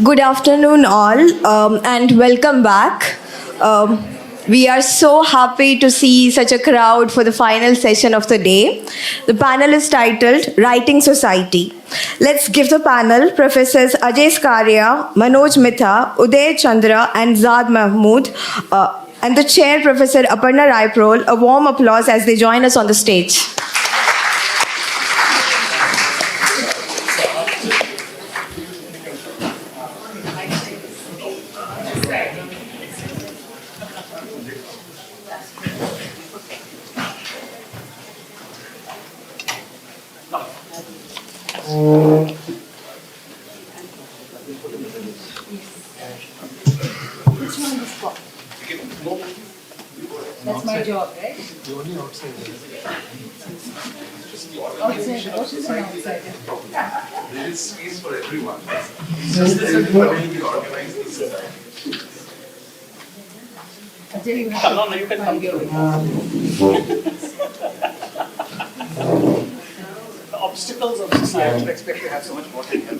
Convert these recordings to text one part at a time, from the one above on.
Good afternoon, all, and welcome back. We are so happy to see such a crowd for the final session of the day. The panel is titled Writing Society. Let's give the panel Professors Ajay Skaria, Manoj Mitta, Uday Chandra and Zaad Mahmood, and the chair, Professor Aparna Rayaprol, a warm applause as they join us on the stage. That's my job, right? You're only outside. Outside. What is an outsider? There is space for everyone. Just that everybody will be organized. Ajay, you have to You can find your way. The obstacles of society. I would expect to have so much water here.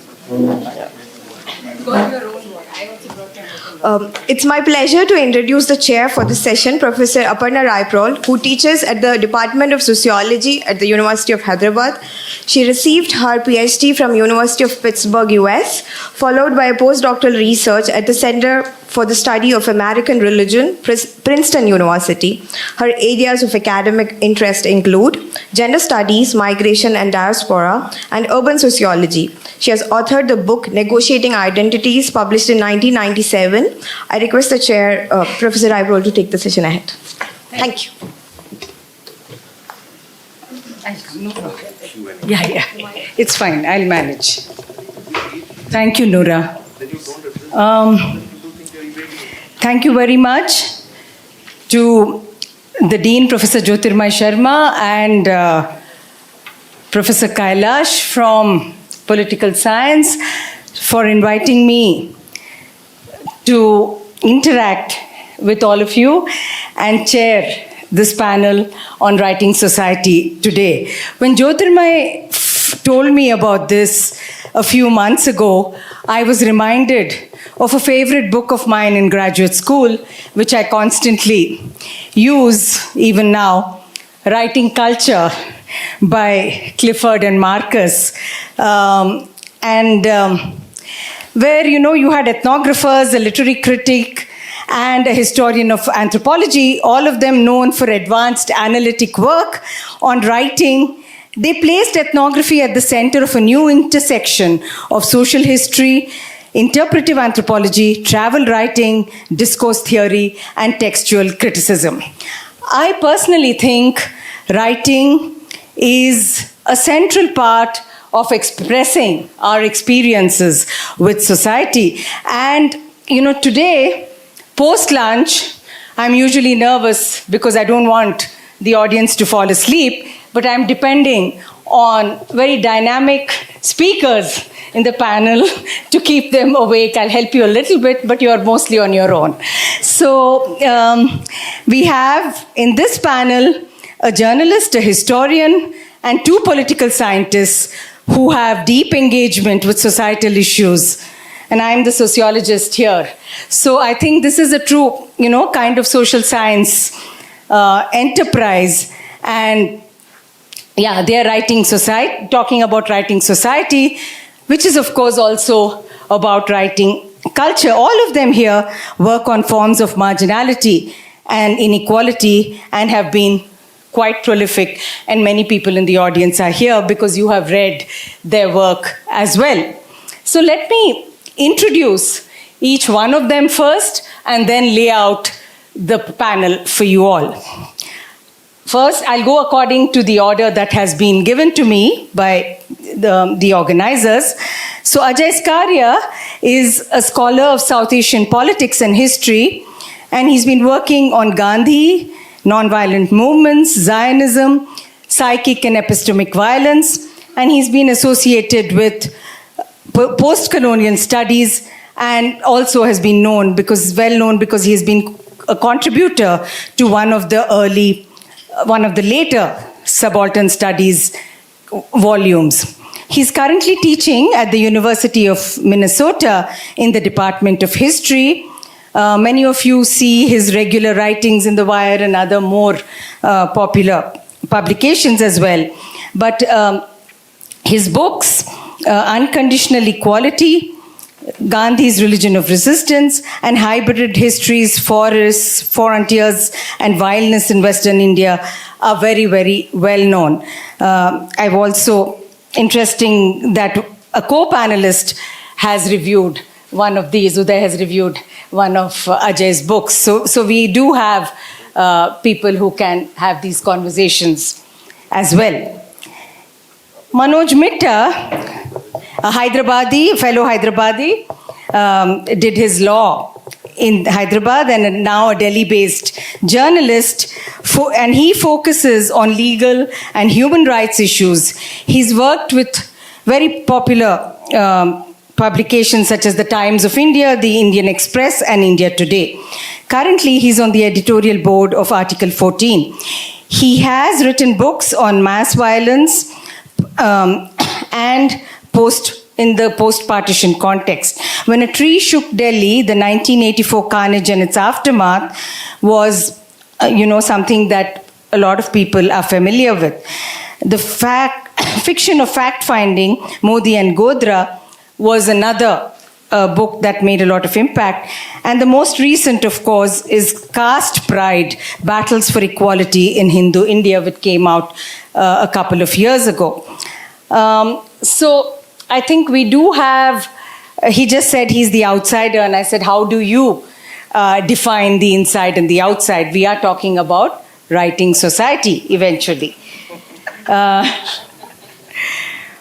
Got your own one. I also brought my own one. It's my pleasure to introduce the chair for this session, Professor Aparna Rayaprol, who teaches at the Department of Sociology at the University of Hyderabad. She received her PhD from University of Pittsburgh, US, followed by a postdoctoral research at the Center for the Study of American Religion, Princeton University. Her areas of academic interest include gender studies, migration and diaspora, and urban sociology. She has authored the book Negotiating Identities, published in 1997. I request the chair, Professor Rayaprol, to take the session ahead. Thank you. No problem. Yeah. It's fine. I'll manage. Thank you, Noora. Thank you very much to the Dean, Professor Jyotirmay Sharma, and Professor Kailash from Political Science for inviting me to interact with all of you and chair this panel on Writing Society today. When Jyotirmay told me about this a few months ago, I was reminded of a favorite book of mine in graduate school, which I constantly use even now, Writing Culture by Clifford and Marcus. Where, you had ethnographers, a literary critic, and a historian of anthropology, all of them known for advanced analytic work on writing. They placed ethnography at the center of a new intersection of social history, interpretive anthropology, travel writing, discourse theory, and textual criticism. I personally think writing is a central part of expressing our experiences with society. And, today, post-lunch, I'm usually nervous because I don't want the audience to fall asleep, but I'm depending on very dynamic speakers in the panel to keep them awake. I'll help you a little bit, but you're mostly on your own. So we have in this panel a journalist, a historian, and two political scientists who have deep engagement with societal issues. And I'm the sociologist here. So I think this is a true, kind of social science enterprise. And yeah, they're talking about writing society, which is, of course, also about writing culture. All of them here work on forms of marginality and inequality and have been quite prolific. And many people in the audience are here because you have read their work as well. So let me introduce each one of them first and then lay out the panel for you all. First, I'll go according to the order that has been given to me by the organizers. So Ajay Skaria is a scholar of South Asian politics and history, and he's been working on Gandhi, nonviolent movements, Zionism, psychic and epistemic violence, and he's been associated with post-colonial studies and also has been well known because he has been a contributor to one of the later subaltern studies volumes. He's currently teaching at the University of Minnesota in the Department of History. Many of you see his regular writings in The Wire and other more popular publications as well. But his books, Unconditional Equality, Gandhi's Religion of Resistance, and Hybrid Histories, Forests, Frontiers, and Violence in Western India are very, very well known. I've also, interesting that a co-panelist has reviewed one of these. Uday has reviewed one of Ajay's books. So we do have people who can have these conversations as well. Manoj Mitta, a Hyderabadi, fellow Hyderabadi, did his law in Hyderabad and now a Delhi-based journalist, and he focuses on legal and human rights issues. He's worked with very popular publications such as the Times of India, the Indian Express, and India Today. Currently, he's on the editorial board of Article 14. He has written books on mass violence and in the post-partition context. When a tree shook Delhi, the 1984 carnage and its aftermath was, something that a lot of people are familiar with. The fiction of fact-finding, Modi and Godra, was another book that made a lot of impact. And the most recent, of course, is Caste Pride, Battles for Equality in Hindu India, which came out a couple of years ago. So I think we do have, he just said he's the outsider, and I said, how do you define the inside and the outside? We are talking about writing society eventually.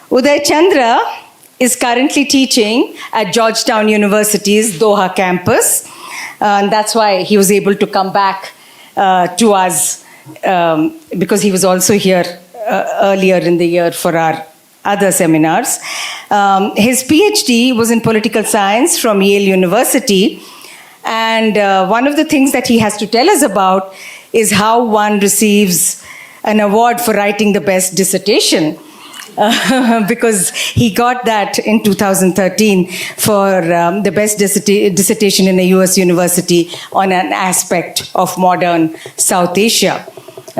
Uday Chandra is currently teaching at Georgetown University's Doha campus. And that's why he was able to come back to us because he was also here earlier in the year for our other seminars. His PhD was in political science from Yale University. And one of the things that he has to tell us about is how one receives an award for writing the best dissertation. Because he got that in 2013 for the best dissertation in a US university on an aspect of modern South Asia.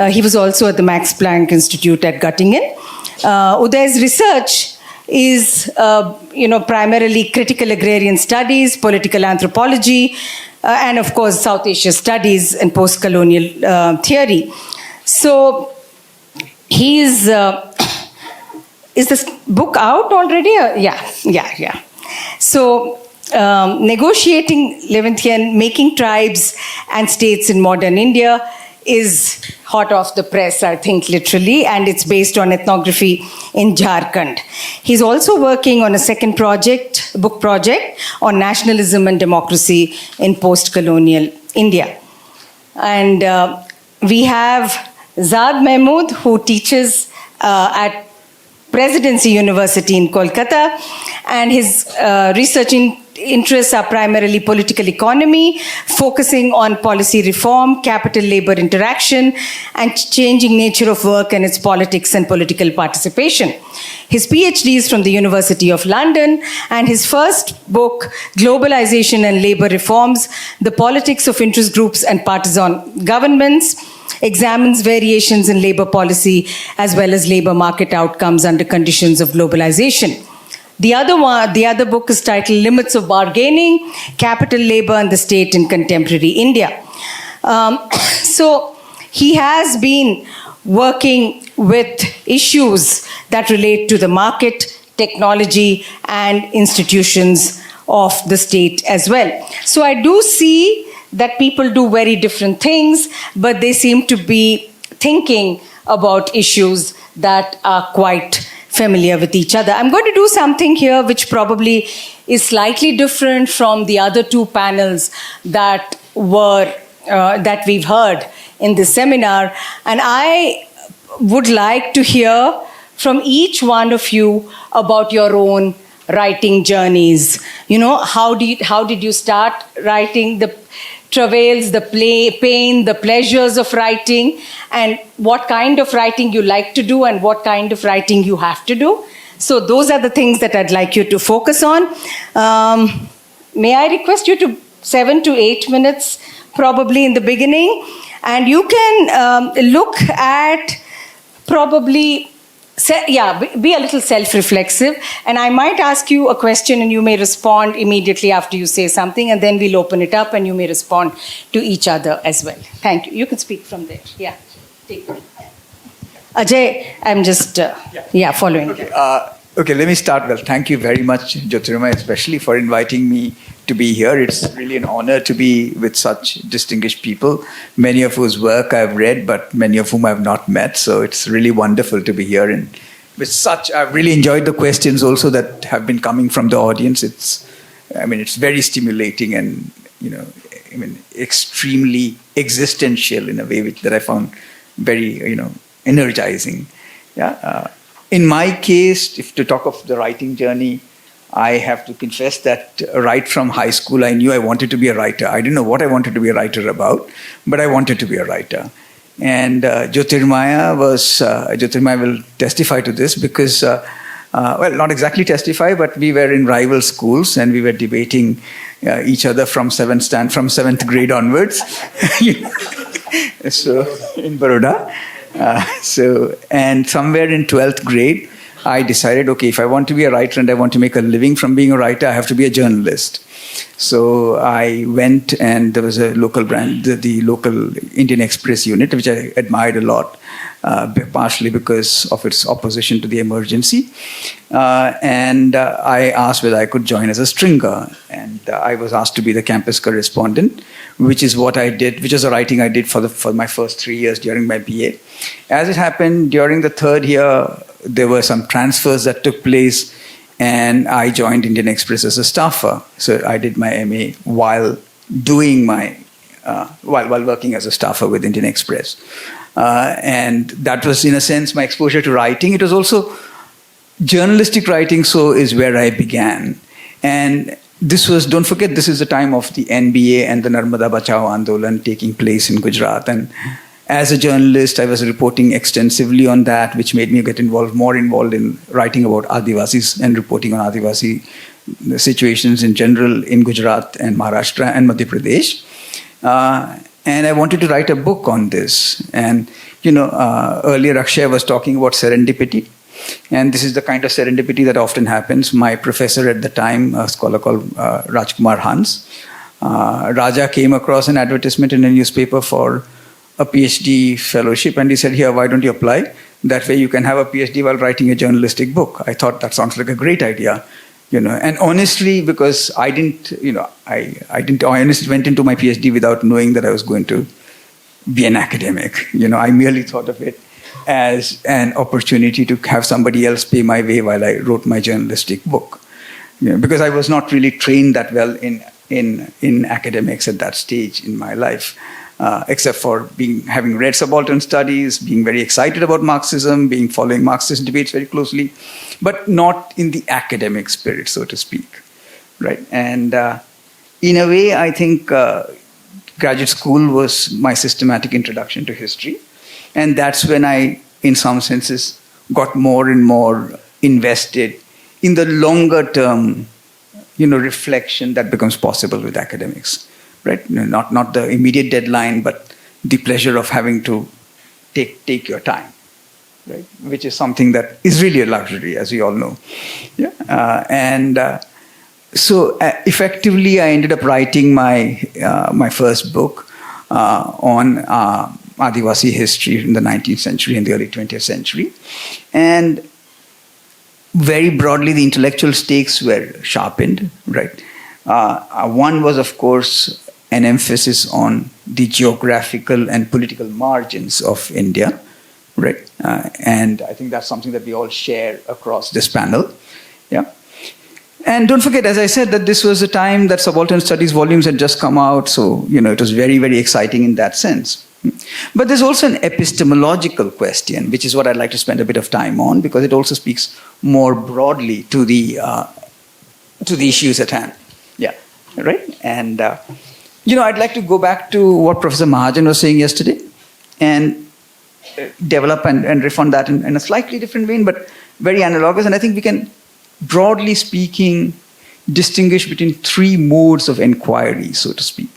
He was also at the Max Planck Institute at Göttingen. Uday's research is, primarily critical agrarian studies, political anthropology, and of course, South Asia studies and post-colonial theory. So he's... Is this book out already? Yeah. So, negotiating Levantine, making tribes and states in modern India is hot off the press, I think, literally, and it's based on ethnography in Jharkhand. He's also working on a second book project on nationalism and democracy in post-colonial India. And we have Zaad Mahmood, who teaches at Presidency University in Kolkata, and his research interests are primarily political economy, focusing on policy reform, capital-labor interaction, and changing nature of work and its politics and political participation. His PhD is from the University of London, and his first book, Globalization and Labor Reforms, The Politics of Interest Groups and Partisan Governments, examines variations in labor policy as well as labor market outcomes under conditions of globalization. The other book is titled Limits of Bargaining, Capital, Labor and the State in Contemporary India. So he has been working with issues that relate to the market, technology, and institutions of the state as well. So I do see that people do very different things, but they seem to be thinking about issues that are quite familiar with each other. I'm going to do something here which probably is slightly different from the other two panels that we've heard in this seminar. And I would like to hear from each one of you about your own writing journeys. How did you start writing, the travails, the pain, the pleasures of writing, and what kind of writing you like to do and what kind of writing you have to do. So those are the things that I'd like you to focus on. May I request you to 7 to 8 minutes, probably in the beginning, and you can look at probably, be a little self-reflexive, and I might ask you a question and you may respond immediately after you say something, and then we'll open it up and you may respond to each other as well. Thank you. You can speak from there. Yeah, take it. Ajay, I'm just, following. Okay, let me start. Well, thank you very much, Jyotirmay, especially for inviting me to be here. It's really an honor to be with such distinguished people, many of whose work I've read, but many of whom I've not met. So it's really wonderful to be here. And with such, I've really enjoyed the questions also that have been coming from the audience. It's very stimulating and, extremely existential in a way that I found very, energizing. Yeah. In my case, if to talk of the writing journey, I have to confess that right from high school, I knew I wanted to be a writer. I didn't know what I wanted to be a writer about, but I wanted to be a writer. And Jyotirmay will testify to this because, not exactly testify, but we were in rival schools and we were debating each other from seventh grade onwards. So in Baroda. And somewhere in 12th grade, I decided, okay, if I want to be a writer and I want to make a living from being a writer, I have to be a journalist. So I went and there was a local brand, the local Indian Express unit, which I admired a lot, partially because of its opposition to the emergency. And I asked whether I could join as a stringer. And I was asked to be the campus correspondent, which is what I did, which is the writing I did for my first 3 years during my BA. As it happened, during the third year, there were some transfers that took place, and I joined Indian Express as a staffer. So I did my MA while doing while working as a staffer with Indian Express. And that was, in a sense, my exposure to writing. It was also journalistic writing, so is where I began. And don't forget, this is the time of the NBA and the Narmada Bachao Andolan taking place in Gujarat. And as a journalist, I was reporting extensively on that, which made me get more involved in writing about Adivasis and reporting on Adivasi situations in general in Gujarat and Maharashtra and Madhya Pradesh. And I wanted to write a book on this. And, earlier Akshay was talking about serendipity. And this is the kind of serendipity that often happens. My professor at the time, a scholar called Rajkumar Hans, Raja came across an advertisement in a newspaper for a PhD fellowship, and he said, here, why don't you apply? That way you can have a PhD while writing a journalistic book. I thought that sounds like a great idea, and honestly, because I honestly went into my PhD without knowing that I was going to be an academic. I merely thought of it as an opportunity to have somebody else pay my way while I wrote my journalistic book. Because I was not really trained that well in academics at that stage in my life. Except for having read subaltern studies, being very excited about Marxism, following Marxist debates very closely, but not in the academic spirit, so to speak, right? And in a way, I think graduate school was my systematic introduction to history, and that's when I, in some senses, got more and more invested in the longer term, reflection that becomes possible with academics. Right? Not the immediate deadline, but the pleasure of having to take your time, right? Which is something that is really a luxury, as we all know. Yeah. So effectively, I ended up writing my first book on Adivasi history in the 19th century and the early 20th century. And very broadly, the intellectual stakes were sharpened, right? One was, of course, an emphasis on the geographical and political margins of India, right? And I think that's something that we all share across this panel, yeah? And don't forget, as I said, that this was a time that subaltern studies volumes had just come out, so, it was very, very exciting in that sense. But there's also an epistemological question, which is what I'd like to spend a bit of time on, because it also speaks more broadly to the issues at hand. Yeah, right? And, I'd like to go back to what Professor Mahajan was saying yesterday and develop and riff on that in a slightly different vein, but very analogous, and I think we can, broadly speaking, distinguish between three modes of inquiry, so to speak.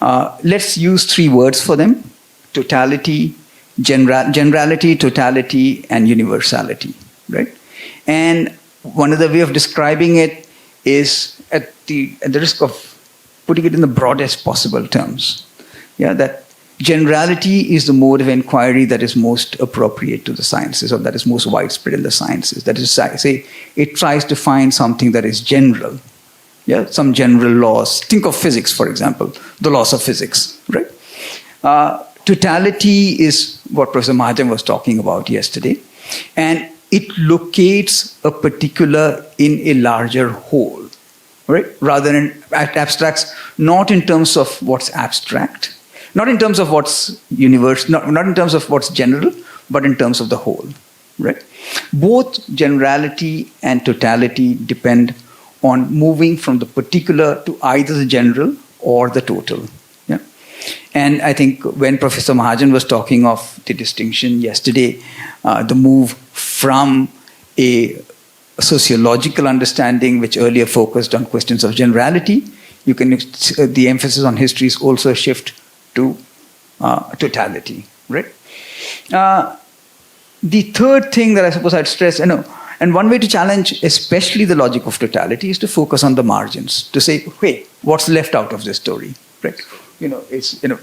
Let's use three words for them: totality, generality, totality, and universality, right? And one other way of describing it is, at the risk of putting it in the broadest possible terms, that generality is the mode of inquiry that is most appropriate to the sciences, or that is most widespread in the sciences. That is to say, it tries to find something that is general, some general laws. Think of physics, for example, the laws of physics, right? Totality is what Professor Mahajan was talking about yesterday, and it locates a particular in a larger whole, right? Rather than it abstracts, not in terms of what's abstract, not in terms of what's universal, not in terms of what's general, but in terms of the whole, right? Both generality and totality depend on moving from the particular to either the general or the total. And I think when Professor Mahajan was talking of the distinction yesterday, the move from a sociological understanding, which earlier focused on questions of generality, the emphasis on history is also a shift to totality, right? The third thing that I suppose I'd stress, and one way to challenge especially the logic of totality is to focus on the margins, to say, hey, what's left out of this story, right?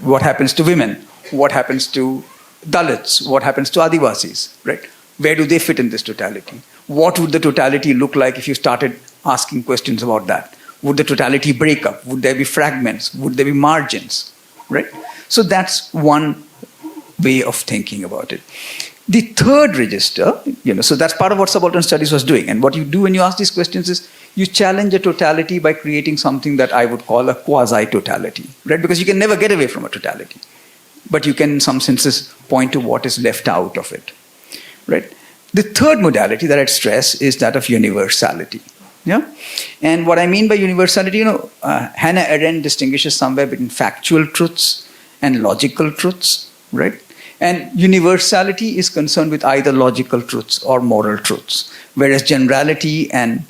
What happens to women? What happens to Dalits? What happens to Adivasis, right? Where do they fit in this totality? What would the totality look like if you started asking questions about that? Would the totality break up? Would there be fragments? Would there be margins, right? So that's one way of thinking about it. The third register, so that's part of what subaltern studies was doing. And what you do when you ask these questions is you challenge a totality by creating something that I would call a quasi-totality, right? Because you can never get away from a totality. But you can, in some senses, point to what is left out of it, right? The third modality that I'd stress is that of universality. And what I mean by universality, Hannah Arendt distinguishes somewhere between factual truths and logical truths, right? And universality is concerned with either logical truths or moral truths, whereas generality and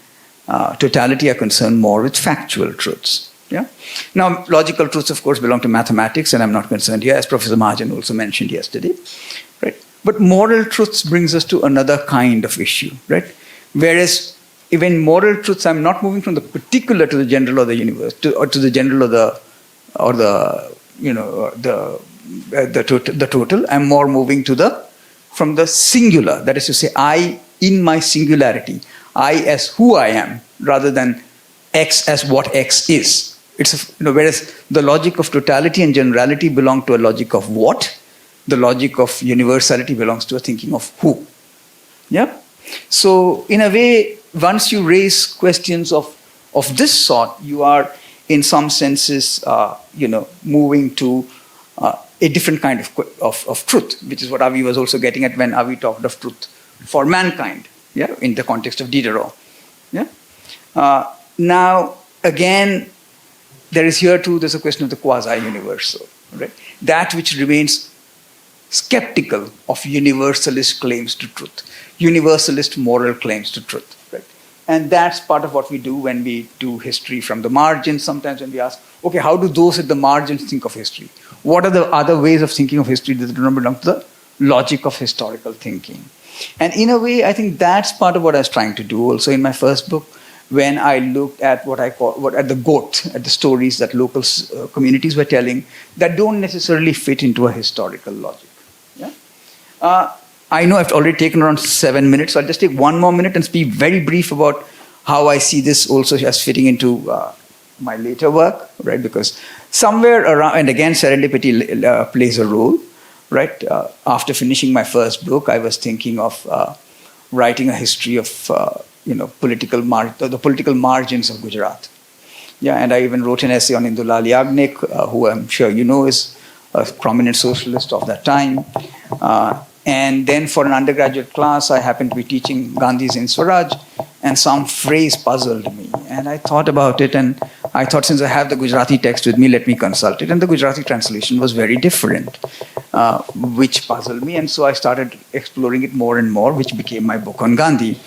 totality are concerned more with factual truths. Now, logical truths, of course, belong to mathematics, and I'm not concerned here, as Professor Mahajan also mentioned yesterday, right? But moral truths brings us to another kind of issue, right? Whereas even moral truths, I'm not moving from the particular to the general or the universe, or to the general or the total. I'm more moving from the singular. That is to say, I in my singularity, I as who I am, rather than X as what X is. Whereas the logic of totality and generality belong to a logic of what, the logic of universality belongs to a thinking of who. So in a way, once you raise questions of this sort, you are in some senses, moving to a different kind of truth, which is what Avi was also getting at when Avi talked of truth for mankind, in the context of Diderot. Now, again, there's a question of the quasi-universal, right? That which remains skeptical of universalist claims to truth, universalist moral claims to truth, right? And that's part of what we do when we do history from the margins. Sometimes when we ask, okay, how do those at the margins think of history? What are the other ways of thinking of history that do not belong to the logic of historical thinking? And in a way, I think that's part of what I was trying to do also in my first book, when I looked at at the GOAT, at the stories that local communities were telling that don't necessarily fit into a historical logic. I know I've already taken around 7 minutes, so I'll just take 1 more minute and be very brief about how I see this also as fitting into my later work, right? Because somewhere around, and again, serendipity plays a role, right? After finishing my first book, I was thinking of writing a history of the political margins of Gujarat. And I even wrote an essay on Indulal Yagnik, who I'm sure you know is a prominent socialist of that time. And then for an undergraduate class, I happened to be teaching Gandhi's in Swaraj, and some phrase puzzled me. And I thought about it, and I thought, since I have the Gujarati text with me, let me consult it. And the Gujarati translation was very different. which puzzled me. And so I started exploring it more and more, which became my book on Gandhi.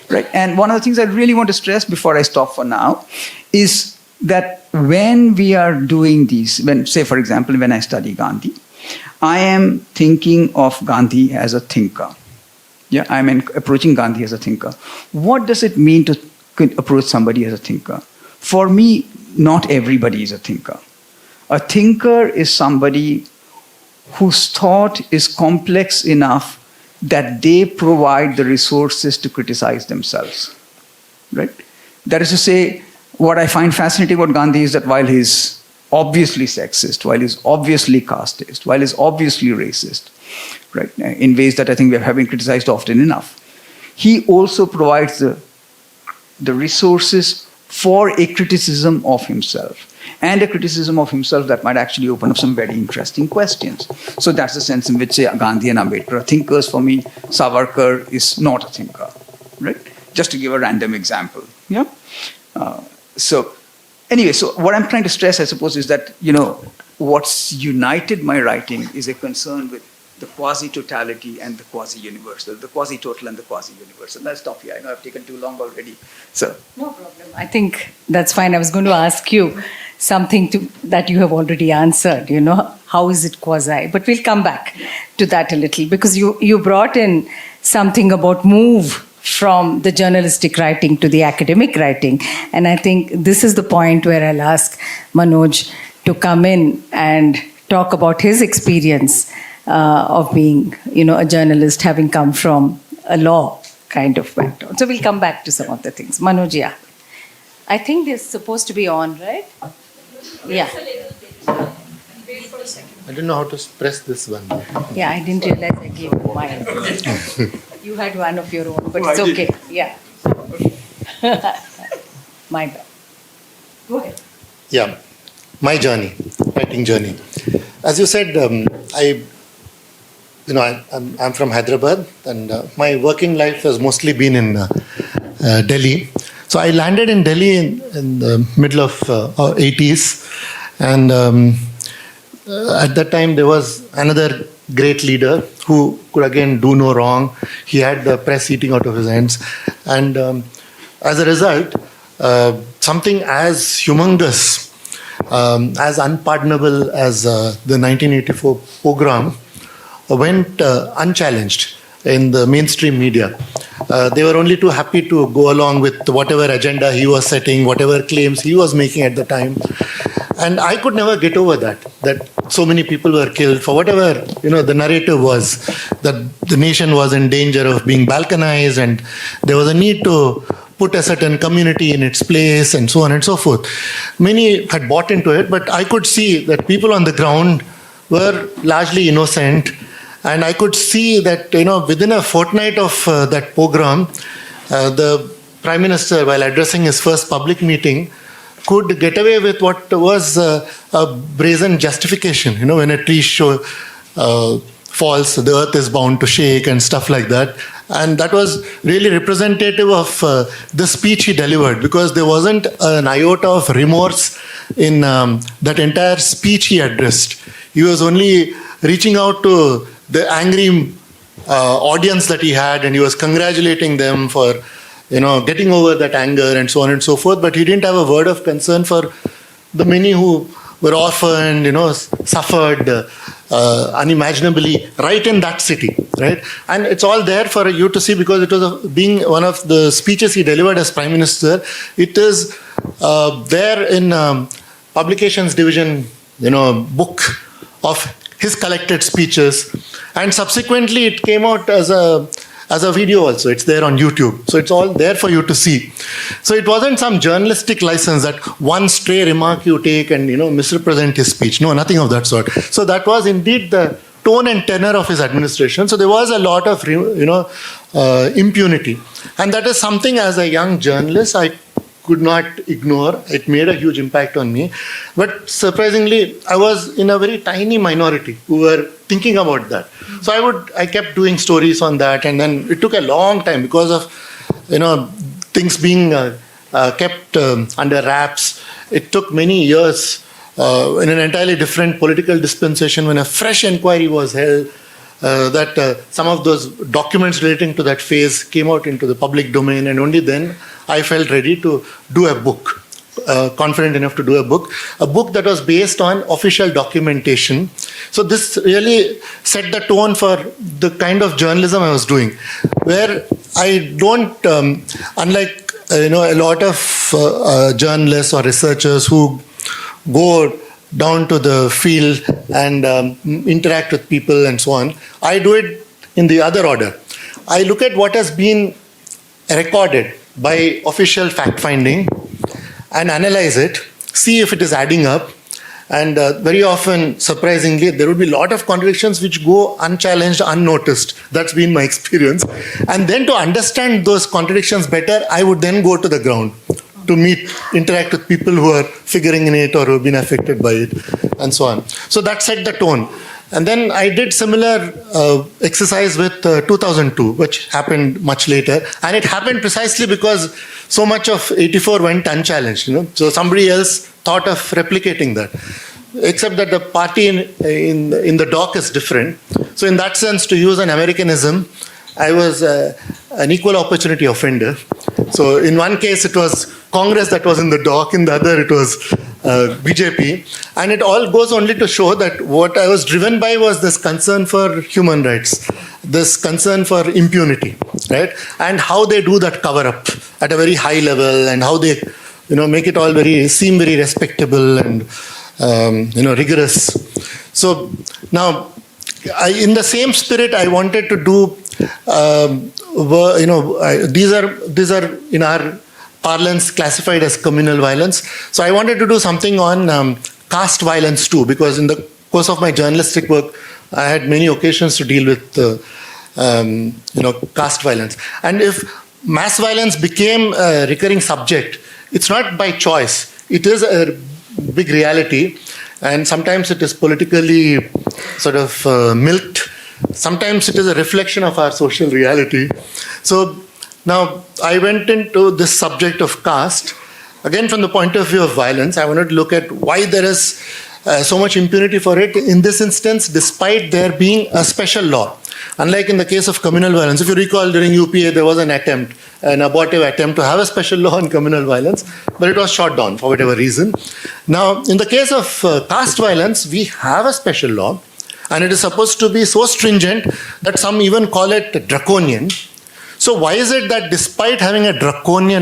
Right? And one of the things I really want to stress before I stop for now is that when we are doing these, when, say, for example, when I study Gandhi, I am thinking of Gandhi as a thinker. Yeah, I'm approaching Gandhi as a thinker. What does it mean to approach somebody as a thinker? For me, not everybody is a thinker. A thinker is somebody whose thought is complex enough that they provide the resources to criticize themselves. Right? That is to say, what I find fascinating about Gandhi is that while he's obviously sexist, while he's obviously casteist, while he's obviously racist, right, in ways that I think we have been criticized often enough, he also provides the resources for a criticism of himself, and a criticism of himself that might actually open up some very interesting questions. So that's the sense in which, say, Gandhi and Ambedkar are thinkers. For me, Savarkar is not a thinker, right? Just to give a random example. Yeah. So anyway, so what I'm trying to stress, I suppose, is that, what's united my writing is a concern with the quasi-totality and the quasi-universal, the quasi-total and the quasi-universal. I'll stop here. I know I've taken too long already. So No problem. I think that's fine. I was going to ask you something that you have already answered, how is it quasi? But we'll come back to that a little, because you brought in something about move from the journalistic writing to the academic writing. And I think this is the point where I'll ask Manoj to come in and talk about his experience of being, a journalist, having come from a law kind of background. So we'll come back to some of the things. Manoj, yeah. I think this is supposed to be on, right? Yeah. I don't know how to press this one. Yeah, I didn't realize I gave you mine. You had one of your own, but it's okay. Yeah. My bad. Go ahead. Yeah, my journey, writing journey. As you said, I'm from Hyderabad, and my working life has mostly been in Delhi. So I landed in Delhi in the middle of 80s, and at that time there was another great leader who could again do no wrong. He had the press eating out of his hands, and as a result, something as humongous, as unpardonable as the 1984 pogrom went unchallenged in the mainstream media. They were only too happy to go along with whatever agenda he was setting, whatever claims he was making at the time. And I could never get over that so many people were killed for whatever, the narrative was, that the nation was in danger of being balkanized and there was a need to put a certain community in its place and so on and so forth. Many had bought into it, but I could see that people on the ground were largely innocent. And I could see that, within a fortnight of that pogrom, the Prime Minister, while addressing his first public meeting, could get away with what was a brazen justification. When a tree falls, the earth is bound to shake and stuff like that. And that was really representative of the speech he delivered, because there wasn't an iota of remorse in that entire speech he addressed. He was only reaching out to the angry audience that he had, and he was congratulating them for, getting over that anger and so on and so forth. But he didn't have a word of concern for the many who were orphaned, suffered unimaginably right in that city, right? And it's all there for you to see, because it was being one of the speeches he delivered as Prime Minister. It is there in Publications Division, book of his collected speeches, and subsequently it came out as a video also. It's there on YouTube, so it's all there for you to see. So it wasn't some journalistic license that one stray remark you take and misrepresent his speech. No, nothing of that sort. So that was indeed the tone and tenor of his administration. So there was a lot of impunity, and that is something as a young journalist I could not ignore. It made a huge impact on me. But surprisingly, I was in a very tiny minority who were thinking about that. So I kept doing stories on that, and then it took a long time because of things being kept under wraps. It took many years in an entirely different political dispensation, when a fresh inquiry was held, that some of those documents relating to that phase came out into the public domain, and only then I felt ready to do a book, confident enough to do a book that was based on official documentation. So this really set the tone for the kind of journalism I was doing, where I don't, unlike a lot of journalists or researchers who go down to the field and interact with people and so on, I do it in the other order. I look at what has been recorded by official fact-finding and analyze it, see if it is adding up. And very often, surprisingly, there would be a lot of contradictions which go unchallenged, unnoticed. That's been my experience. And then to understand those contradictions better, I would then go to the ground to interact with people who are figuring in it or who have been affected by it, and so on. So that set the tone. And then I did similar exercise with 2002, which happened much later. And it happened precisely because so much of 84 went unchallenged. So somebody else thought of replicating that. Except that the party in the dock is different. So in that sense, to use an Americanism, I was an equal opportunity offender. So in one case, it was Congress that was in the dock. In the other, it was BJP. And it all goes only to show that what I was driven by was this concern for human rights, this concern for impunity, right? And how they do that cover-up at a very high level, and how they, make it all seem very respectable and, rigorous. So now, in the same spirit, I wanted to do, these are in our parlance classified as communal violence. So I wanted to do something on caste violence too, because in the course of my journalistic work, I had many occasions to deal with, caste violence. And if mass violence became a recurring subject, it's not by choice. It is a big reality. And sometimes it is politically sort of milked. Sometimes it is a reflection of our social reality. So now I went into this subject of caste, again from the point of view of violence. I wanted to look at why there is so much impunity for it in this instance, despite there being a special law. Unlike in the case of communal violence, if you recall, during UPA there was an abortive attempt to have a special law on communal violence, but it was shot down for whatever reason. Now, in the case of caste violence, we have a special law, and it is supposed to be so stringent that some even call it draconian. So why is it that despite having a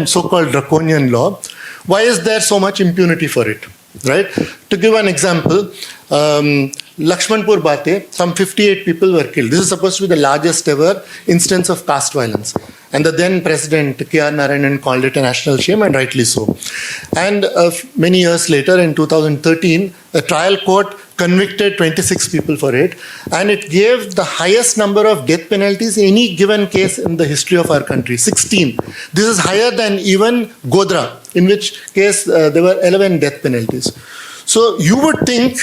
so-called draconian law, why is there so much impunity for it, right? To give an example, Lakshmanpur Bate, some 58 people were killed. This is supposed to be the largest ever instance of caste violence. And the then president, K.R. Narayanan, called it a national shame, and rightly so. And many years later, in 2013, a trial court convicted 26 people for it, and it gave the highest number of death penalties in any given case in the history of our country, 16. This is higher than even Godhra, in which case there were 11 death penalties. So you would think,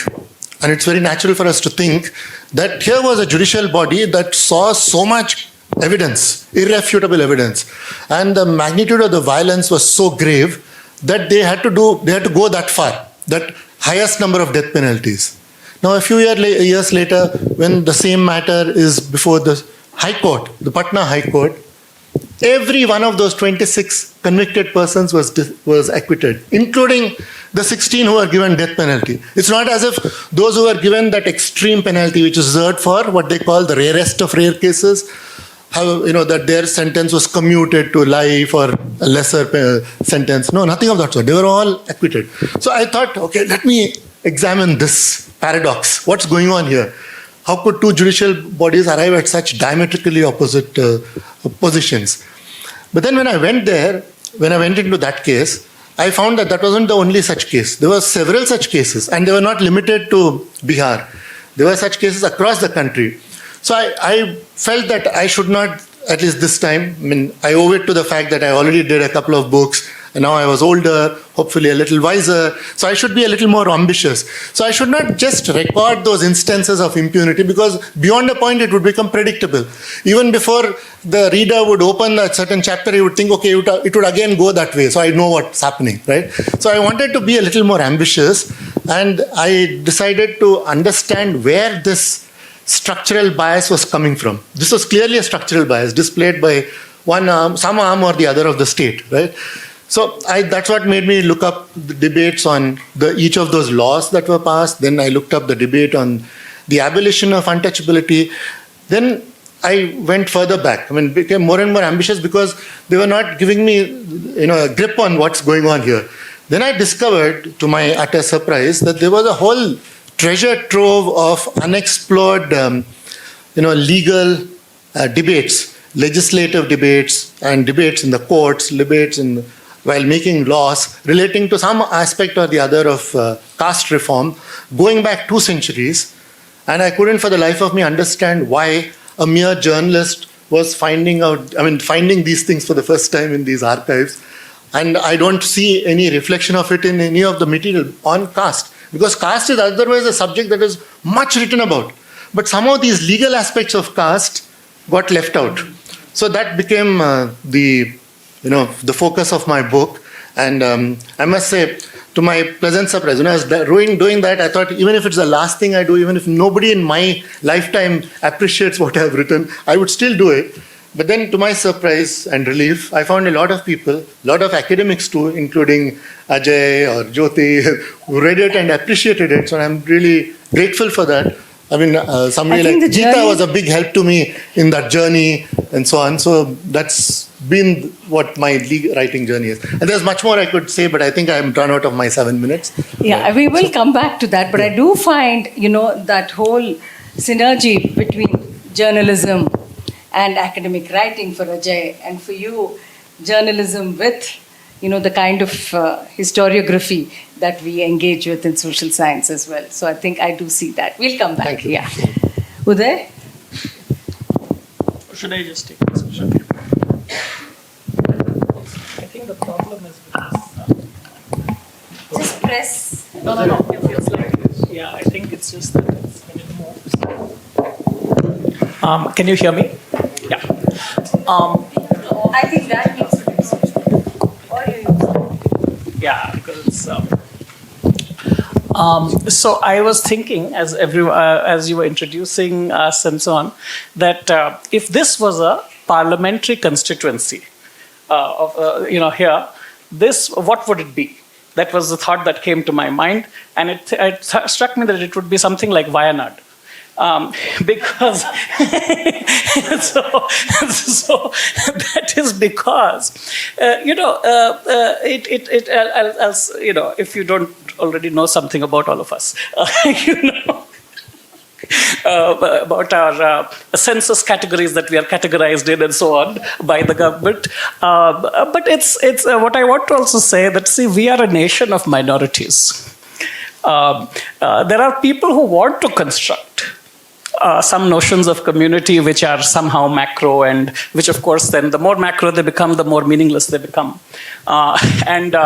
and it's very natural for us to think, that here was a judicial body that saw so much evidence, irrefutable evidence, and the magnitude of the violence was so grave that they had to go that far, that highest number of death penalties. Now, a few years later, when the same matter is before the High Court, the Patna High Court, every one of those 26 convicted persons was acquitted, including the 16 who were given death penalty. It's not as if those who were given that extreme penalty, which is reserved for what they call the rarest of rare cases, that their sentence was commuted to life or a lesser sentence. No, nothing of that sort. They were all acquitted. So I thought, okay, let me examine this paradox. What's going on here? How could two judicial bodies arrive at such diametrically opposite positions? But then when I went into that case, I found that wasn't the only such case. There were several such cases, and they were not limited to Bihar. There were such cases across the country. So I felt that I should not, at least this time, I owe it to the fact that I already did a couple of books, and now I was older, hopefully a little wiser, so I should be a little more ambitious. So I should not just record those instances of impunity, because beyond a point it would become predictable. Even before the reader would open a certain chapter, he would think, okay, it would again go that way, so I know what's happening, right? So I wanted to be a little more ambitious, And I decided to understand where this structural bias was coming from. This was clearly a structural bias displayed by one arm, some arm or the other of the state, right? So that's what made me look up the debates on each of those laws that were passed. Then I looked up the debate on the abolition of untouchability. Then I went further back. I mean, became more and more ambitious because they were not giving me, a grip on what's going on here. Then I discovered, to my utter surprise, that there was a whole treasure trove of unexplored, legal debates, legislative debates, and debates in the courts, debates while making laws relating to some aspect or the other of caste reform, going back 2 centuries. And I couldn't for the life of me understand why a mere journalist was finding these things for the first time in these archives. And I don't see any reflection of it in any of the material on caste. Because caste is otherwise a subject that is much written about. But somehow these legal aspects of caste got left out. So that became the focus of my book. And I must say, to my pleasant surprise, when I was doing that, I thought even if it's the last thing I do, even if nobody in my lifetime appreciates what I've written, I would still do it. But then to my surprise and relief, I found a lot of people, a lot of academics too, including Ajay or Jyoti, who read it and appreciated it. So I'm really grateful for that. I mean, somebody like Gita was a big help to me in that journey and so on. So that's been what my writing journey is. And there's much more I could say, but I think I'm run out of my 7 minutes. Yeah, we will come back to that. But I do find, that whole synergy between journalism and academic writing for Ajay, and for you, journalism with, the kind of historiography that we engage with in social science as well. So I think I do see that. We'll come back. Thank you. Yeah. Uday? Should I just take this? Sure. I think the problem is with this. Just press. No. It feels like this. Yeah, I think it's just that when it moves. Can you hear me? Yeah. I think that needs to be switched. Or you use it. Yeah, because it's. So I was thinking, as you were introducing us and so on, that if this was a parliamentary constituency, here, what would it be? That was the thought that came to my mind, and it struck me that it would be something like Wayanad. Because so that is because if you don't already know something about all of us, about our census categories that we are categorized in and so on by the government. But it's what I want to also say that, see, we are a nation of minorities. There are people who want to construct some notions of community which are somehow macro, and which, of course, then the more macro they become, the more meaningless they become. And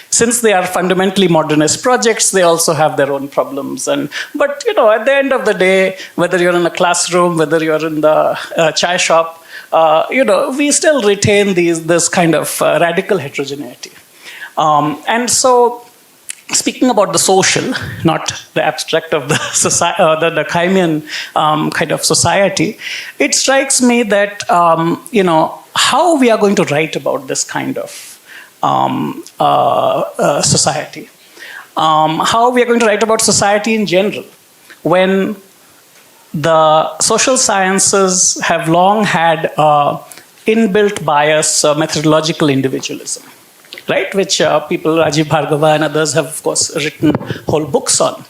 since they are fundamentally modernist projects, they also have their own problems. But at the end of the day, whether you're in a classroom, whether you're in the chai shop, we still retain this kind of radical heterogeneity. And so, speaking about the social, not the abstract of the society, the Durkheimian kind of society, it strikes me that how we are going to write about this kind of society, how we are going to write about society in general, when the social sciences have long had inbuilt bias, methodological individualism. Right, which people, Rajiv Bhargava and others, have, of course, written whole books on.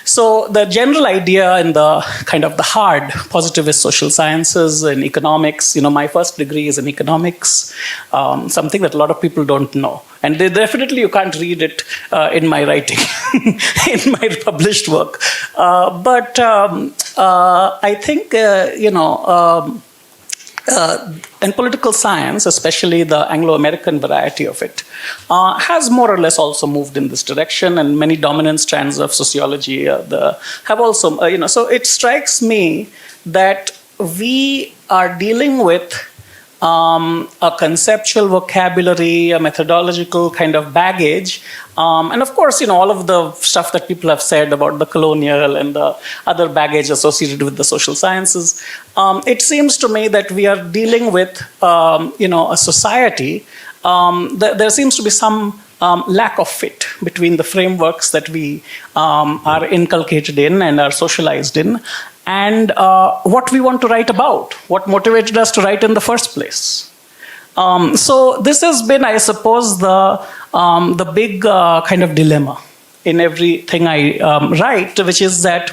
So the general idea in the kind of the hard positivist social sciences and economics, my first degree is in economics, something that a lot of people don't know. And you can't read it in my writing, in my published work. But I think, and political science, especially the Anglo-American variety of it, has more or less also moved in this direction, and many dominant strands of sociology have also, so it strikes me that we are dealing with a conceptual vocabulary, a methodological kind of baggage, and of course, all of the stuff that people have said about the colonial and the other baggage associated with the social sciences. It seems to me that we are dealing with, a society. There seems to be some lack of fit between the frameworks that we are inculcated in and are socialized in, and what we want to write about, what motivated us to write in the first place. So this has been, I suppose, the big kind of dilemma in everything I write, which is that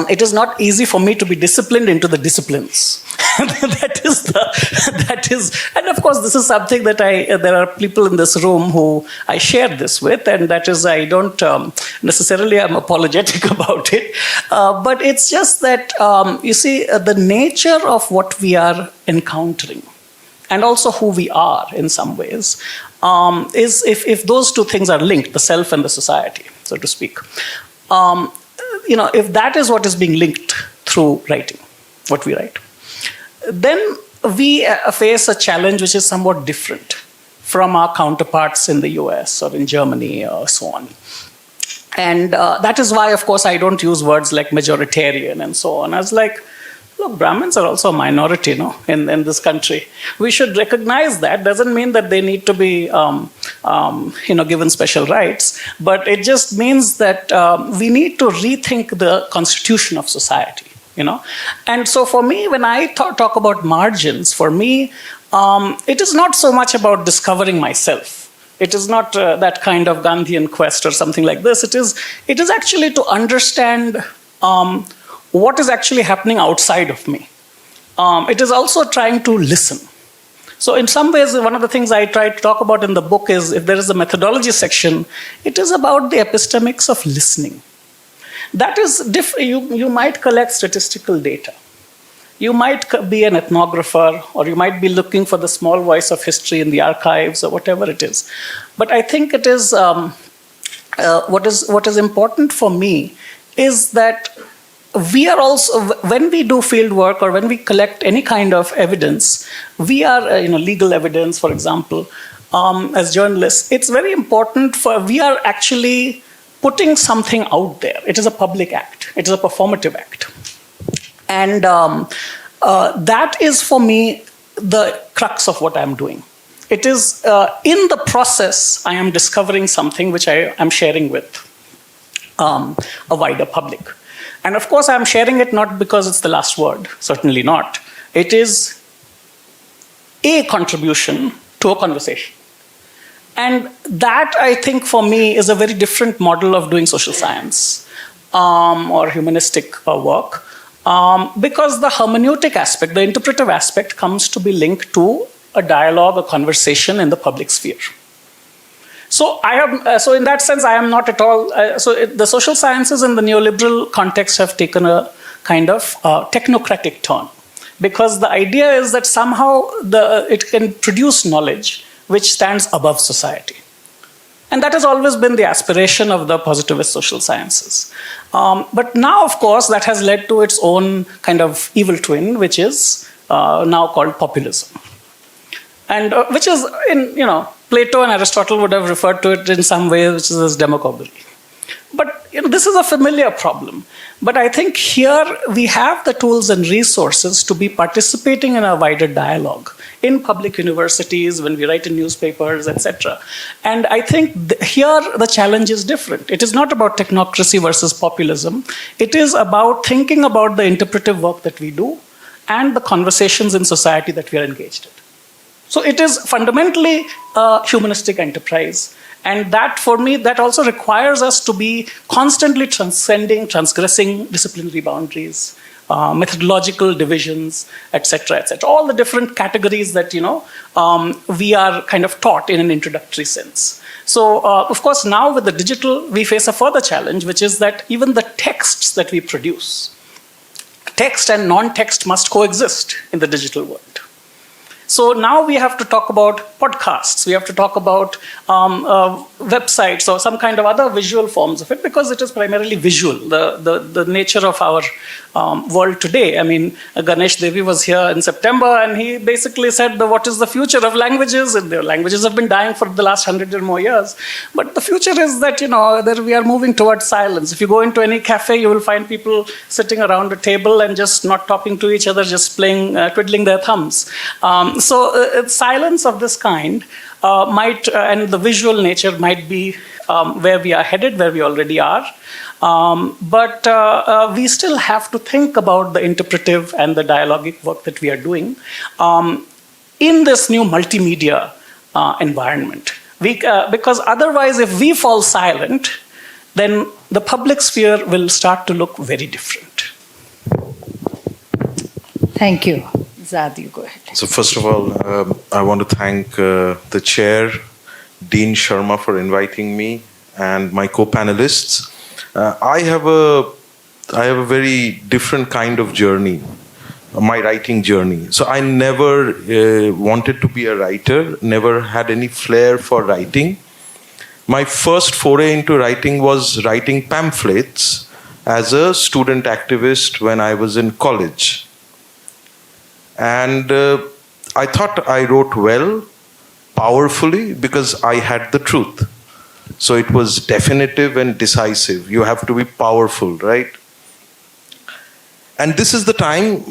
it is not easy for me to be disciplined into the disciplines. that is, and of course, this is something that there are people in this room who I share this with, and that is, I don't necessarily am apologetic about it, but it's just that, you see, the nature of what we are encountering, and also who we are in some ways, is if those two things are linked, the self and the society, so to speak, if that is what is being linked through writing, what we write, then we face a challenge which is somewhat different from our counterparts in the US or in Germany or so on. And that is why, of course, I don't use words like majoritarian and so on. I was like, look, Brahmins are also a minority, in this country. We should recognize that. Doesn't mean that they need to be, given special rights, but it just means that we need to rethink the constitution of society, And so for me, when I talk about margins, for me, it is not so much about discovering myself. It is not that kind of Gandhian quest or something like this. It is actually to understand what is actually happening outside of me. It is also trying to listen. So in some ways, one of the things I try to talk about in the book is, if there is a methodology section, it is about the epistemics of listening. That is different. You might collect statistical data. You might be an ethnographer, or you might be looking for the small voice of history in the archives, or whatever it is. But I think it is, what is important for me is that we are also, when we do field work or when we collect any kind of evidence, we are, legal evidence, for example, as journalists, it's very important we are actually putting something out there. It is a public act. It is a performative act. And that is, for me, the crux of what I'm doing. It is, in the process, I am discovering something which I am sharing with a wider public. And of course, I'm sharing it not because it's the last word, certainly not. It is a contribution to a conversation. And that, I think, for me, is a very different model of doing social science or humanistic work, because the hermeneutic aspect, the interpretive aspect, comes to be linked to a dialogue, a conversation in the public sphere. So so in that sense, I am not at all. The social sciences in the neoliberal context have taken a kind of technocratic turn, because the idea is that somehow it can produce knowledge which stands above society. And that has always been the aspiration of the positivist social sciences. But now, of course, that has led to its own kind of evil twin, which is now called populism. And which is, Plato and Aristotle would have referred to it in some way, which is as demagoguery. But this is a familiar problem. But I think here we have the tools and resources to be participating in a wider dialogue in public universities, when we write in newspapers, etc. And I think here the challenge is different. It is not about technocracy versus populism. It is about thinking about the interpretive work that we do and the conversations in society that we are engaged in. So it is fundamentally a humanistic enterprise. And that, for me, that also requires us to be constantly transgressing disciplinary boundaries, methodological divisions, etc., etc. All the different categories that, we are kind of taught in an introductory sense. So, of course, now with the digital, we face a further challenge, which is that even the texts that we produce, text and non-text must coexist in the digital world. So now we have to talk about podcasts. We have to talk about websites or some kind of other visual forms of it, because it is primarily visual, the nature of our world today. I mean, Ganesh Devi was here in September, and he basically said, what is the future of languages? And the languages have been dying for the last 100 or more years. But the future is that, that we are moving towards silence. If you go into any cafe, you will find people sitting around a table and just not talking to each other, just playing, twiddling their thumbs. So silence of this kind might, and the visual nature might be where we are headed, where we already are. But we still have to think about the interpretive and the dialogic work that we are doing in this new multimedia environment. Because otherwise, if we fall silent, then the public sphere will start to look very different. Thank you. Zaad, you go ahead. So first of all, I want to thank the chair, Dean Sharma, for inviting me, and my co-panelists. I have a very different kind of journey, my writing journey. So I never wanted to be a writer, never had any flair for writing. My first foray into writing was writing pamphlets as a student activist when I was in college. And I thought I wrote well, powerfully, because I had the truth. So it was definitive and decisive. You have to be powerful, right? And this is the time,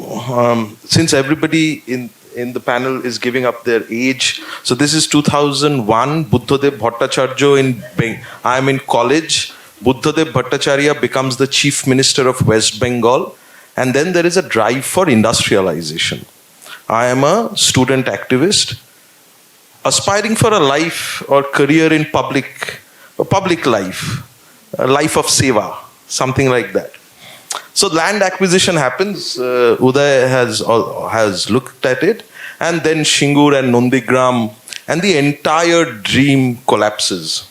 since everybody in the panel is giving up their age. So this is 2001, Buddhadev Bhattacharya I am in college. Buddhadev Bhattacharya becomes the chief minister of West Bengal. And then there is a drive for industrialization. I am a student activist, aspiring for a life or career in public life, a life of seva, something like that. So land acquisition happens. Uday has looked at it, and then Shingur and Nondigram, and the entire dream collapses.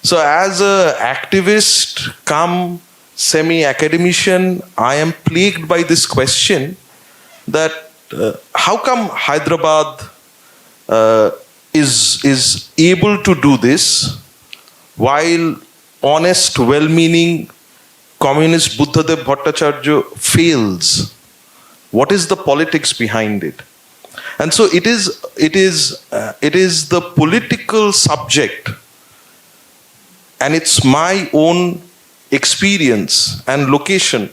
So as an activist come semi-academician, I am plagued by this question that how come Hyderabad is able to do this while honest, well-meaning communist Buddhadev Bhattacharya fails? What is the politics behind it? And so it is the political subject, and it's my own experience and location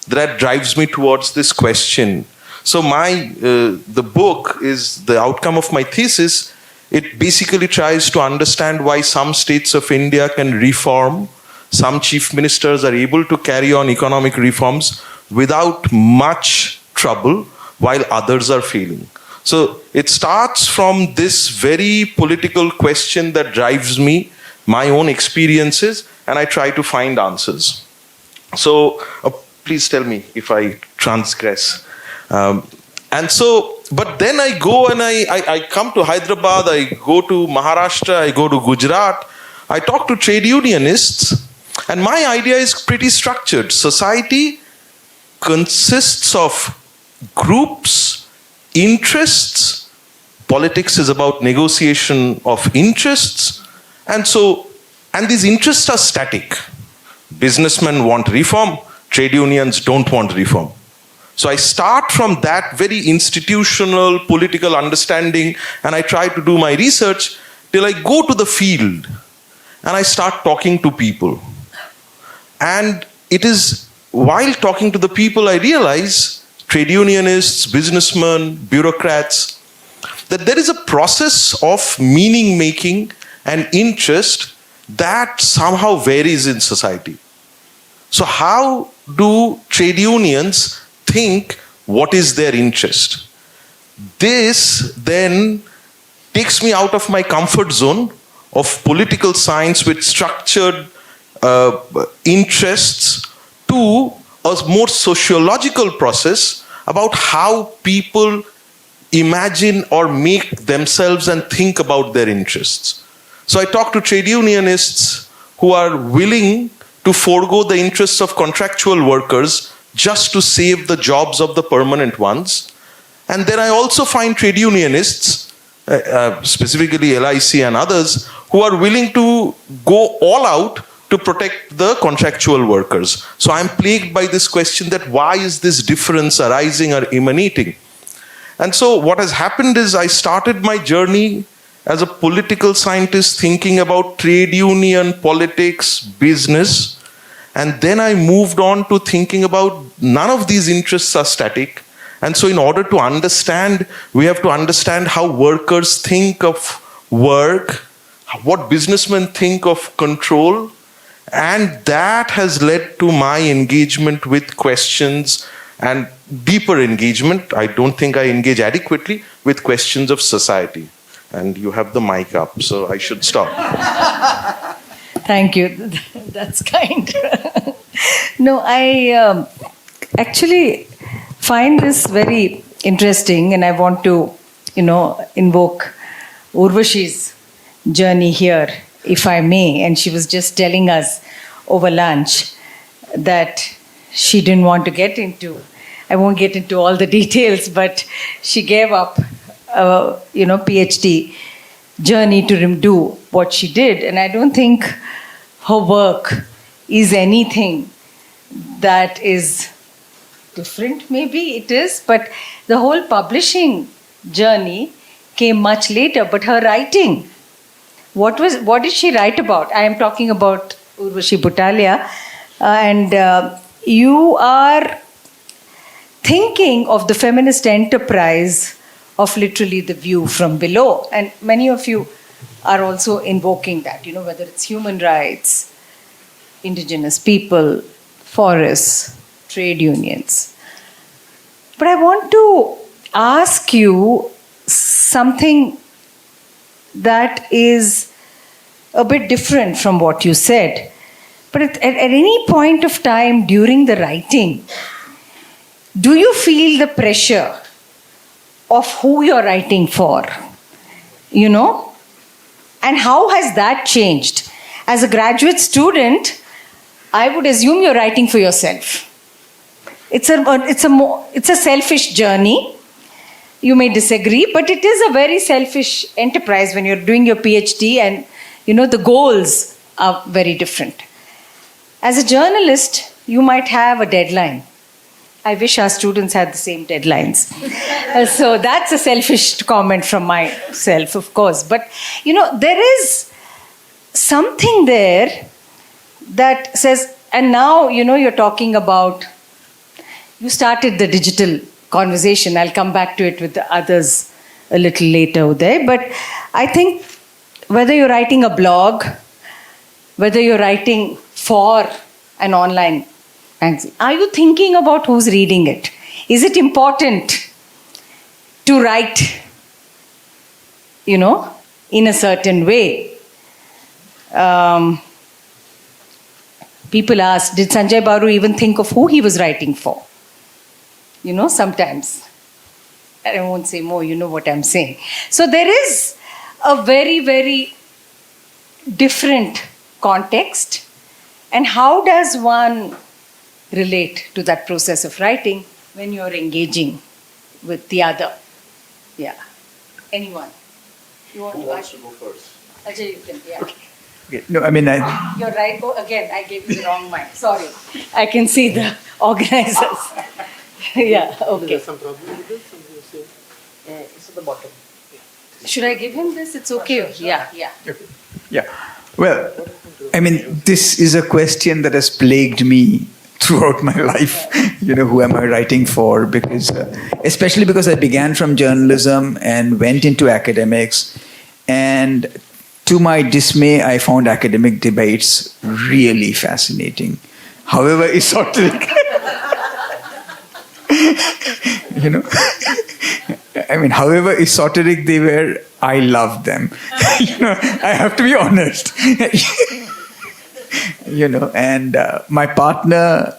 that drives me towards this question. So the book is the outcome of my thesis. It basically tries to understand why some states of India can reform, some chief ministers are able to carry on economic reforms without much trouble, while others are failing. So it starts from this very political question that drives me, my own experiences, and I try to find answers. So please tell me if I transgress. But then I go and I come to Hyderabad, I go to Maharashtra, I go to Gujarat, I talk to trade unionists, and my idea is pretty structured. Society consists of groups, interests. Politics is about negotiation of interests. And these interests are static. Businessmen want reform, trade unions don't want reform. So I start from that very institutional political understanding, and I try to do my research till I go to the field and I start talking to people. And it is while talking to the people I realize, trade unionists, businessmen, bureaucrats, that there is a process of meaning making and interest that somehow varies in society. So how do trade unions think what is their interest? This then takes me out of my comfort zone of political science with structured interests to a more sociological process about how people imagine or make themselves and think about their interests. So I talk to trade unionists who are willing to forego the interests of contractual workers just to save the jobs of the permanent ones. And then I also find trade unionists, specifically LIC and others, who are willing to go all out to protect the contractual workers. So I'm plagued by this question that why is this difference arising or emanating? And so what has happened is I started my journey as a political scientist thinking about trade union, politics, business. And then I moved on to thinking about none of these interests are static. And so in order to understand, we have to understand how workers think of work, what businessmen think of control. And that has led to my engagement with questions and deeper engagement. I don't think I engage adequately with questions of society. And you have the mic up, so I should stop. Thank you. That's kind. No, I actually find this very interesting, and I want to, invoke Urvashi's journey here, if I may. And she was just telling us over lunch that she didn't want to get into, I won't get into all the details, but she gave up PhD journey to do what she did. And I don't think her work is anything that is different. Maybe it is, but the whole publishing journey came much later. But her writing, what did she write about? I am talking about Urvashi Butalia. And you are thinking of the feminist enterprise of literally the view from below. And many of you are also invoking that, whether it's human rights, indigenous people, forests, trade unions. But I want to ask you something that is a bit different from what you said. But at any point of time during the writing, do you feel the pressure of who you're writing for? And how has that changed? As a graduate student, I would assume you're writing for yourself. It's a selfish journey. You may disagree, but it is a very selfish enterprise when you're doing your PhD, and the goals are very different. As a journalist, you might have a deadline. I wish our students had the same deadlines. So that's a selfish comment from myself, of course. But, there is something there that says, and now, you're talking about, you started the digital conversation. I'll come back to it with the others a little later, Uday. But I think whether you're writing a blog, whether you're writing for an online magazine, are you thinking about who's reading it? Is it important to write, in a certain way? People ask, did Sanjay Baru even think of who he was writing for? Sometimes. I won't say more, you know what I'm saying. So there is a very, very different context. And how does one relate to that process of writing when you're engaging with the other? Yeah. Anyone? You want to ask? Who wants to go first? Ajay, you can, yeah. Okay. No, I mean, You're right. Oh, again, I gave you the wrong mic. Sorry. I can see the organizers. Yeah, okay. There's some problem with this? It's at the bottom. Should I give him this? It's okay. Yeah. yeah. Well, I mean, this is a question that has plagued me throughout my life. Who am I writing for? Because, especially because I began from journalism and went into academics, and to my dismay, I found academic debates really fascinating. However esoteric, however esoteric they were, I loved them. I have to be honest. And my partner,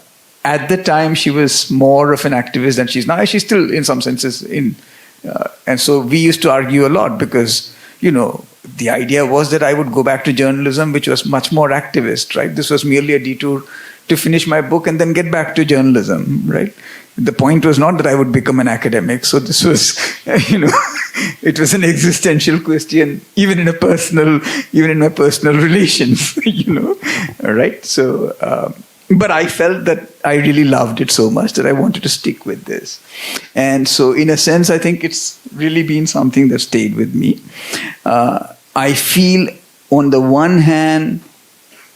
at the time, she was more of an activist than she's now. She's still, in some senses, and so we used to argue a lot because, the idea was that I would go back to journalism, which was much more activist, right? This was merely a detour to finish my book and then get back to journalism, right? The point was not that I would become an academic. So this was, it was an existential question, even in my personal relations, right? So, but I felt that I really loved it so much that I wanted to stick with this. And so in a sense, I think it's really been something that stayed with me. I feel on the one hand,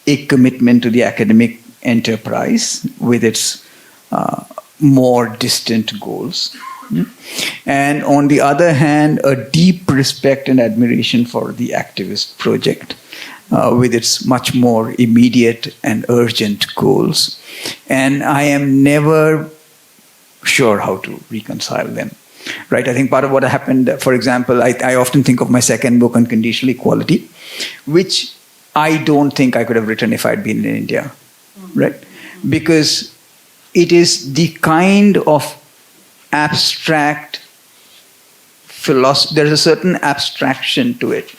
a commitment to the academic enterprise with its more distant goals. And on the other hand, a deep respect and admiration for the activist project with its much more immediate and urgent goals. And I am never sure how to reconcile them. Right? I think part of what happened, for example, I often think of my second book on conditional equality, which I don't think I could have written if I'd been in India. Right? Because it is the kind of abstract philosophy, there's a certain abstraction to it.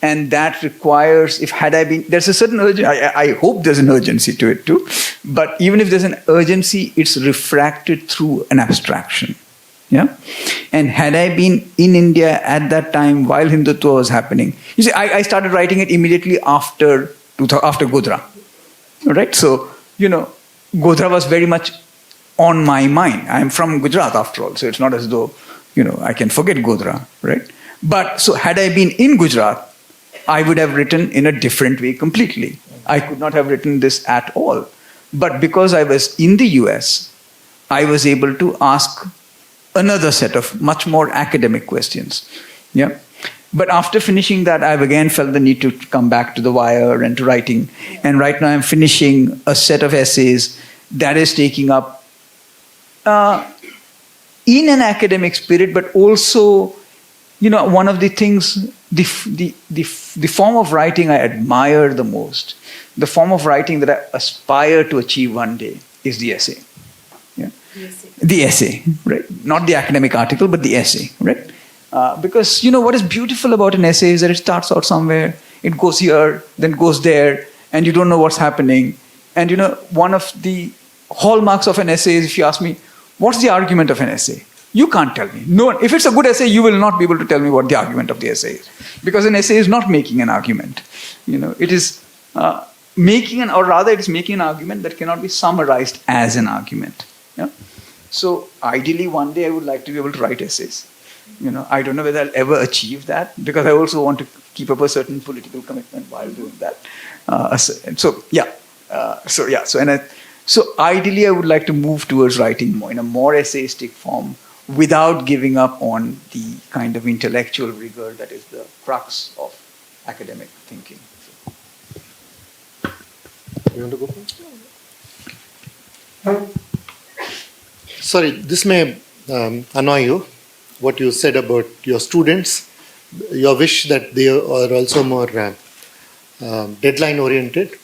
And that requires, there's a certain urgency, I hope there's an urgency to it too, but even if there's an urgency, it's refracted through an abstraction. Yeah? And had I been in India at that time while Hindutva was happening, you see, I started writing it immediately after Godhra. Right? So, Godhra was very much on my mind. I'm from Gujarat after all, so it's not as though, I can forget Godhra, right? But so had I been in Gujarat, I would have written in a different way completely. I could not have written this at all. But because I was in the US, I was able to ask another set of much more academic questions. Yeah. But after finishing that, I've again felt the need to come back to the wire and to writing. And right now I'm finishing a set of essays that is taking up in an academic spirit, but also, one of the things, the form of writing I admire the most, the form of writing that I aspire to achieve one day is the essay. Yeah? The essay, right? Not the academic article, but the essay, right? Because, what is beautiful about an essay is that it starts out somewhere, it goes here, then goes there, and you don't know what's happening. And, one of the hallmarks of an essay is, if you ask me, what's the argument of an essay? You can't tell me. No, if it's a good essay, you will not be able to tell me what the argument of the essay is. Because an essay is not making an argument. It is making it is making an argument that cannot be summarized as an argument. Yeah? So ideally, one day I would like to be able to write essays. I don't know whether I'll ever achieve that, because I also want to keep up a certain political commitment while doing that. So ideally, I would like to move towards writing more in a more essayistic form, without giving up on the kind of intellectual rigor that is the crux of academic thinking. You want to go first? Sorry, this may annoy you, what you said about your students, your wish that they are also more deadline oriented.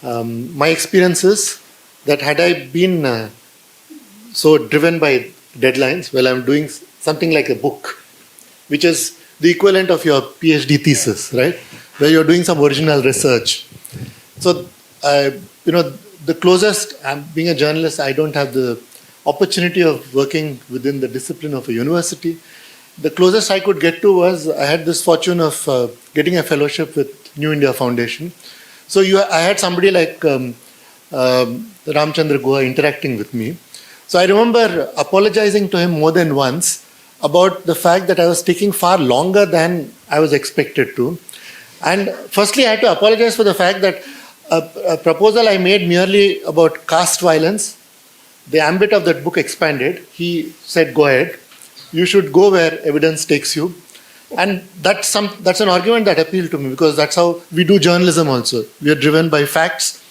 My experience is that had I been so driven by deadlines, well, I'm doing something like a book, which is the equivalent of your PhD thesis, right? Where you're doing some original research. So, the closest, being a journalist, I don't have the opportunity of working within the discipline of a university. The closest I could get to was, I had this fortune of getting a fellowship with New India Foundation. So I had somebody like Ramchandra Guha interacting with me. So I remember apologizing to him more than once about the fact that I was taking far longer than I was expected to. And firstly, I had to apologize for the fact that a proposal I made merely about caste violence, the ambit of that book expanded. He said, go ahead. You should go where evidence takes you. And that's an argument that appealed to me, because that's how we do journalism also. We are driven by facts.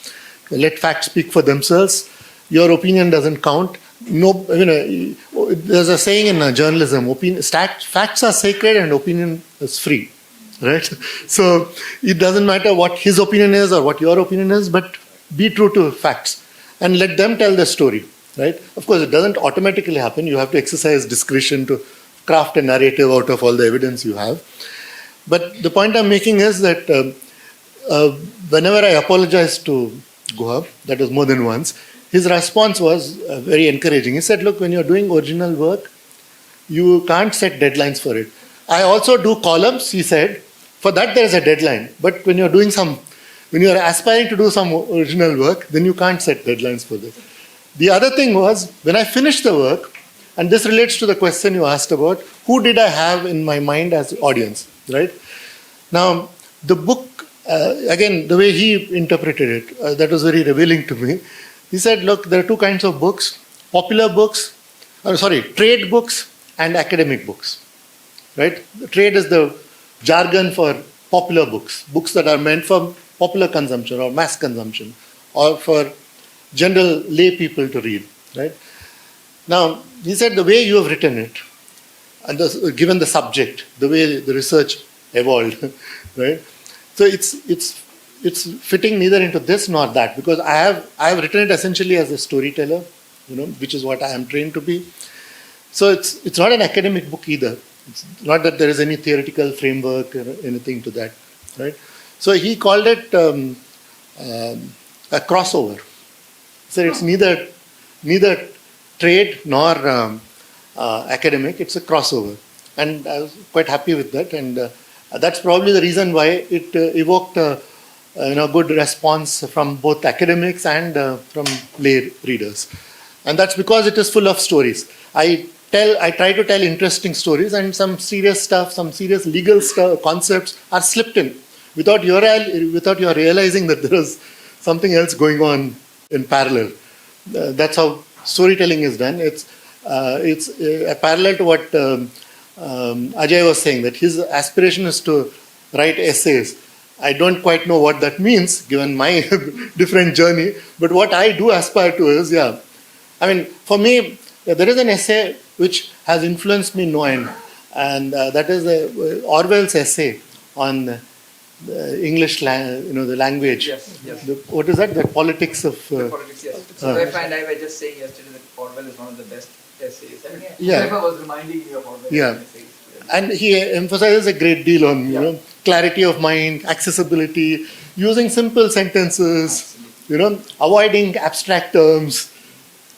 Let facts speak for themselves. Your opinion doesn't count. There's a saying in journalism, facts are sacred and opinion is free. Right? So it doesn't matter what his opinion is or what your opinion is, but be true to facts and let them tell the story. Right? Of course, it doesn't automatically happen. You have to exercise discretion to craft a narrative out of all the evidence you have. But the point I'm making is that whenever I apologized to Guha, that was more than once, his response was very encouraging. He said, look, when you're doing original work, you can't set deadlines for it. I also do columns, he said. For that, there is a deadline. But when you're when you're aspiring to do some original work, then you can't set deadlines for this. The other thing was, when I finished the work, and this relates to the question you asked about, who did I have in my mind as audience, right? Now, the book, again, the way he interpreted it, that was very revealing to me. He said, look, there are two kinds of books, trade books and academic books, right? The trade is the jargon for popular books, books that are meant for popular consumption or mass consumption or for general lay people to read, right? Now, he said the way you have written it, and given the subject, the way the research evolved, right? So it's fitting neither into this nor that, because I have written it essentially as a storyteller, which is what I am trained to be. So it's not an academic book either. It's not that there is any theoretical framework or anything to that, right? So he called it a crossover. He said it's neither trade nor academic. It's a crossover, and I was quite happy with that. And that's probably the reason why it evoked a good response from both academics and from lay readers. And that's because it is full of stories. I try to tell interesting stories, and some serious stuff, some serious legal concepts are slipped in without your realizing that there is something else going on in parallel. That's how storytelling is done. It's a parallel to what Ajay was saying, that his aspiration is to write essays. I don't quite know what that means, given my different journey, but what I do aspire to is, for me, there is an essay which has influenced me no end, and that is Orwell's essay on English, the language. Yes. What is that? The politics of... politics, yes. So I was just saying yesterday that Orwell is one of the best essays. I was reminding you of Orwell's essays. And he emphasizes a great deal on clarity of mind, accessibility, using simple sentences, avoiding abstract terms,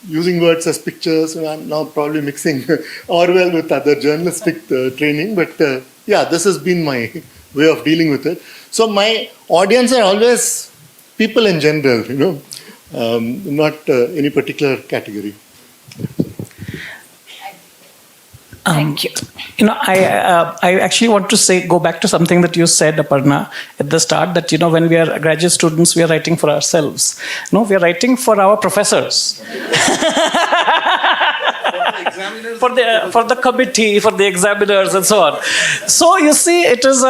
using words as pictures. I'm now probably mixing Orwell with other journalistic training, but this has been my way of dealing with it. So my audience are always people in general, not any particular category. Thank you. I actually want to go back to something that you said, Aparna, at the start, that, when we are graduate students, we are writing for ourselves. No, we are writing for our professors. For the committee, for the examiners, and so on. So you see, it is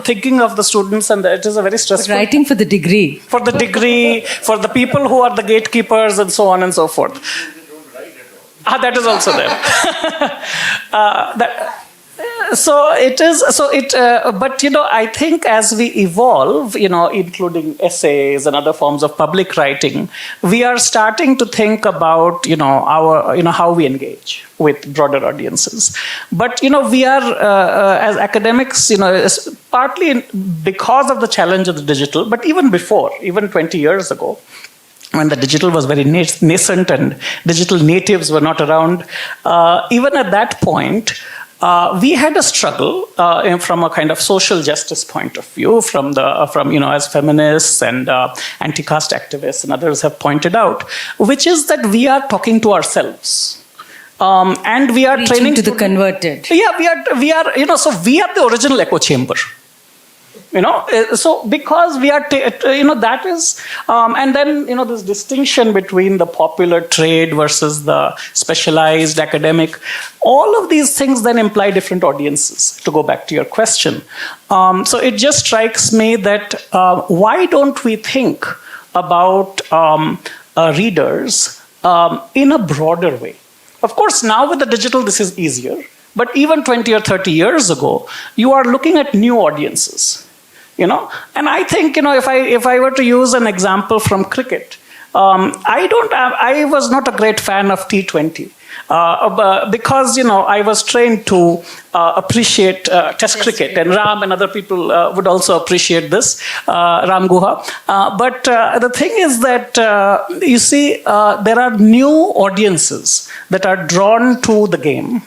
thinking of the students, and it is a very stressful. Writing for the degree. For the degree, for the people who are the gatekeepers, and so on and so forth. That is also there. But I think as we evolve, including essays and other forms of public writing, we are starting to think about, how we engage with broader audiences. But, we are, as academics, partly because of the challenge of the digital, but even before, even 20 years ago, when the digital was very nascent and digital natives were not around, even at that point, we had a struggle from a kind of social justice point of view, as feminists and anti-caste activists and others have pointed out, which is that we are talking to ourselves. And we are reaching training to the converted. Yeah, so we are the original echo chamber. So because we are, that is, and then, this distinction between the popular trade versus the specialized academic, all of these things then imply different audiences, to go back to your question. So it just strikes me that why don't we think about readers in a broader way? Of course, now with the digital, this is easier, but even 20 or 30 years ago, you are looking at new audiences. And I think, if I were to use an example from cricket, I was not a great fan of T20 Because, I was trained to appreciate Test cricket, and Ram and other people would also appreciate this, Ram Guha. But the thing is that, you see, there are new audiences that are drawn to the game.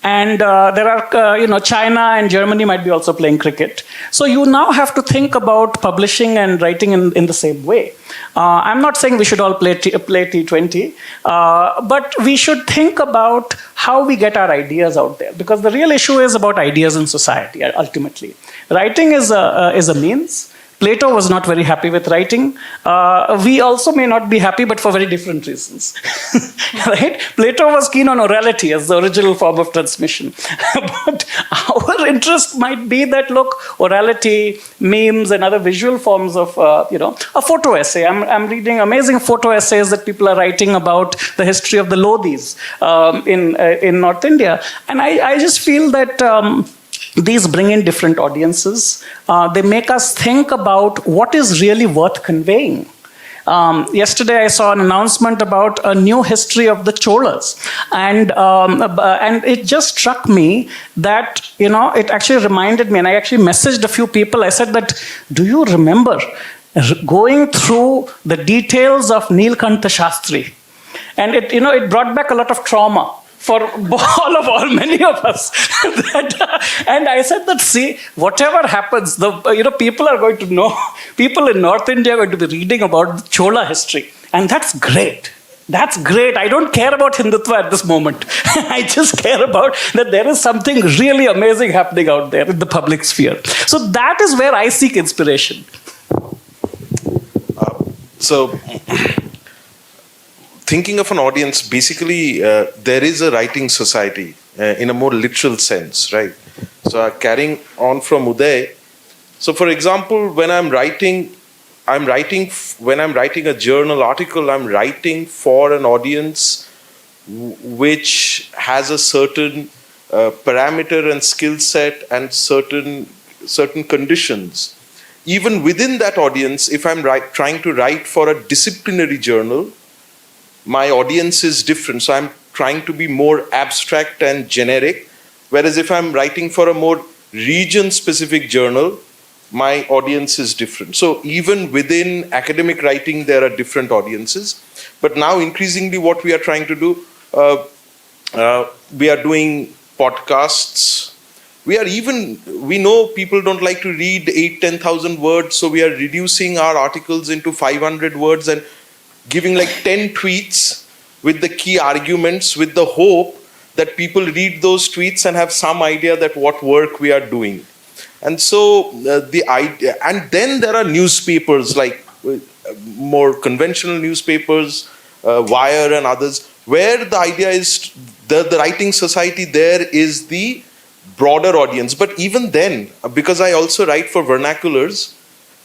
And there are, China and Germany might be also playing cricket. So you now have to think about publishing and writing in the same way. I'm not saying we should all play T20, but we should think about how we get our ideas out there. Because the real issue is about ideas in society, ultimately. Writing is a means. Plato was not very happy with writing. We also may not be happy, but for very different reasons. Right? Plato was keen on orality as the original form of transmission. But our interest might be that, look, orality, memes, and other visual forms of, a photo essay. I'm reading amazing photo essays that people are writing about the history of the Lodhis in North India. And I just feel that these bring in different audiences. They make us think about what is really worth conveying. Yesterday, I saw an announcement about a new history of the Cholas, and it just struck me that it actually reminded me, and I actually messaged a few people. I said that, do you remember going through the details of Neelkantha Shastri? And it brought back a lot of trauma for many of us. And I said that, see, whatever happens, people are going to know, people in North India are going to be reading about Chola history. And that's great. That's great. I don't care about Hindutva at this moment. I just care about that there is something really amazing happening out there in the public sphere. So that is where I seek inspiration. Thinking of an audience, basically, there is a writing society in a more literal sense, right? So carrying on from Uday. So, for example, when I'm writing a journal article, I'm writing for an audience which has a certain parameter and skill set and certain conditions. Even within that audience, if I'm trying to write for a disciplinary journal, my audience is different. So I'm trying to be more abstract and generic. Whereas if I'm writing for a more region-specific journal, my audience is different. So even within academic writing, there are different audiences. But now increasingly what we are trying to do, we are doing podcasts. We know people don't like to read 8,000-10,000 words. So we are reducing our articles into 500 words and giving like 10 tweets with the key arguments, with the hope that people read those tweets and have some idea that what work we are doing. And so and then there are newspapers like more conventional newspapers, Wire and others, where the idea is the writing society there is the broader audience. But even then, because I also write for vernaculars,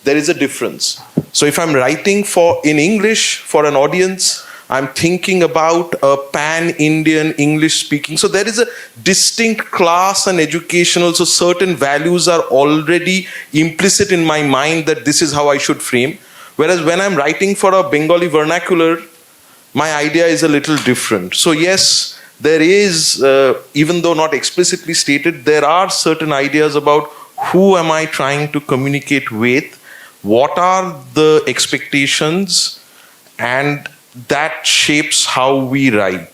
there is a difference. So if I'm writing in English for an audience, I'm thinking about a pan-Indian English speaking. So there is a distinct class and educational, so certain values are already implicit in my mind that this is how I should frame. Whereas when I'm writing for a Bengali vernacular, my idea is a little different. So yes, there is, even though not explicitly stated, there are certain ideas about who am I trying to communicate with, what are the expectations, and that shapes how we write.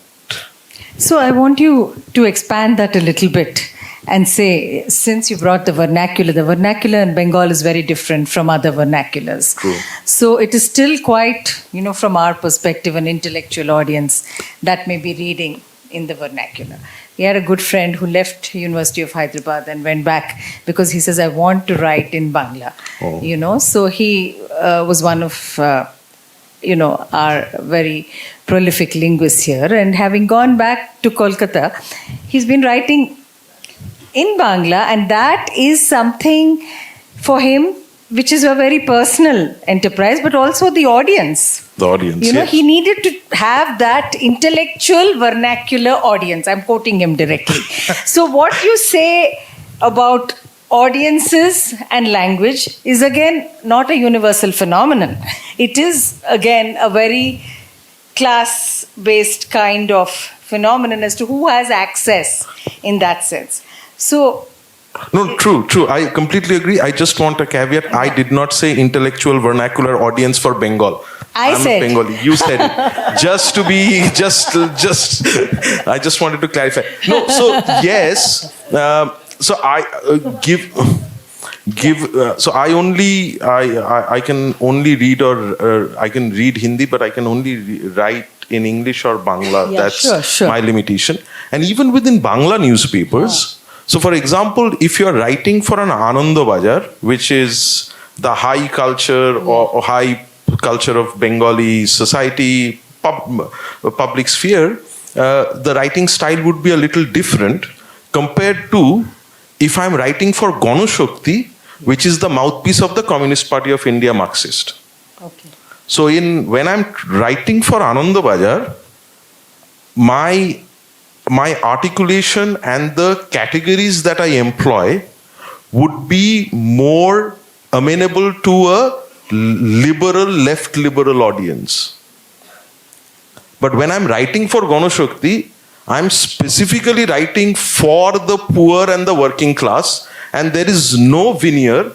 So I want you to expand that a little bit and say, since you brought the vernacular in Bengal is very different from other vernaculars. True. So it is still quite, from our perspective, an intellectual audience that may be reading in the vernacular. We had a good friend who left University of Hyderabad and went back because he says, I want to write in Bangla. Oh. So he was one of, our very prolific linguists here. And having gone back to Kolkata, he's been writing in Bangla, and that is something for him which is a very personal enterprise, but also the audience. The audience, yes. He needed to have that intellectual vernacular audience. I'm quoting him directly. So what you say about audiences and language is again not a universal phenomenon. It is again a very class-based kind of phenomenon as to who has access in that sense. So, No, true. I completely agree. I just want a caveat. I did not say intellectual vernacular audience for Bengal. I'm said. Bengali. You said it. Just to be, I just wanted to clarify. No, so yes. So I so I can only read I can read Hindi, but I can only write in English or Bangla. Yeah, That's sure. my limitation. And even within Bangla newspapers, so for example, if you're writing for an Ananda Bajar, which is the high culture or high culture of Bengali society, public sphere, the writing style would be a little different compared to if I'm writing for Ganashakti, which is the mouthpiece of the Communist Party of India, Marxist. okay. So when I'm writing for Ananda Bajar, my articulation and the categories that I employ would be more amenable to a left liberal audience. But when I'm writing for Ganashakti, I'm specifically writing for the poor and the working class, and there is no veneer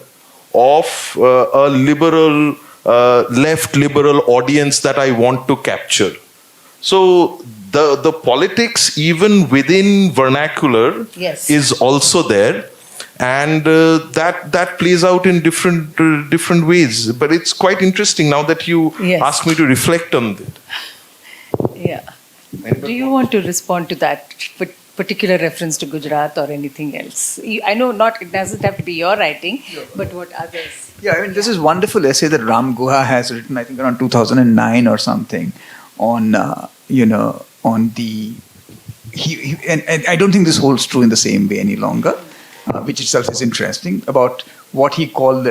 of a liberal, left liberal audience that I want to capture. So the politics even within vernacular Yes. is also there, and that plays out in different ways. But it's quite interesting now that you Yes. ask me to reflect on it. Yeah. Do you want to respond to that particular reference to Gujarat or anything else? I know it doesn't have to be your writing, but what others? Yeah, I mean, this is wonderful essay that Ram Guha has written, I think around 2009 or something, on, on the, and I don't think this holds true in the same way any longer, which itself is interesting, about what he called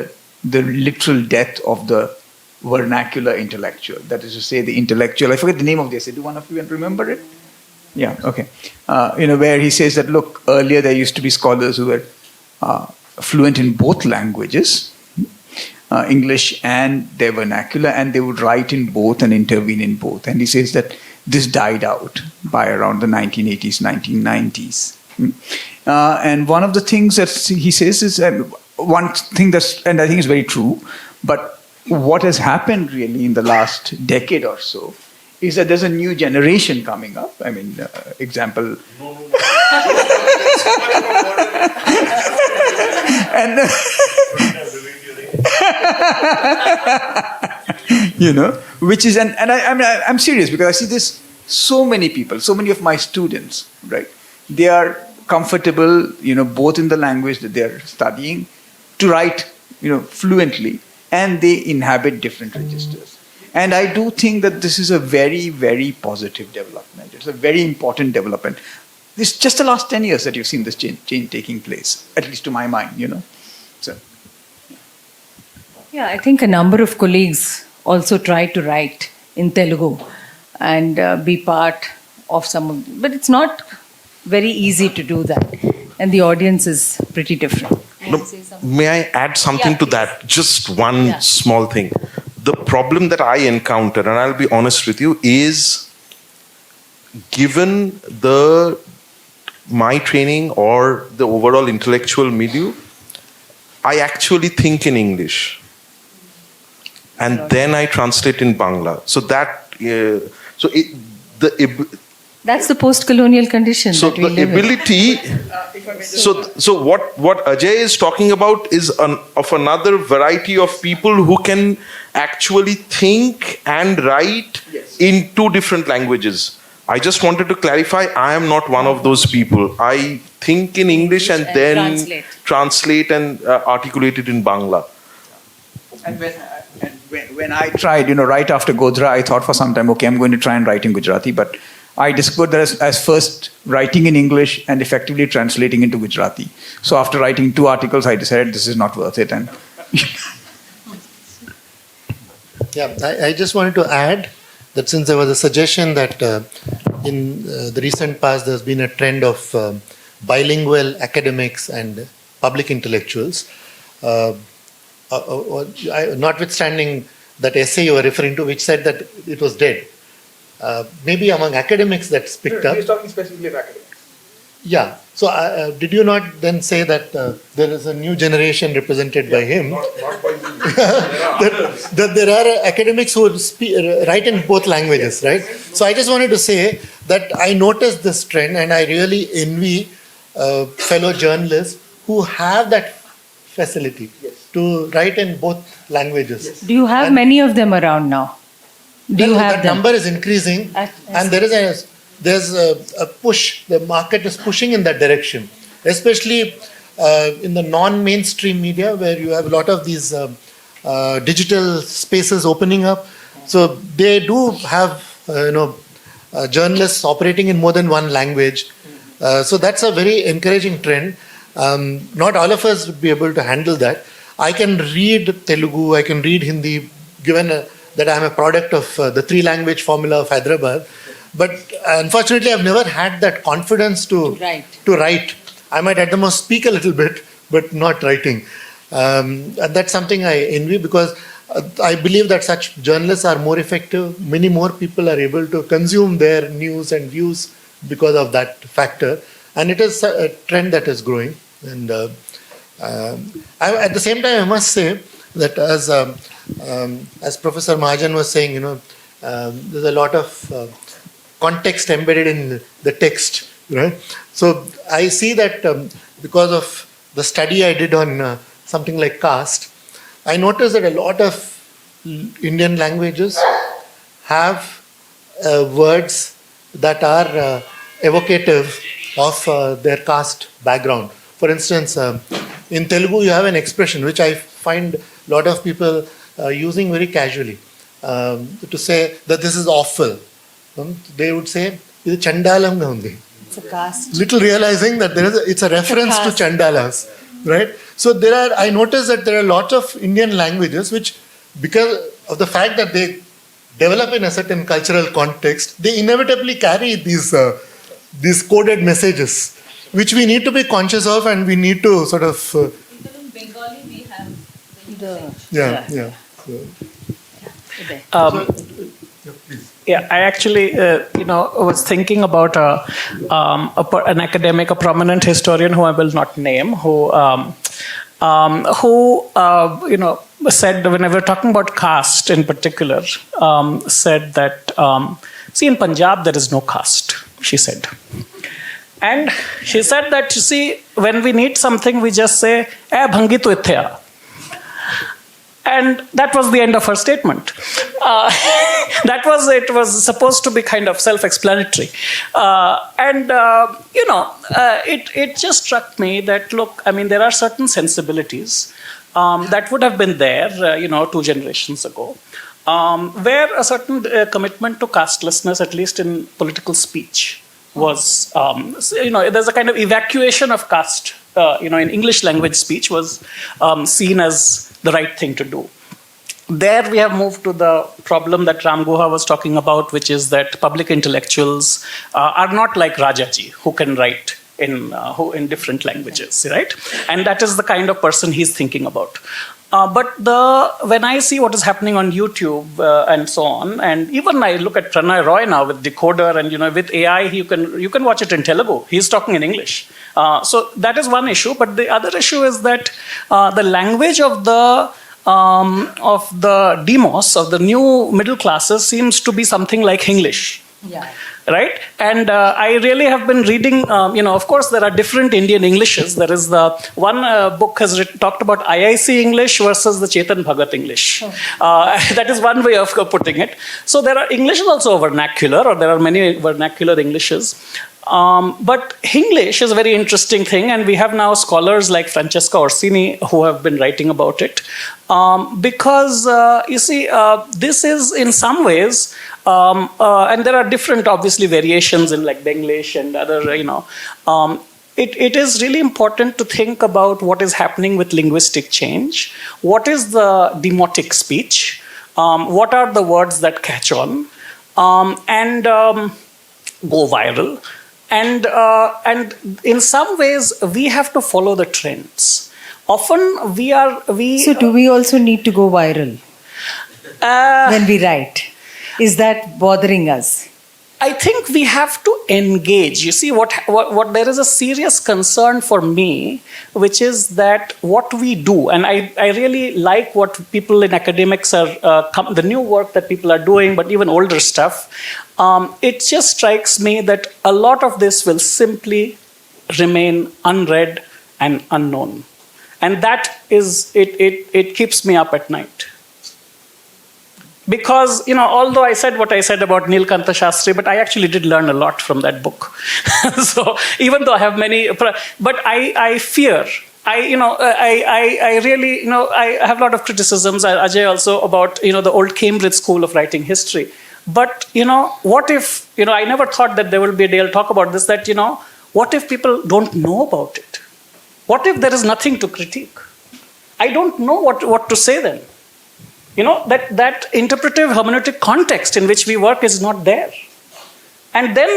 the literal death of the vernacular intellectual. That is to say, the intellectual, I forget the name of the essay, do one of you remember it? Yeah, okay. Where he says that, look, earlier there used to be scholars who were fluent in both languages, English and their vernacular, and they would write in both and intervene in both. And he says that this died out by around the 1980s, 1990s. And one of the things that he says is, one thing that's, and I think is very true, but what has happened really in the last decade or so is that there's a new generation coming up. I mean, example. And which is, and I'm serious because I see this, so many people, so many of my students, right? They are comfortable, both in the language that they're studying, to write, fluently, and they inhabit different registers. And I do think that this is a very, very positive development. It's a very important development. It's just the last 10 years that you've seen this change taking place, at least to my mind, So. Yeah, I think a number of colleagues also try to write in Telugu and be part of some of, but it's not very easy to do that. And the audience is pretty different. May I add something to that? Just one small thing. The problem that I encounter, and I'll be honest with you, is given my training or the overall intellectual milieu, I actually think in English. And then I translate in Bangla. So that's the post-colonial condition so that we the live ability, so what Ajay is talking about is of another variety of people who can actually think and write in two different languages. I just wanted to clarify, I am not one of those people. I think in English and then translate and articulate it in Bangla. And when I tried, right after Godhra, I thought for some time, okay, I'm going to try and write in Gujarati, but I discovered that as first writing in English and effectively translating into Gujarati. So after writing 2 articles, I decided this is not worth it. And yeah, I just wanted to add that since there was a suggestion that in the recent past there's been a trend of bilingual academics and public intellectuals, notwithstanding that essay you were referring to, which said that it was dead. maybe among academics that's picked up. He's talking specifically of academics. Yeah. So did you not then say that there is a new generation represented by him? Not by me. There are others. That there are academics who write in both languages, right? So I just wanted to say that I noticed this trend and I really envy fellow journalists who have that facility to write in both languages. Do you have And- many of them around now? Do you have that them? number is increasing, and there's a push. The market is pushing in that direction, especially in the non-mainstream media, where you have a lot of these digital spaces opening up. So they do have journalists operating in more than one language. So that's a very encouraging trend. Not all of us would be able to handle that. I can read Telugu, I can read Hindi, given that I'm a product of the three-language formula of Hyderabad. But unfortunately, I've never had that confidence to write. I might at the most speak a little bit, but not writing. And that's something I envy, because I believe that such journalists are more effective. Many more people are able to consume their news and views because of that factor. And it is a trend that is growing. And at the same time, I must say that as Professor Mahajan was saying, there's a lot of context embedded in the text, right? So I see that because of the study I did on something like caste, I noticed that a lot of Indian languages have words that are evocative of their caste background. For instance, in Telugu, you have an expression which I find a lot of people using very casually to say that this is awful. They would say, "Idu chandalamga undi." It's a caste. Little realizing that it's a reference to chandalas, right? So I noticed that there are lots of Indian languages which, because of the fact that they develop in a certain cultural context, they inevitably carry these coded messages, which we need to be conscious of, and we need to sort of. Even in Bengali, we have the usage. Yeah, I actually, was thinking about an academic, a prominent historian who I will not name, who said, when we were talking about caste in particular, said that, see, in Punjab there is no caste, she said. And she said that, you see, when we need something, we just say, bhangi tu itthe aa. And that was the end of her statement. It was supposed to be kind of self-explanatory. It just struck me that, look, I mean, there are certain sensibilities that would have been there, 2 generations ago, where a certain commitment to castelessness, at least in political speech, was, there's a kind of evacuation of caste, in English language speech was seen as the right thing to do. There we have moved to the problem that Ram Guha was talking about, which is that public intellectuals are not like Rajaji, who can write in different languages, right? And that is the kind of person he's thinking about. But when I see what is happening on YouTube and so on, and even I look at Pranay Roy now with Decoder, and with AI, you can watch it in Telugu. He's talking in English. So that is one issue. But the other issue is that the language of the demos, of the new middle classes, seems to be something like English. Yeah. Right? And I really have been reading, of course, there are different Indian Englishes. There is the one book has talked about IIC English versus the Chetan Bhagat English. That is one way of putting it. So there are English is also a vernacular, or there are many vernacular Englishes. But English is a very interesting thing, and we have now scholars like Francesca Orsini who have been writing about it. Because, you see, this is in some ways, and there are different, obviously, variations in like Benglish and other, it is really important to think about what is happening with linguistic change. What is the demotic speech? What are the words that catch on and go viral? And in some ways, we have to follow the trends. Often So do we also need to go viral when we write? Is that bothering us? I think we have to engage. You see, what there is a serious concern for me, which is that what we do, and I really like what people in academics are, the new work that people are doing, but even older stuff, it just strikes me that a lot of this will simply remain unread and unknown. And that is, it keeps me up at night. Because, although I said what I said about Nilkanta Shastri, but I actually did learn a lot from that book. So even though I have many, but I fear, I really, I have a lot of criticisms, Ajay also, about, the old Cambridge school of writing history. But, what if, I never thought that there will be a day I'll talk about this, that, what if people don't know about it? What if there is nothing to critique? I don't know what to say then. That interpretive hermeneutic context in which we work is not there. And then,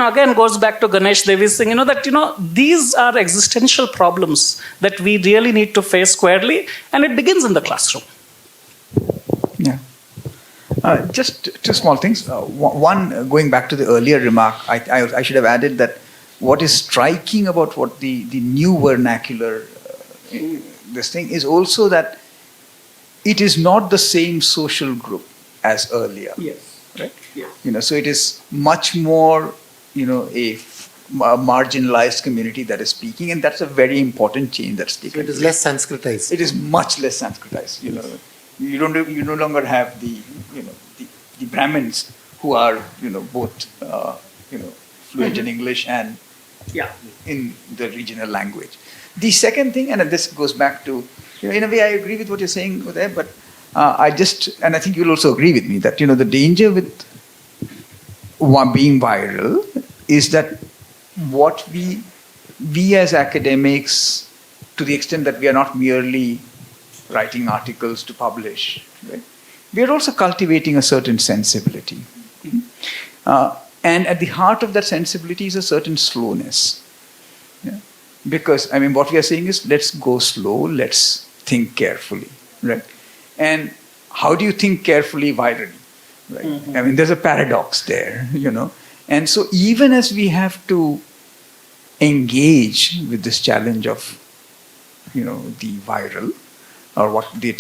again goes back to Ganesh Devi's thing, that, these are existential problems that we really need to face squarely, and it begins in the classroom. Yeah. Just two small things. One, going back to the earlier remark, I should have added that what is striking about what the new vernacular, this thing, is also that it is not the same social group as earlier. Yes. Right? Yes. So it is much more, a marginalized community that is speaking, and that's a very important change that's taken. So it is less Sanskritized. It is much less Sanskritized. You no longer have the Brahmins who are, both, fluent in English and in the regional language. The second thing, and this goes back to, in a way, I agree with what you're saying there, but and I think you'll also agree with me that, the danger with being viral is that what we as academics, to the extent that we are not merely writing articles to publish, right, we are also cultivating a certain sensibility. And at the heart of that sensibility is a certain slowness. Yeah? Because, what we are saying is, let's go slow, let's think carefully, right? And how do you think carefully virally, right? Mm-hmm. There's a paradox there, And so even as we have to engage with this challenge of, the viral, or the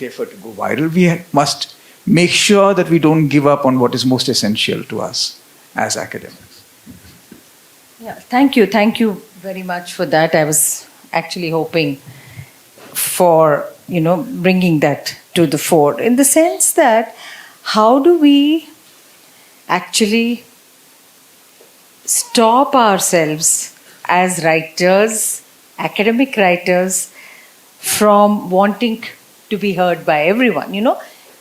effort to go viral, we must make sure that we don't give up on what is most essential to us as academics. Yeah, thank you. Thank you very much for that. I was actually hoping for, bringing that to the fore, in the sense that how do we actually stop ourselves as writers, academic writers, from wanting to be heard by everyone.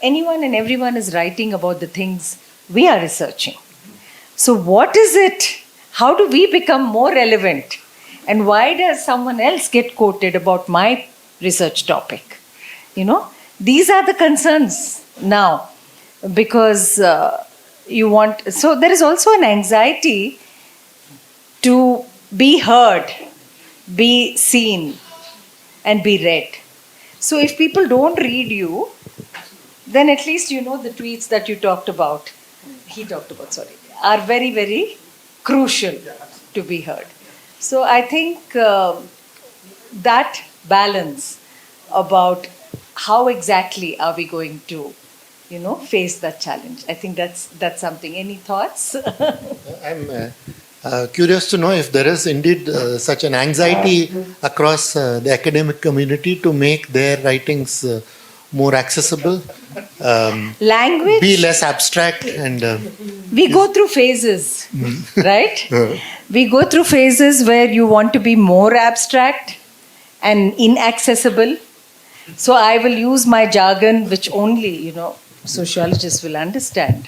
Anyone and everyone is writing about the things we are researching. So what is it? How do we become more relevant? And why does someone else get quoted about my research topic? These are the concerns now, because so there is also an anxiety to be heard, be seen, and be read. So if people don't read you, then at least the tweets that he talked about, are very, very crucial to be heard. So I think that balance about how exactly are we going to, face that challenge. I think that's something. Any thoughts? I'm curious to know if there is indeed such an anxiety across the academic community to make their writings more accessible, language, be less abstract, and we go through phases, right? We go through phases where you want to be more abstract and inaccessible. So I will use my jargon, which only sociologists will understand.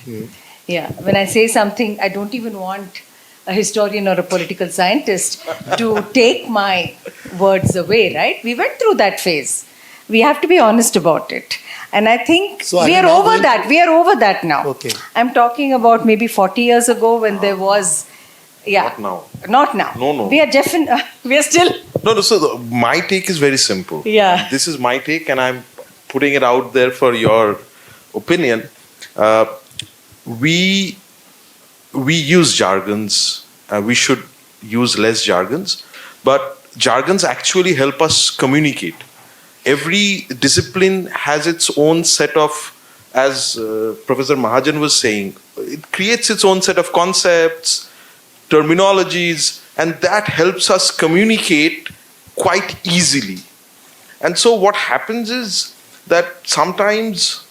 Yeah, when I say something, I don't even want a historian or a political scientist to take my words away, right? We went through that phase. We have to be honest about it. And I think we are over that. We are over that now. Okay. I'm talking about maybe 40 years ago when there was, Not now. Not now. No. We are still. No, so my take is very simple. Yeah. This is my take, and I'm putting it out there for your opinion. we use jargons. We should use less jargons, but jargons actually help us communicate. Every discipline has its own set of, as Professor Mahajan was saying, it creates its own set of concepts, terminologies, and that helps us communicate quite easily. And so what happens is that sometimes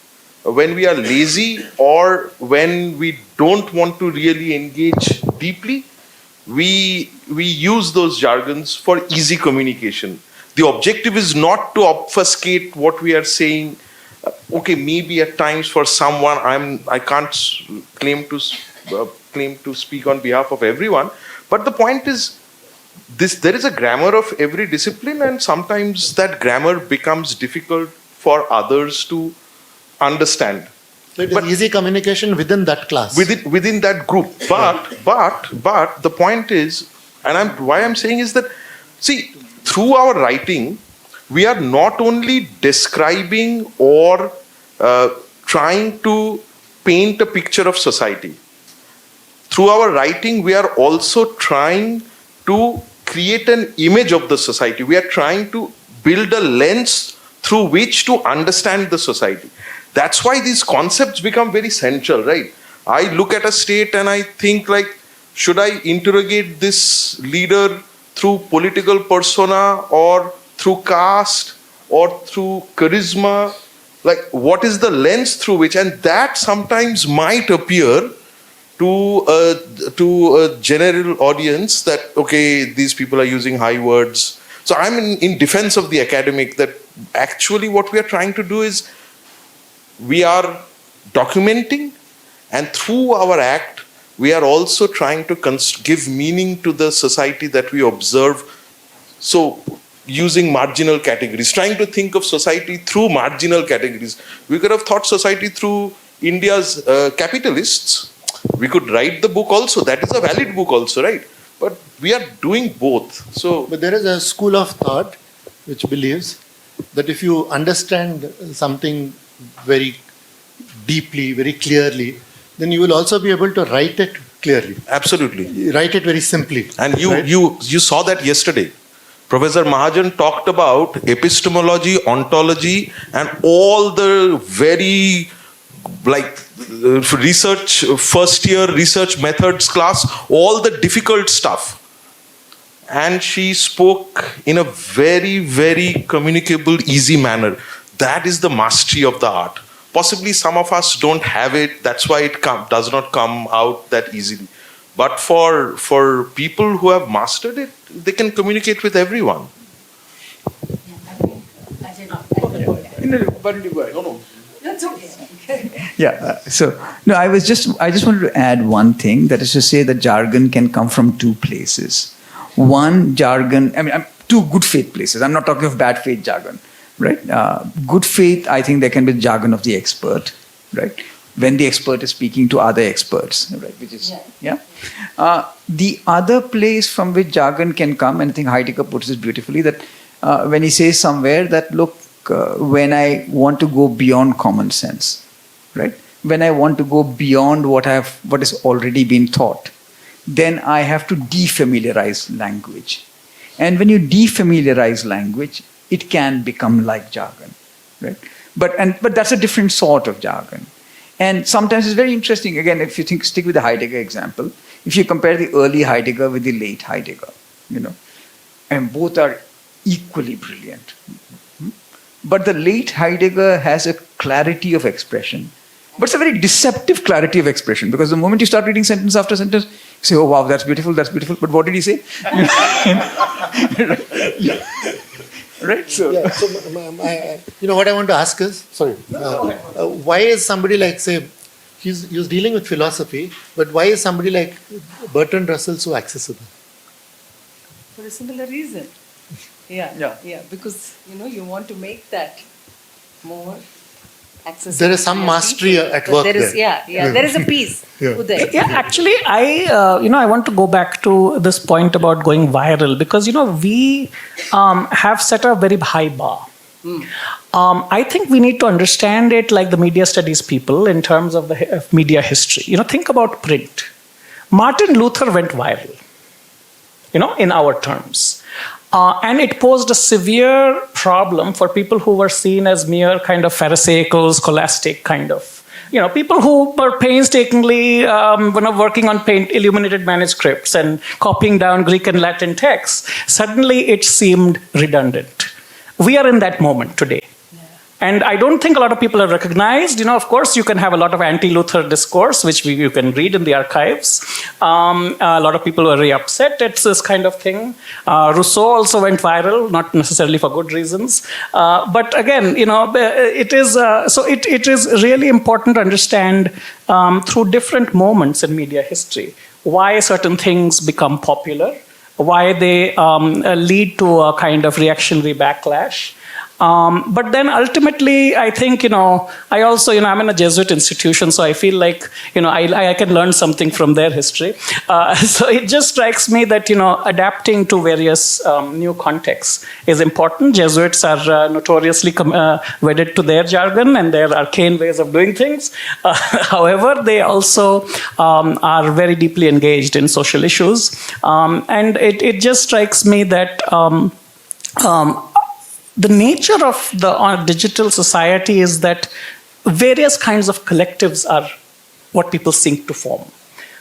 when we are lazy or when we don't want to really engage deeply, we use those jargons for easy communication. The objective is not to obfuscate what we are saying. Okay, maybe at times for someone, I can't claim to speak on behalf of everyone, but the point is there is a grammar of every discipline, and sometimes that grammar becomes difficult for others to understand. So it is easy communication within that class. Within that group. But the point is, and why I'm saying is that, see, through our writing, we are not only describing or trying to paint a picture of society. Through our writing, we are also trying to create an image of the society. We are trying to build a lens through which to understand the society. That's why these concepts become very central, right? I look at a state and I think like, should I interrogate this leader through political persona or through caste or through charisma? Like, what is the lens through which? And that sometimes might appear to a general audience that, okay, these people are using high words. So I'm in defense of the academic, that actually what we are trying to do is we are documenting, and through our act, we are also trying to give meaning to the society that we observe. So using marginal categories, trying to think of society through marginal categories. We could have thought society through India's capitalists. We could write the book also. That is a valid book also, right? But we are doing both. So, but there is a school of thought which believes that if you understand something very deeply, very clearly, then you will also be able to write it clearly. Absolutely. Write it very simply. And right? you saw that yesterday. Professor Mahajan talked about epistemology, ontology, and all the very research, first year research methods class, all the difficult stuff. And she spoke in a very, very communicable, easy manner. That is the mastery of the art. Possibly some of us don't have it. That's why it does not come out that easily. But for people who have mastered it, they can communicate with everyone. Yeah. I just wanted to add one thing. That is to say that jargon can come from two places. One, jargon, two good faith places. I'm not talking of bad faith jargon, right? Good faith, I think there can be jargon of the expert, right? When the expert is speaking to other experts, right? Which is, yeah. The other place from which jargon can come, and I think Heidegger puts this beautifully, that when he says somewhere that, look, when I want to go beyond common sense, right? When I want to go beyond what has already been taught, then I have to defamiliarize language. And when you defamiliarize language, it can become like jargon, right? But that's a different sort of jargon. And sometimes it's very interesting, again, if you stick with the Heidegger example, if you compare the early Heidegger with the late Heidegger, and both are equally brilliant. But the late Heidegger has a clarity of expression. But it's a very deceptive clarity of expression, because the moment you start reading sentence after sentence, you say, oh wow, that's beautiful, but what did he say? Right? So, what I want to ask is, why is somebody like, say, he's dealing with philosophy, but why is somebody like Bertrand Russell so accessible? For a similar reason. Yeah. Because, you want to make that more accessible. There is some mastery at work there. There is a piece. Uday. Yeah, actually, I want to go back to this point about going viral, because, we have set a very high bar. I think we need to understand it like the media studies people in terms of the media history. Think about print. Martin Luther went viral, in our terms. And it posed a severe problem for people who were seen as mere kind of Pharisaical, scholastic kind of, people who were painstakingly working on illuminated manuscripts and copying down Greek and Latin texts. Suddenly it seemed redundant. We are in that moment today. And I don't think a lot of people have recognized, of course, you can have a lot of anti-Luther discourse, which you can read in the archives. A lot of people were very upset at this kind of thing. Rousseau also went viral, not necessarily for good reasons. But again, it is really important to understand through different moments in media history why certain things become popular, why they lead to a kind of reactionary backlash. But then ultimately, I think, I also, I'm in a Jesuit institution, so I feel like, I can learn something from their history. So it just strikes me that, adapting to various new contexts is important. Jesuits are notoriously wedded to their jargon and their arcane ways of doing things. However, they also are very deeply engaged in social issues. And it just strikes me that the nature of the digital society is that various kinds of collectives are what people seek to form.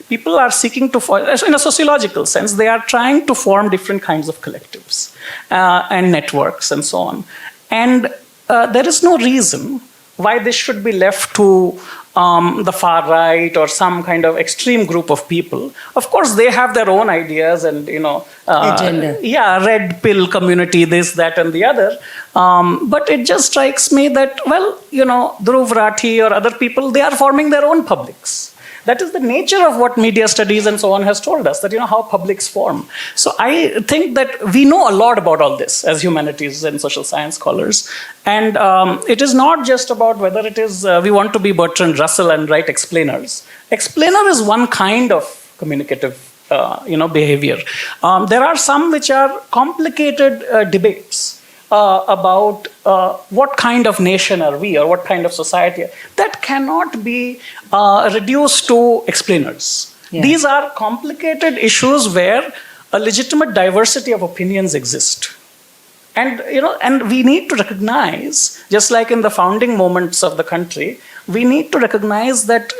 People are seeking to form, in a sociological sense, they are trying to form different kinds of collectives and networks and so on. And there is no reason why this should be left to the far right or some kind of extreme group of people. Of course, they have their own ideas and, agenda. Yeah, red pill community, this, that, and the other. But it just strikes me that, Dhruv Rathi or other people, they are forming their own publics. That is the nature of what media studies and so on has told us, that, how publics form. So I think that we know a lot about all this as humanities and social science scholars. And it is not just about whether it is, we want to be Bertrand Russell and write explainers. Explainer is one kind of communicative behavior. There are some which are complicated debates about what kind of nation are we or what kind of society. That cannot be reduced to explainers. Yeah. These are complicated issues where a legitimate diversity of opinions exist. And, and we need to recognize, just like in the founding moments of the country, we need to recognize that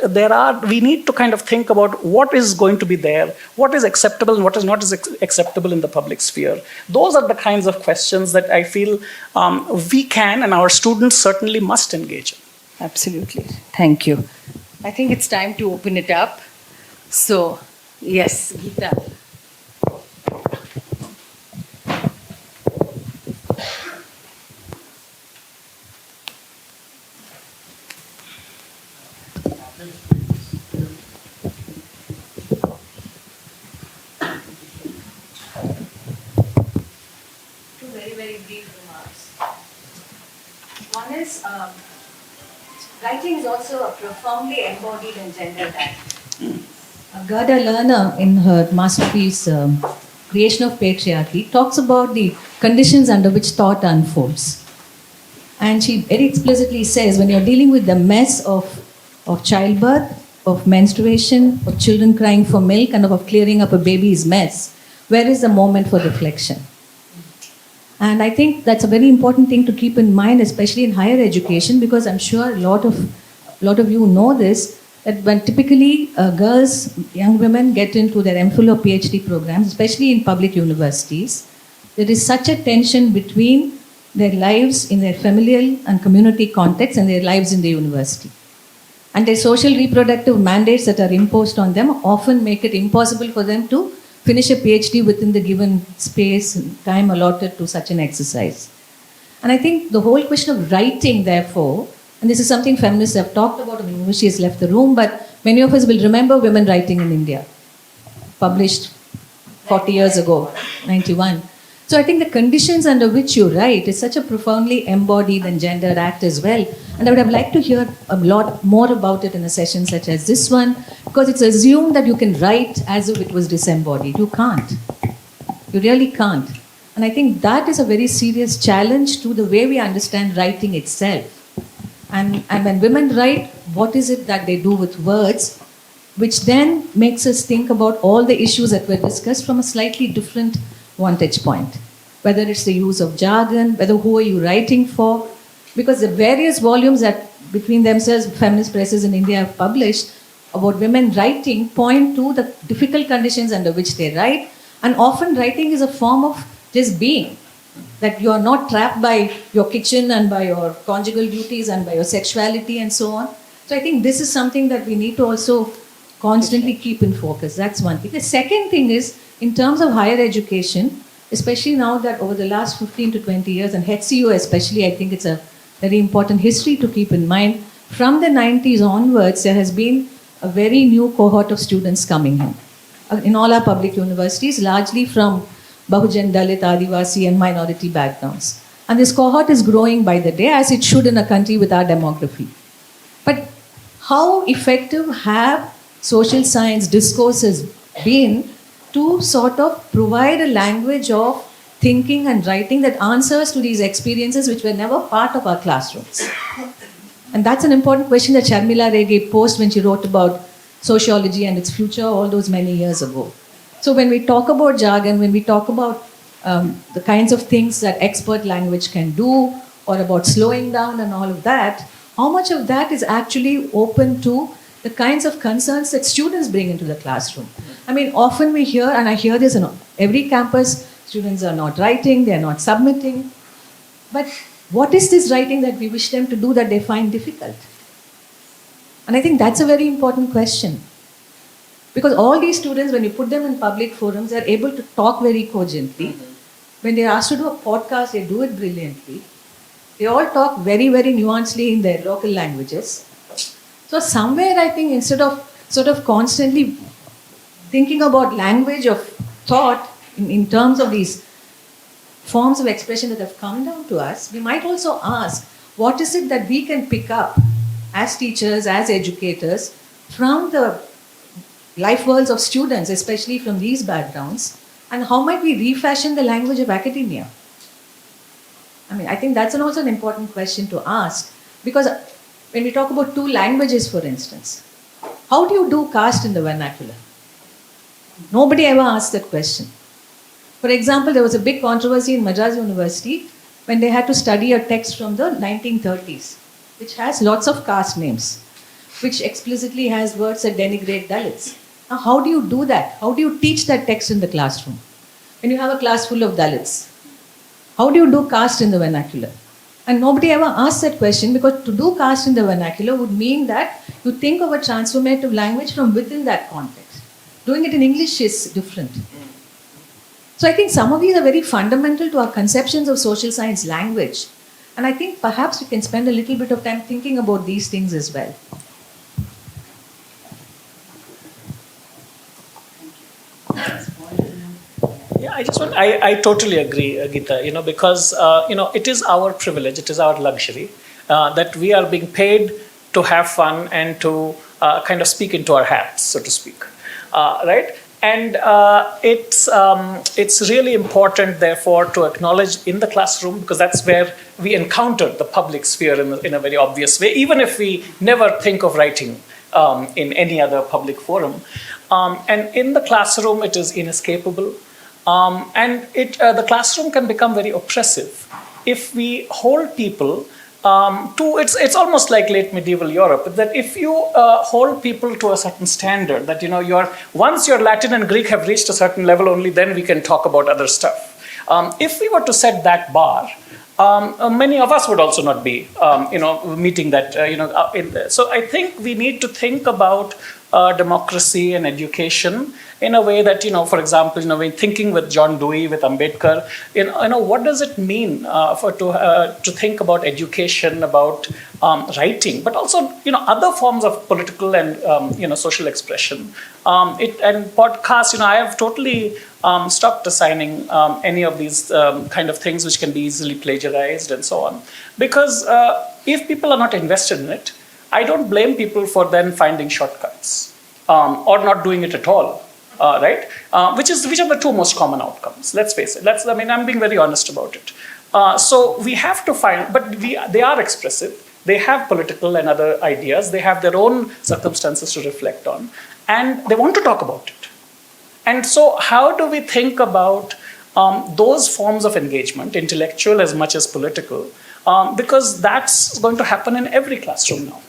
we need to kind of think about what is going to be there, what is acceptable and what is not acceptable in the public sphere. Those are the kinds of questions that I feel we can and our students certainly must engage in. Absolutely. Thank you. I think it's time to open it up. So, yes, Geeta. Very brief remarks. One is, writing is also a profoundly embodied and gendered act. Gerda Lerner, in her masterpiece, Creation of Patriarchy, talks about the conditions under which thought unfolds. And she very explicitly says, when you're dealing with the mess of childbirth, of menstruation, of children crying for milk, and of clearing up a baby's mess, where is the moment for reflection? And I think that's a very important thing to keep in mind, especially in higher education, because I'm sure a lot of you know this, that when typically girls, young women get into their MPhil or PhD programs, especially in public universities, there is such a tension between their lives in their familial and community context and their lives in the university. And their social reproductive mandates that are imposed on them often make it impossible for them to finish a PhD within the given space and time allotted to such an exercise. And I think the whole question of writing, therefore, and this is something feminists have talked about, I mean, she has left the room, but many of us will remember women writing in India, published 40 years ago, 91. So I think the conditions under which you write is such a profoundly embodied and gendered act as well. And I would have liked to hear a lot more about it in a session such as this one, because it's assumed that you can write as if it was disembodied. You can't. You really can't. And I think that is a very serious challenge to the way we understand writing itself. And when women write, what is it that they do with words, which then makes us think about all the issues that were discussed from a slightly different vantage point. Whether it's the use of jargon, whether who are you writing for, because the various volumes that between themselves feminist presses in India have published about women writing point to the difficult conditions under which they write, and often writing is a form of just being, that you are not trapped by your kitchen and by your conjugal duties and by your sexuality and so on. So I think this is something that we need to also constantly keep in focus. That's one thing. The second thing is, in terms of higher education, especially now that over the last 15 to 20 years, and HCU especially, I think it's a very important history to keep in mind. From the 90s onwards, there has been a very new cohort of students coming in all our public universities, largely from Bahujan, Dalit, Adivasi and minority backgrounds. And this cohort is growing by the day, as it should in a country with our demography. But how effective have social science discourses been to sort of provide a language of thinking and writing that answers to these experiences which were never part of our classrooms? And that's an important question that Sharmila Rege posed when she wrote about sociology and its future all those many years ago. So when we talk about jargon, when we talk about the kinds of things that expert language can do, or about slowing down and all of that, how much of that is actually open to the kinds of concerns that students bring into the classroom? I mean, often we hear, and I hear this in every campus, students are not writing, they're not submitting. But what is this writing that we wish them to do that they find difficult? And I think that's a very important question. Because all these students, when you put them in public forums, they're able to talk very cogently. When they're asked to do a podcast, they do it brilliantly. They all talk very, very nuancedly in their local languages. So somewhere, I think, instead of sort of constantly thinking about language of thought in terms of these forms of expression that have come down to us, we might also ask, what is it that we can pick up as teachers, as educators, from the life worlds of students, especially from these backgrounds, and how might we refashion the language of academia? I mean, I think that's also an important question to ask, because when we talk about two languages, for instance, how do you do caste in the vernacular? Nobody ever asked that question. For example, there was a big controversy in Madras University when they had to study a text from the 1930s, which has lots of caste names, which explicitly has words that denigrate Dalits. Now, how do you do that? How do you teach that text in the classroom? When you have a class full of Dalits, how do you do caste in the vernacular? And nobody ever asked that question, because to do caste in the vernacular would mean that you think of a transformative language from within that context. Doing it in English is different. So I think some of these are very fundamental to our conceptions of social science language. And I think perhaps we can spend a little bit of time thinking about these things as well. Yeah, I totally agree, Geeta, because, it is our privilege, it is our luxury that we are being paid to have fun and to kind of speak into our hats, so to speak, right? And it's really important, therefore, to acknowledge in the classroom, because that's where we encounter the public sphere in a very obvious way, even if we never think of writing in any other public forum. And in the classroom, it is inescapable. And the classroom can become very oppressive if we hold people it's almost like late medieval Europe, that if you hold people to a certain standard, that once your Latin and Greek have reached a certain level, only then we can talk about other stuff. If we were to set that bar, many of us would also not be meeting that. So I think we need to think about democracy and education in a way that, for example, when thinking with John Dewey, with Ambedkar, what does it mean to think about education, about writing, but also, other forms of political and, social expression. And podcasts, I have totally stopped assigning any of these kind of things which can be easily plagiarized and so on. Because if people are not invested in it, I don't blame people for then finding shortcuts or not doing it at all. right? Which are the two most common outcomes? Let's face it. I'm being very honest about it. So we have to find, but they are expressive. They have political and other ideas. They have their own circumstances to reflect on, and they want to talk about it. And so, how do we think about those forms of engagement, intellectual as much as political? Because that's going to happen in every classroom now.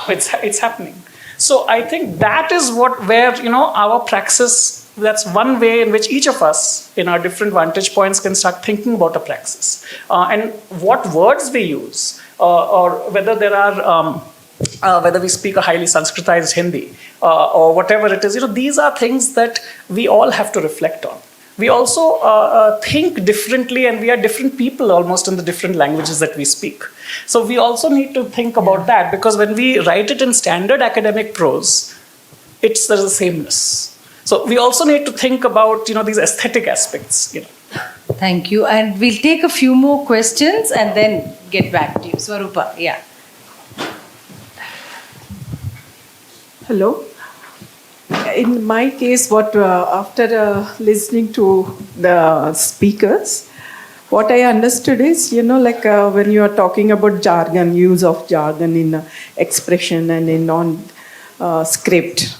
It's happening. So I think that is where our praxis. That's one way in which each of us, in our different vantage points, can start thinking about a praxis and what words we use, or whether there are. Whether we speak a highly Sanskritized Hindi or whatever it is, these are things that we all have to reflect on. We also think differently, and we are different people almost in the different languages that we speak. So we also need to think about that, because when we write it in standard academic prose, there's a sameness. So we also need to think about these aesthetic aspects. Thank you. And we'll take a few more questions and then get back to you. Swarupa, yeah. Hello. In my case, after listening to the speakers, what I understood is, when you are talking about jargon, use of jargon in expression and in script,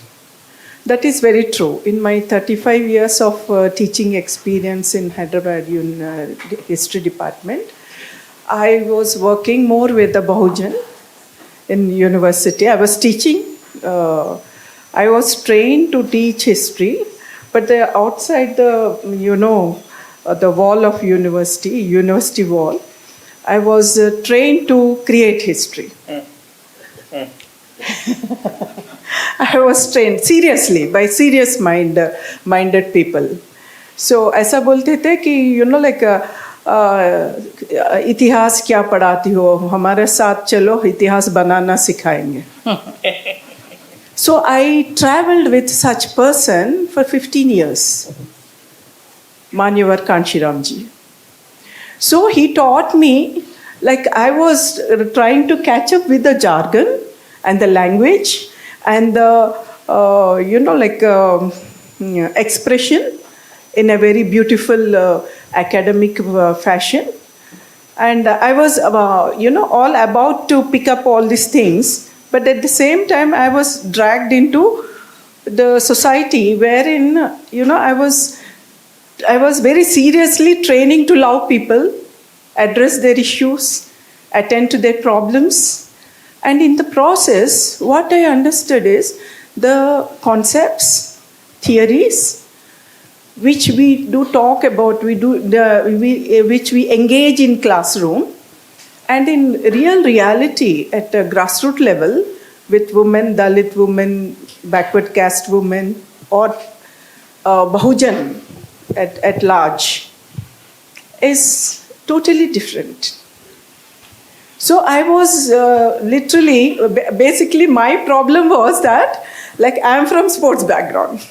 that is very true. In my 35 years of teaching experience in Hyderabad History Department, I was working more with the Bahujan in university. I was teaching. I was trained to teach history, but outside the wall of university wall, I was trained to create history. I was trained seriously by serious minded people. So ऐसा बोलते थे कि इतिहास क्या पढ़ाती हो, हमारे साथ चलो इतिहास बनाना सिखाएंगे. So I traveled with such person for 15 years, Manyavar Kanshiramji. So he taught me, I was trying to catch up with the jargon and the language and the, expression in a very beautiful academic fashion. And I was, all about to pick up all these things. But at the same time, I was dragged into the society wherein, I was very seriously training to love people, address their issues, attend to their problems. And in the process, what I understood is the concepts, theories, which we do talk about, which we engage in classroom, and in real reality, at a grassroots level, with women, Dalit women, backward caste women, or Bahujan at large, is totally different. So I was basically my problem was that, I'm from sports background.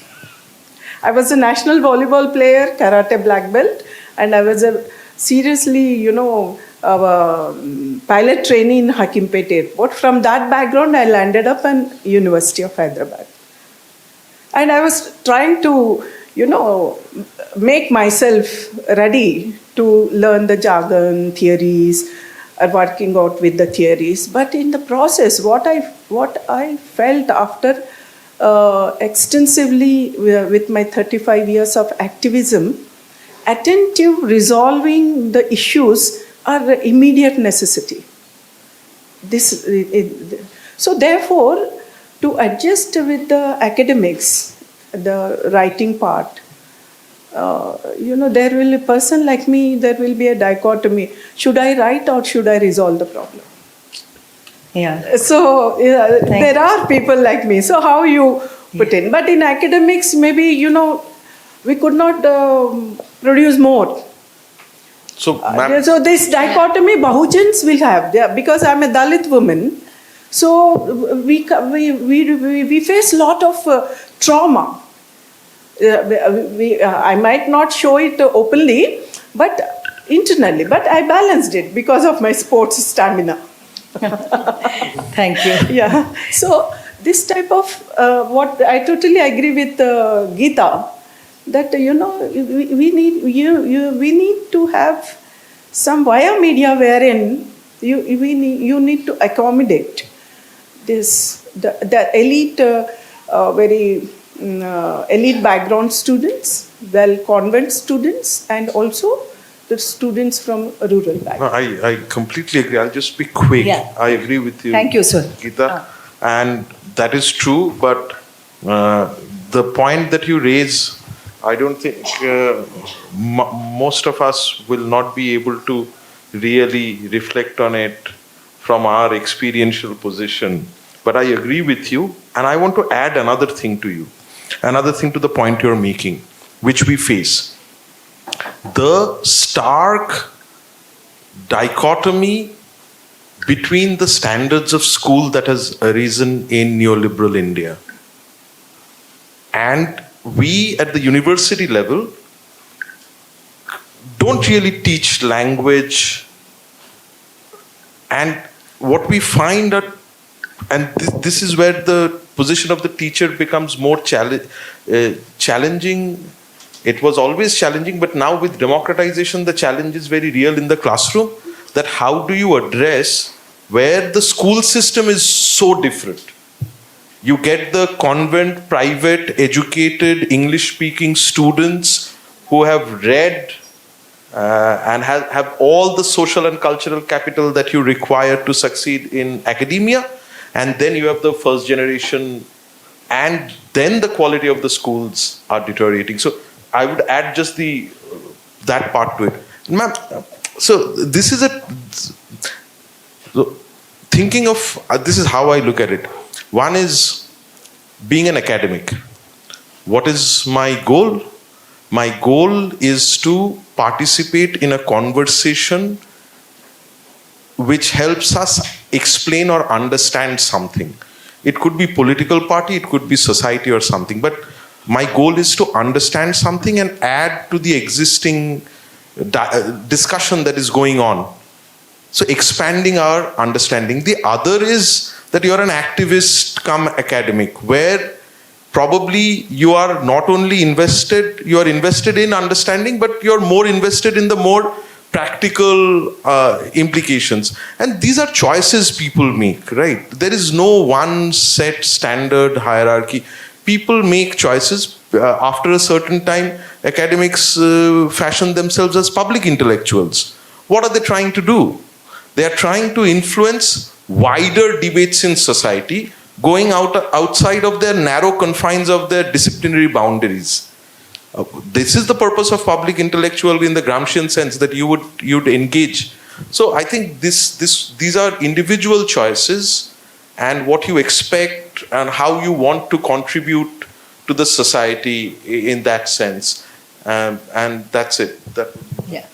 I was a national volleyball player, karate black belt, and I was a seriously, pilot trainee in Hakimpet Airport. From that background, I landed up in University of Hyderabad. And I was trying to, make myself ready to learn the jargon, theories, working out with the theories. But in the process, what I felt after extensively with my 35 years of activism, attentive resolving the issues are an immediate necessity. So therefore, to adjust with the academics, the writing part, there will be a person like me, there will be a dichotomy. Should I write or should I resolve the problem? Yeah. So there are people like me. So how you put in? But in academics, maybe, we could not produce more. So this dichotomy Bahujans will have, because I'm a Dalit woman. So we face a lot of trauma. I might not show it openly, but internally. But I balanced it because of my sports stamina. Thank you. Yeah. So this type of what I totally agree with Geeta, that we need to have some via media wherein you need to accommodate the elite, very elite background students, well convent students, and also the students from rural background. No, I completely agree. I'll just be quick. Yeah. I agree with you. Thank you, sir. Geeta. And that is true, but the point that you raise, I don't think most of us will not be able to really reflect on it from our experiential position. But I agree with you, and I want to add another thing to you, another thing to the point you're making, which we face. The stark dichotomy between the standards of school that has arisen in neoliberal India. And we at the university level don't really teach language. And what we find are, and this is where the position of the teacher becomes more challenging. It was always challenging, but now with democratization, the challenge is very real in the classroom, that how do you address where the school system is so different. You get the convent, private, educated, English-speaking students who have read and have all the social and cultural capital that you require to succeed in academia. And then you have the first generation, and then the quality of the schools are deteriorating. So I would add just that part to it. Ma'am, so this is thinking of, this is how I look at it. One is being an academic. What is my goal? My goal is to participate in a conversation which helps us explain or understand something. It could be political party, it could be society or something, but my goal is to understand something and add to the existing discussion that is going on. So expanding our understanding. The other is that you're an activist come academic, where probably you are not only invested, you are invested in understanding, but you're more invested in the more practical implications. And these are choices people make, right? There is no one set standard hierarchy. People make choices. After a certain time, academics fashion themselves as public intellectuals. What are they trying to do? They are trying to influence wider debates in society, going outside of their narrow confines of their disciplinary boundaries. This is the purpose of public intellectual in the Gramscian sense, that you'd engage. So I think these are individual choices, and what you expect and how you want to contribute to the society in that sense. And that's it. Yeah.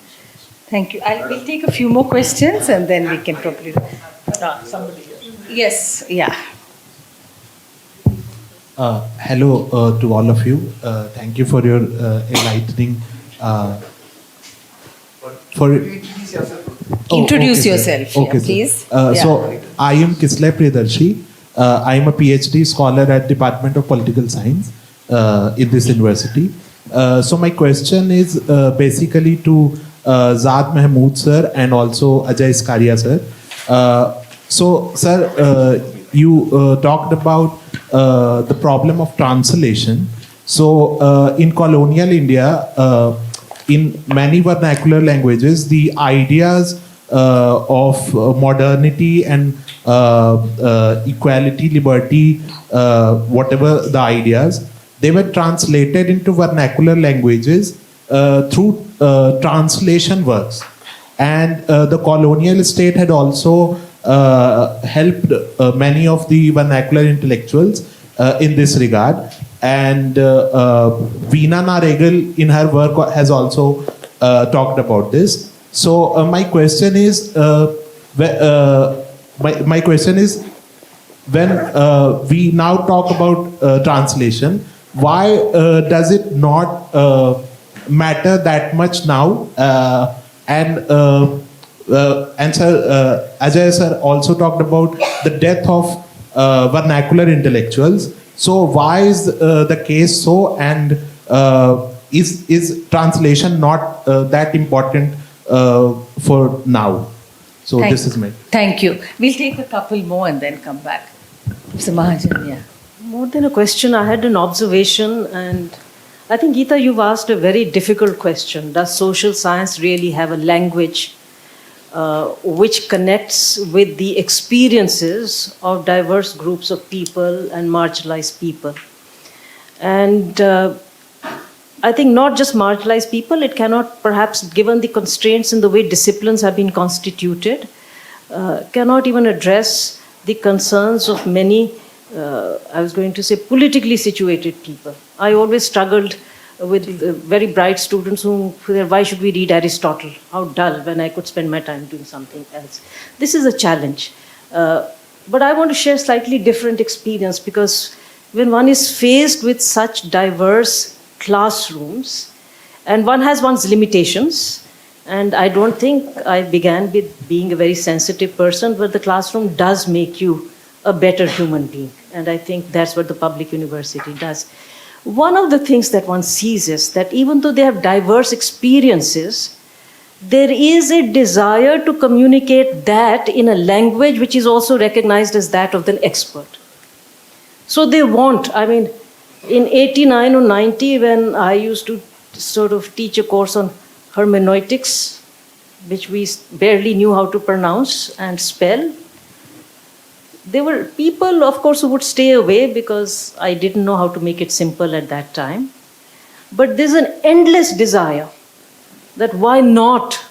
Thank you. We'll take a few more questions and then we can probably... Somebody here. Yes, yeah. Hello to all of you. Thank you for your enlightening... Introduce okay, yourself, sir. Okay, yeah, please. So, I am Kislay Priyadarshi. I am a PhD scholar at Department of Political Science in this university. So my question is basically to Zaad Mahmood sir and also Ajay Skaria sir. So sir, you talked about the problem of translation. So in colonial India, in many vernacular languages, the ideas of modernity and equality, liberty, whatever the ideas, they were translated into vernacular languages through translation works. And the colonial state had also helped many of the vernacular intellectuals in this regard. And Veena Naregal in her work has also talked about this. So my question is, my question is, when we now talk about translation, why does it not matter that much now? And sir, Ajay sir also talked about the death of vernacular intellectuals. So why is the case so, and is translation not that important for now? So this is my... Thank you. We'll take a couple more and then come back. Mr. Mahajan, yeah. More than a question, I had an observation, and I think, Geeta, you've asked a very difficult question. Does social science really have a language which connects with the experiences of diverse groups of people and marginalized people? And I think not just marginalized people, it cannot, perhaps given the constraints in the way disciplines have been constituted, cannot even address the concerns of many, I was going to say, politically situated people. I always struggled with very bright students who said, why should we read Aristotle? How dull, when I could spend my time doing something else. This is a challenge. But I want to share slightly different experience, because when one is faced with such diverse classrooms, and one has one's limitations, and I don't think I began with being a very sensitive person, but the classroom does make you a better human being. And I think that's what the public university does. One of the things that one sees is that even though they have diverse experiences, there is a desire to communicate that in a language which is also recognized as that of an expert. So they want, I mean, in 89 or 90, when I used to sort of teach a course on hermeneutics, which we barely knew how to pronounce and spell, there were people, of course, who would stay away because I didn't know how to make it simple at that time. But there's an endless desire that why not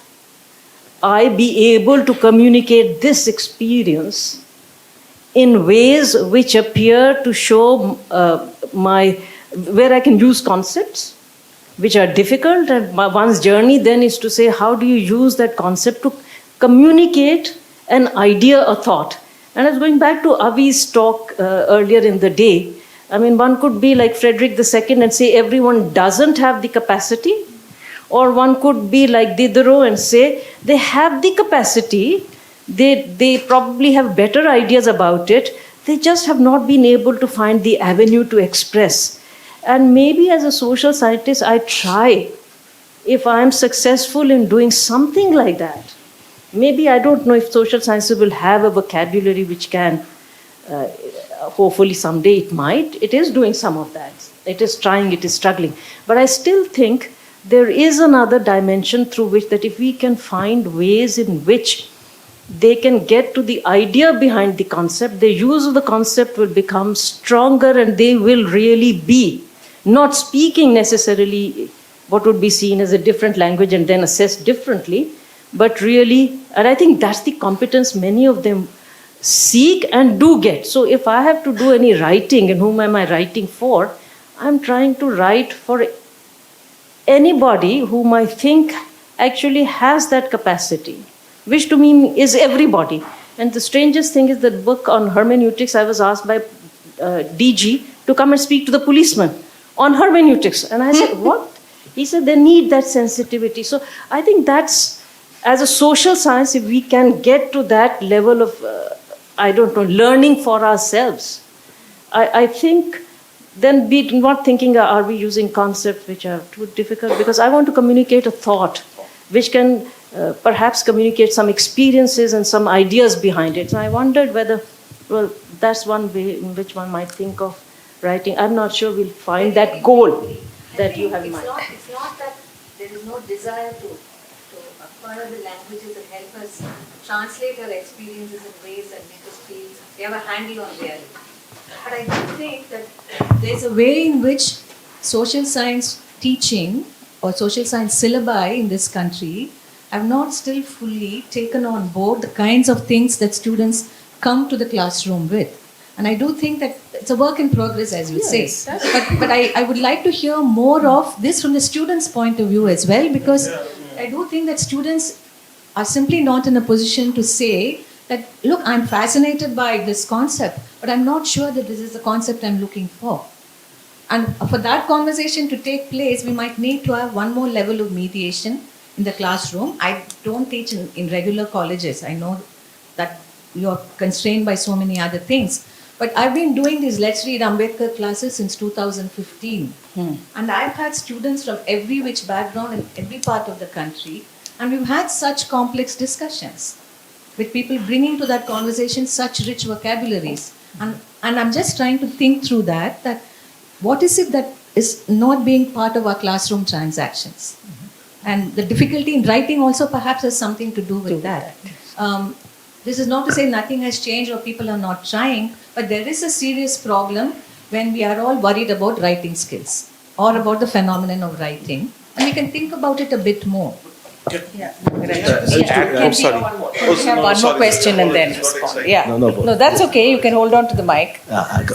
I be able to communicate this experience in ways which appear to show where I can use concepts which are difficult, and one's journey then is to say, how do you use that concept to communicate an idea, a thought? And I was going back to Avi's talk earlier in the day. I mean, one could be like Frederick II and say everyone doesn't have the capacity, or one could be like Diderot and say they have the capacity, they probably have better ideas about it, they just have not been able to find the avenue to express. And maybe as a social scientist, I try, if I'm successful in doing something like that, maybe I don't know if social sciences will have a vocabulary which can, hopefully someday it might. It is doing some of that. It is trying, it is struggling. But I still think there is another dimension through which that if we can find ways in which they can get to the idea behind the concept, the use of the concept will become stronger, and they will really be not speaking necessarily what would be seen as a different language and then assessed differently, but really, and I think that's the competence many of them seek and do get. So if I have to do any writing, and whom am I writing for? I'm trying to write for anybody whom I think actually has that capacity, which to me is everybody. And the strangest thing is that book on hermeneutics, I was asked by DG to come and speak to the policeman on hermeneutics. And I said, what? He said, they need that sensitivity. So I think that's, as a social science, if we can get to that level of, learning for ourselves, I think then be not thinking, are we using concepts which are too difficult? Because I want to communicate a thought which can perhaps communicate some experiences and some ideas behind it. So I wondered whether, well, that's one way in which one might think of writing. I'm not sure we'll find that goal that you have in mind. It's not that there is no desire to acquire the languages that help us translate our experiences in ways that make us feel we have a handle on reality. But I do think that there's a way in which social science teaching or social science syllabi in this country have not still fully taken on board the kinds of things that students come to the classroom with. And I do think that it's a work in progress, as you say. But I would like to hear more of this from the students' point of view as well, because I do think that students are simply not in a position to say that, look, I'm fascinated by this concept, but I'm not sure that this is the concept I'm looking for. And for that conversation to take place, we might need to have one more level of mediation in the classroom. I don't teach in regular colleges. I know that you're constrained by so many other things. But I've been doing these Let's Read Ambedkar classes since 2015. And I've had students from every which background in every part of the country. And we've had such complex discussions with people bringing to that conversation such rich vocabularies. And I'm just trying to think through that what is it that is not being part of our classroom transactions? And the difficulty in writing also perhaps has something to do with that. This is not to say nothing has changed or people are not trying, but there is a serious problem when we are all worried about writing skills or about the phenomenon of writing. And we can think about it a bit more. Yeah. sorry. We have one more question and then respond. Yeah. No, that's okay. You can hold on to the mic.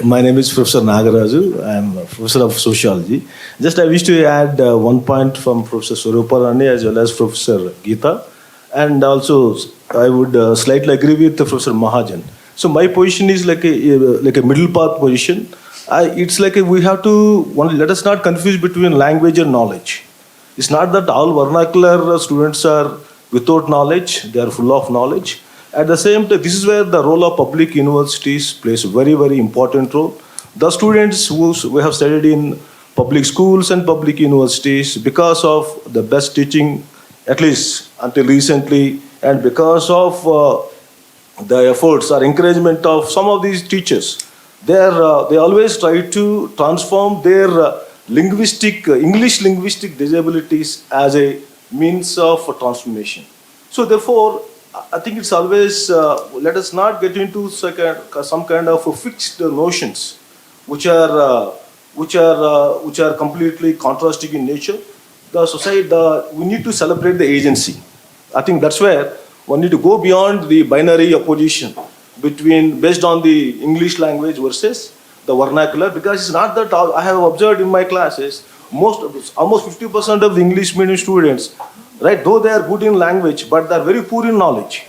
My name is Professor Nagaraju. I am a professor of sociology. Just I wish to add one point from Professor Swaruparani as well as Professor Geeta. And also, I would slightly agree with Professor Mahajan. So my position is like a middle path position. It's like we have to, let us not confuse between language and knowledge. It's not that all vernacular students are without knowledge, they are full of knowledge. At the same time, this is where the role of public universities plays a very, very important role. The students who have studied in public schools and public universities, because of the best teaching, at least until recently, and because of the efforts or encouragement of some of these teachers, they always try to transform their English linguistic disabilities as a means of transformation. So therefore, I think it's always, let us not get into some kind of fixed notions which are completely contrasting in nature. The society, we need to celebrate the agency. I think that's where one need to go beyond the binary opposition based on the English language versus the vernacular, because it's not that I have observed in my classes, almost 50% of the English medium students, right, though they are good in language, but they are very poor in knowledge.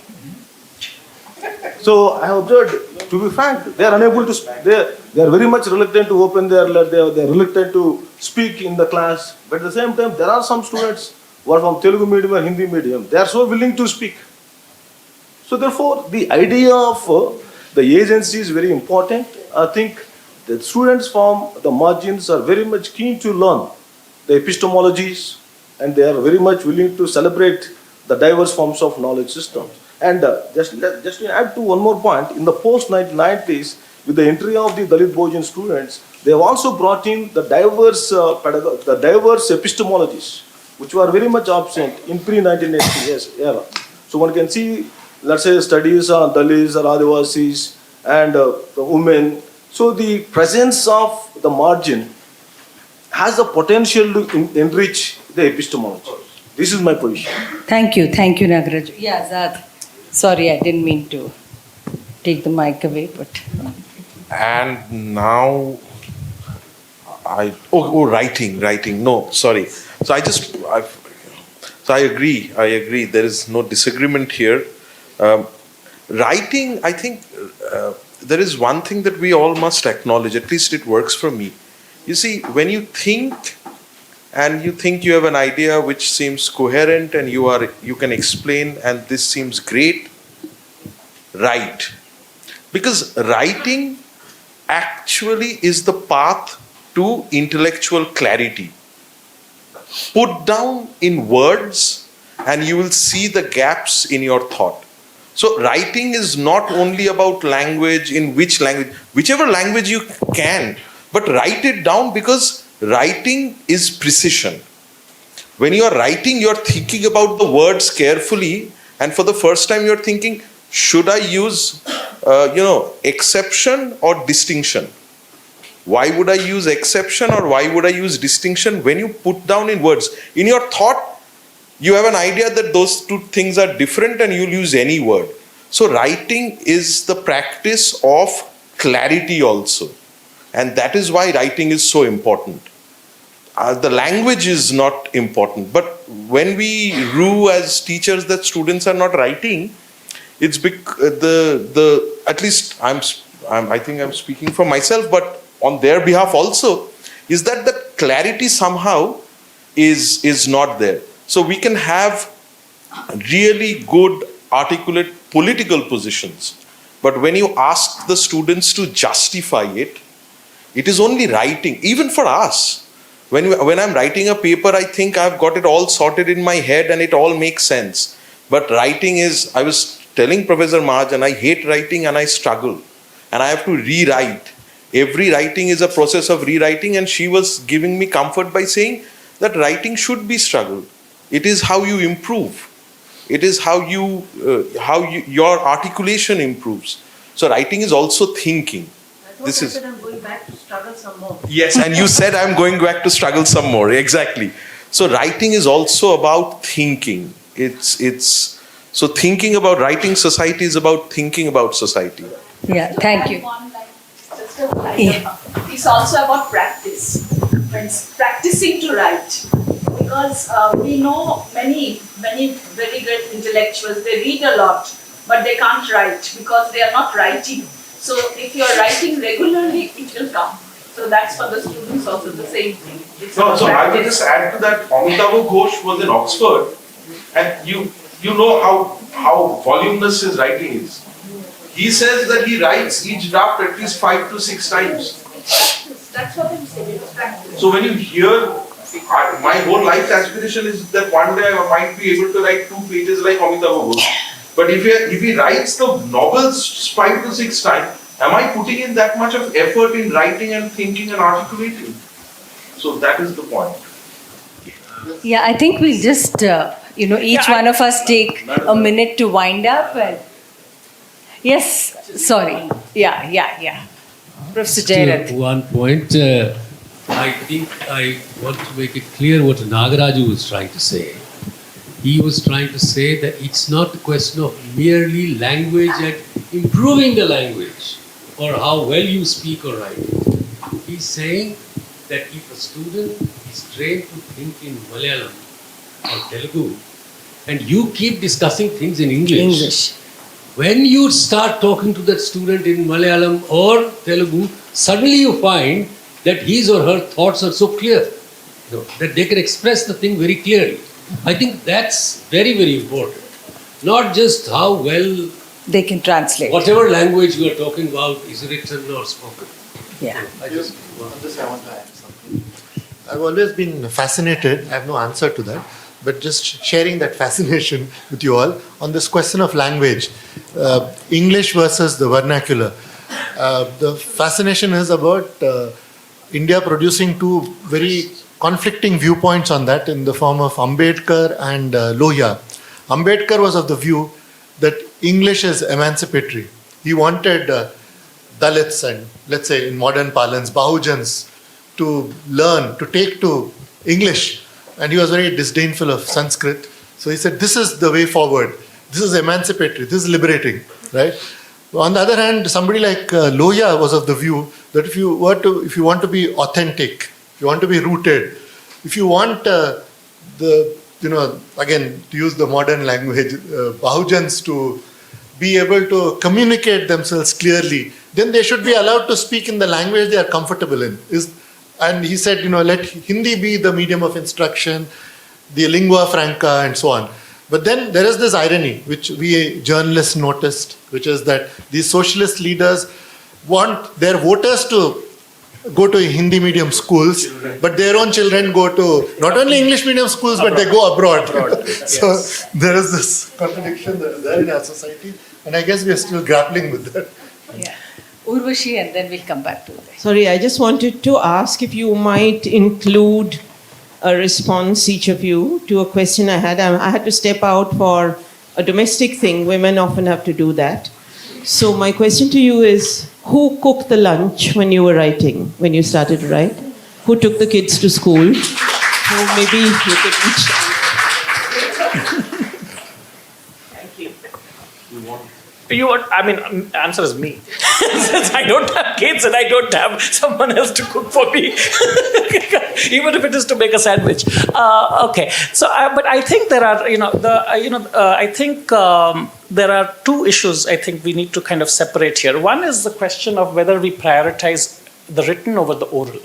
So I have observed, to be frank, they are unable to, they are very much reluctant to open they are reluctant to speak in the class. But at the same time, there are some students who are from Telugu medium or Hindi medium, they are so willing to speak. So therefore, the idea of the agency is very important. I think the students from the margins are very much keen to learn the epistemologies, and they are very much willing to celebrate the diverse forms of knowledge systems. And just to add to one more point, in the post-1990s, with the entry of the Dalit Bojan students, they have also brought in the diverse epistemologies, which were very much absent in pre-1980s era. So one can see, let's say, studies on Dalits or Adivasis and the women. So the presence of the margin has the potential to enrich the epistemology. This is my position. Thank you, Nagaraj. Yeah, Zaad. Sorry, I didn't mean to take the mic away, but. And now, writing. No, sorry. So I agree. There is no disagreement here. Writing, I think there is one thing that we all must acknowledge, at least it works for me. You see, when you think and you think you have an idea which seems coherent and you can explain and this seems great, write. Because writing actually is the path to intellectual clarity. Put down in words and you will see the gaps in your thought. So writing is not only about language, in which language, whichever language you can, but write it down, because writing is precision. When you are writing, you are thinking about the words carefully, and for the first time you are thinking, should I use exception or distinction? Why would I use exception or why would I use distinction? When you put down in words, in your thought, you have an idea that those two things are different and you'll use any word. So writing is the practice of clarity also. And that is why writing is so important. The language is not important. But when we rue as teachers that students are not writing, it's at least I think I'm speaking for myself, but on their behalf also, is that the clarity somehow is not there. So we can have really good, articulate political positions, But when you ask the students to justify it, it is only writing. Even for us, when I'm writing a paper, I think I've got it all sorted in my head and it all makes sense. But writing is, I was telling Professor Mahajan, I hate writing and I struggle. And I have to rewrite. Every writing is a process of rewriting, and she was giving me comfort by saying that writing should be struggle. It is how you improve. It is how your articulation improves. So writing is also thinking. This is. I'm going back to struggle some more. Yes, and you said I'm going back to struggle some more. Exactly. So writing is also about thinking. It's so thinking about writing society is about thinking about society. Yeah, thank you. It's also about practice. It's practicing to write. Because we know many very great intellectuals, they read a lot, but they can't write because they are not writing. So if you are writing regularly, it will come. So that's for the students also the same thing. So I will just add to that. Amitabh Ghosh was in Oxford, and you know how voluminous his writing is. He says that he writes each draft at least 5 to 6 times. That's what I'm saying. Practice. So when you hear, my whole life's aspiration is that one day I might be able to write 2 pages like Amitabh Ghosh. But if he writes the novels 5 to 6 times, am I putting in that much of effort in writing and thinking and articulating? So that is the point. Yeah, I think we'll just, each one of us take a minute to wind up. And yes, sorry. Yeah. Professor Jayarath. One point, I think I want to make it clear what Nagaraju was trying to say. He was trying to say that it's not a question of merely language and improving the language or how well you speak or write. He's saying that if a student is trained to think in Malayalam or Telugu and you keep discussing things in English, when you start talking to that student in Malayalam or Telugu, suddenly you find that his or her thoughts are so clear, that they can express the thing very clearly. I think that's very, very important. Not just how well they can translate. Whatever language you are talking about is written or spoken. Yeah. I want to add something. I've always been fascinated, I have no answer to that, but just sharing that fascination with you all on this question of language, English versus the vernacular. The fascination is about India producing 2 very conflicting viewpoints on that in the form of Ambedkar and Lohya. Ambedkar was of the view that English is emancipatory. He wanted Dalits and, let's say in modern parlance, Bahujans to learn, to take to English. And he was very disdainful of Sanskrit. So he said, this is the way forward. This is emancipatory. This is liberating, right? On the other hand, somebody like Lohya was of the view that if you want to be authentic, if you want to be rooted, if you want again, to use the modern language, Bahujans to be able to communicate themselves clearly, then they should be allowed to speak in the language they are comfortable in. And he said, let Hindi be the medium of instruction, the lingua franca and so on. But then there is this irony, which we journalists noticed, which is that these socialist leaders want their voters to go to Hindi medium schools, but their own children go to not only English medium schools, but they go abroad. So there is this contradiction that is there in our society, and I guess we are still grappling with that. Yeah. Urvashi, and then we'll come back to Uday. Sorry, I just wanted to ask if you might include a response, each of you, to a question I had. I had to step out for a domestic thing. Women often have to do that. So my question to you is, who cooked the lunch when you were writing, when you started to write? Who took the kids to school? Who maybe you could each... Thank you. Answer is me. Since I don't have kids and I don't have someone else to cook for me, even if it is to make a sandwich. Okay. So, but I think there are, there are 2 issues I think we need to kind of separate here. One is the question of whether we prioritize the written over the oral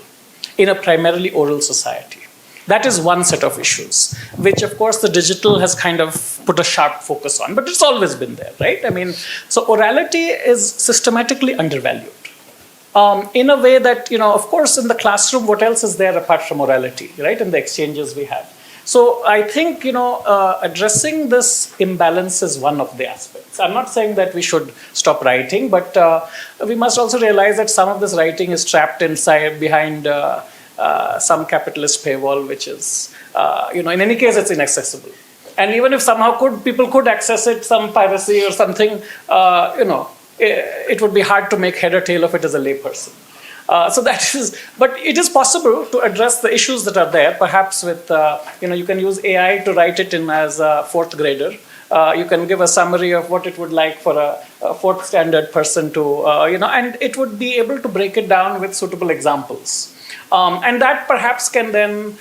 in a primarily oral society. That is one set of issues, which of course the digital has kind of put a sharp focus on, but it's always been there, right? I mean, so orality is systematically undervalued. In a way that, of course, in the classroom, what else is there apart from orality, right? In the exchanges we have. So I think, addressing this imbalance is one of the aspects. I'm not saying that we should stop writing, but we must also realize that some of this writing is trapped behind some capitalist paywall, which is, in any case, it's inaccessible. And even if somehow people could access it, some piracy or something, it would be hard to make head or tail of it as a layperson. But it is possible to address the issues that are there, perhaps with, you can use AI to write it in as a fourth grader. You can give a summary of what it would like for a fourth standard person to, and it would be able to break it down with suitable examples. And that perhaps can then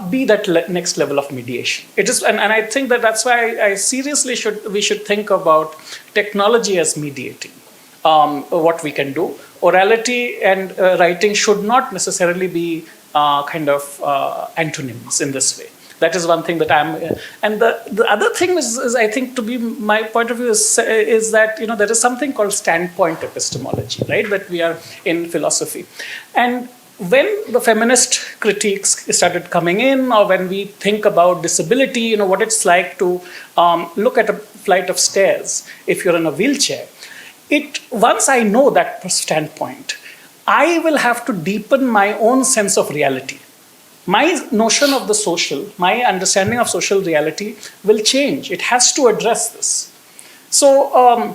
be that next level of mediation. It is, and I think that's why I seriously we should think about technology as mediating what we can do. Orality and writing should not necessarily be antonyms in this way. That is one thing that and the other thing is I think, to be my point of view is that there is something called standpoint epistemology, right? That we are in philosophy, and when the feminist critiques started coming in, or when we think about disability, what it's like to look at a flight of stairs if you're in a wheelchair, once I know that standpoint, I will have to deepen my own sense of reality. My notion of the social, my understanding of social reality will change. It has to address this. So,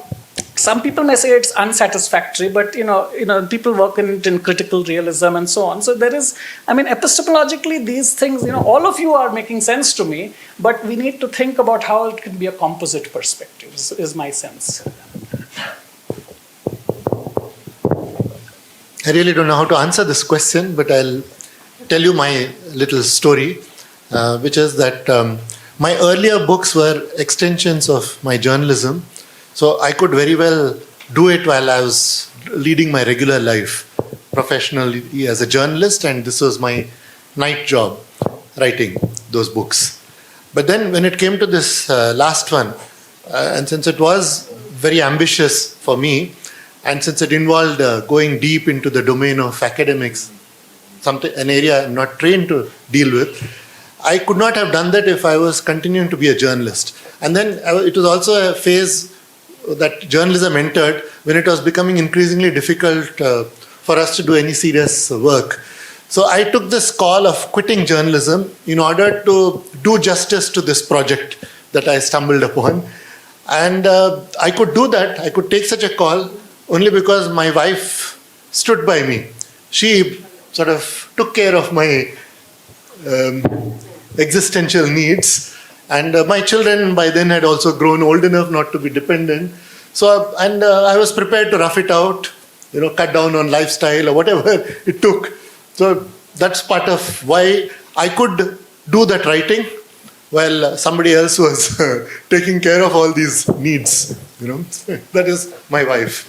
some people may say it's unsatisfactory, but people work in critical realism and so on. So there is, epistemologically, these things, all of you are making sense to me, but we need to think about how it can be a composite perspective, is my sense. I really don't know how to answer this question, but I'll tell you my little story, which is that my earlier books were extensions of my journalism. So I could very well do it while I was leading my regular life professionally as a journalist, and this was my night job, writing those books. But then when it came to this last one, and since it was very ambitious for me, and since it involved going deep into the domain of academics, an area I'm not trained to deal with, I could not have done that if I was continuing to be a journalist. And then it was also a phase that journalism entered when it was becoming increasingly difficult for us to do any serious work. So I took this call of quitting journalism in order to do justice to this project that I stumbled upon. And I could do that, I could take such a call only because my wife stood by me. She sort of took care of my existential needs. And my children by then had also grown old enough not to be dependent. So, I was prepared to rough it out, cut down on lifestyle or whatever it took. So that's part of why I could do that writing while somebody else was taking care of all these needs. That is my wife.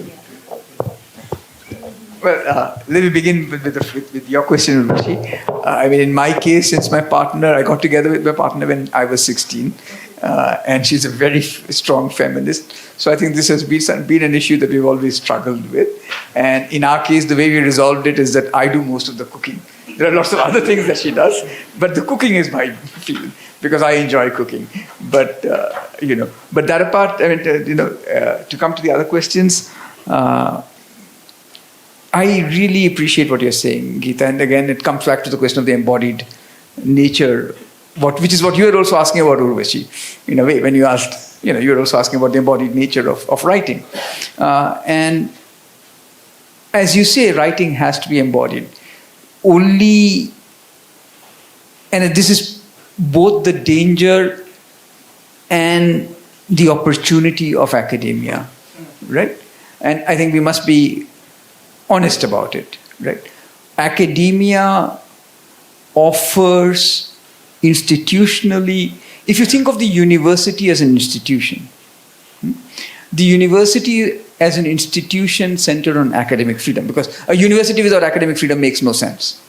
Well, let me begin with your question, Urushi. In my case, since I got together with my partner when I was 16, and she's a very strong feminist. So I think this has been an issue that we've always struggled with. And in our case, the way we resolved it is that I do most of the cooking. There are lots of other things that she does, but the cooking is my field because I enjoy cooking. But but that apart, to come to the other questions. I really appreciate what you're saying, Geeta. And again, it comes back to the question of the embodied nature, which is what you were also asking about, Urvashi, in a way, when you asked, you were also asking about the embodied nature of writing. And as you say, writing has to be embodied. And this is both the danger and the opportunity of academia, right? And I think we must be honest about it, right? Academia offers institutionally, if you think of the university as an institution, the university as an institution centered on academic freedom, because a university without academic freedom makes no sense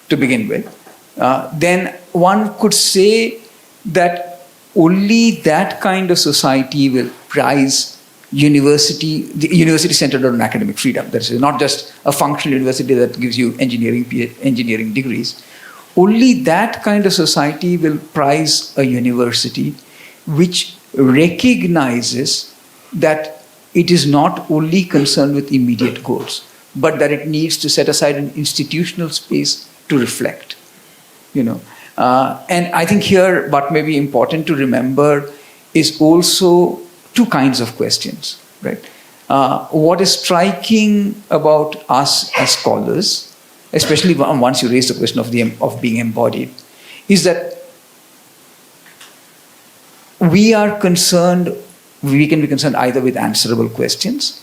to begin with. then one could say that only that kind of society will prize the university centered on academic freedom. That is not just a functional university that gives you engineering degrees. Only that kind of society will prize a university which recognizes that it is not only concerned with immediate goals, but that it needs to set aside an institutional space to reflect. And I think here, what may be important to remember is also two kinds of questions, right? What is striking about us as scholars, especially once you raise the question of being embodied, is that we can be concerned either with answerable questions,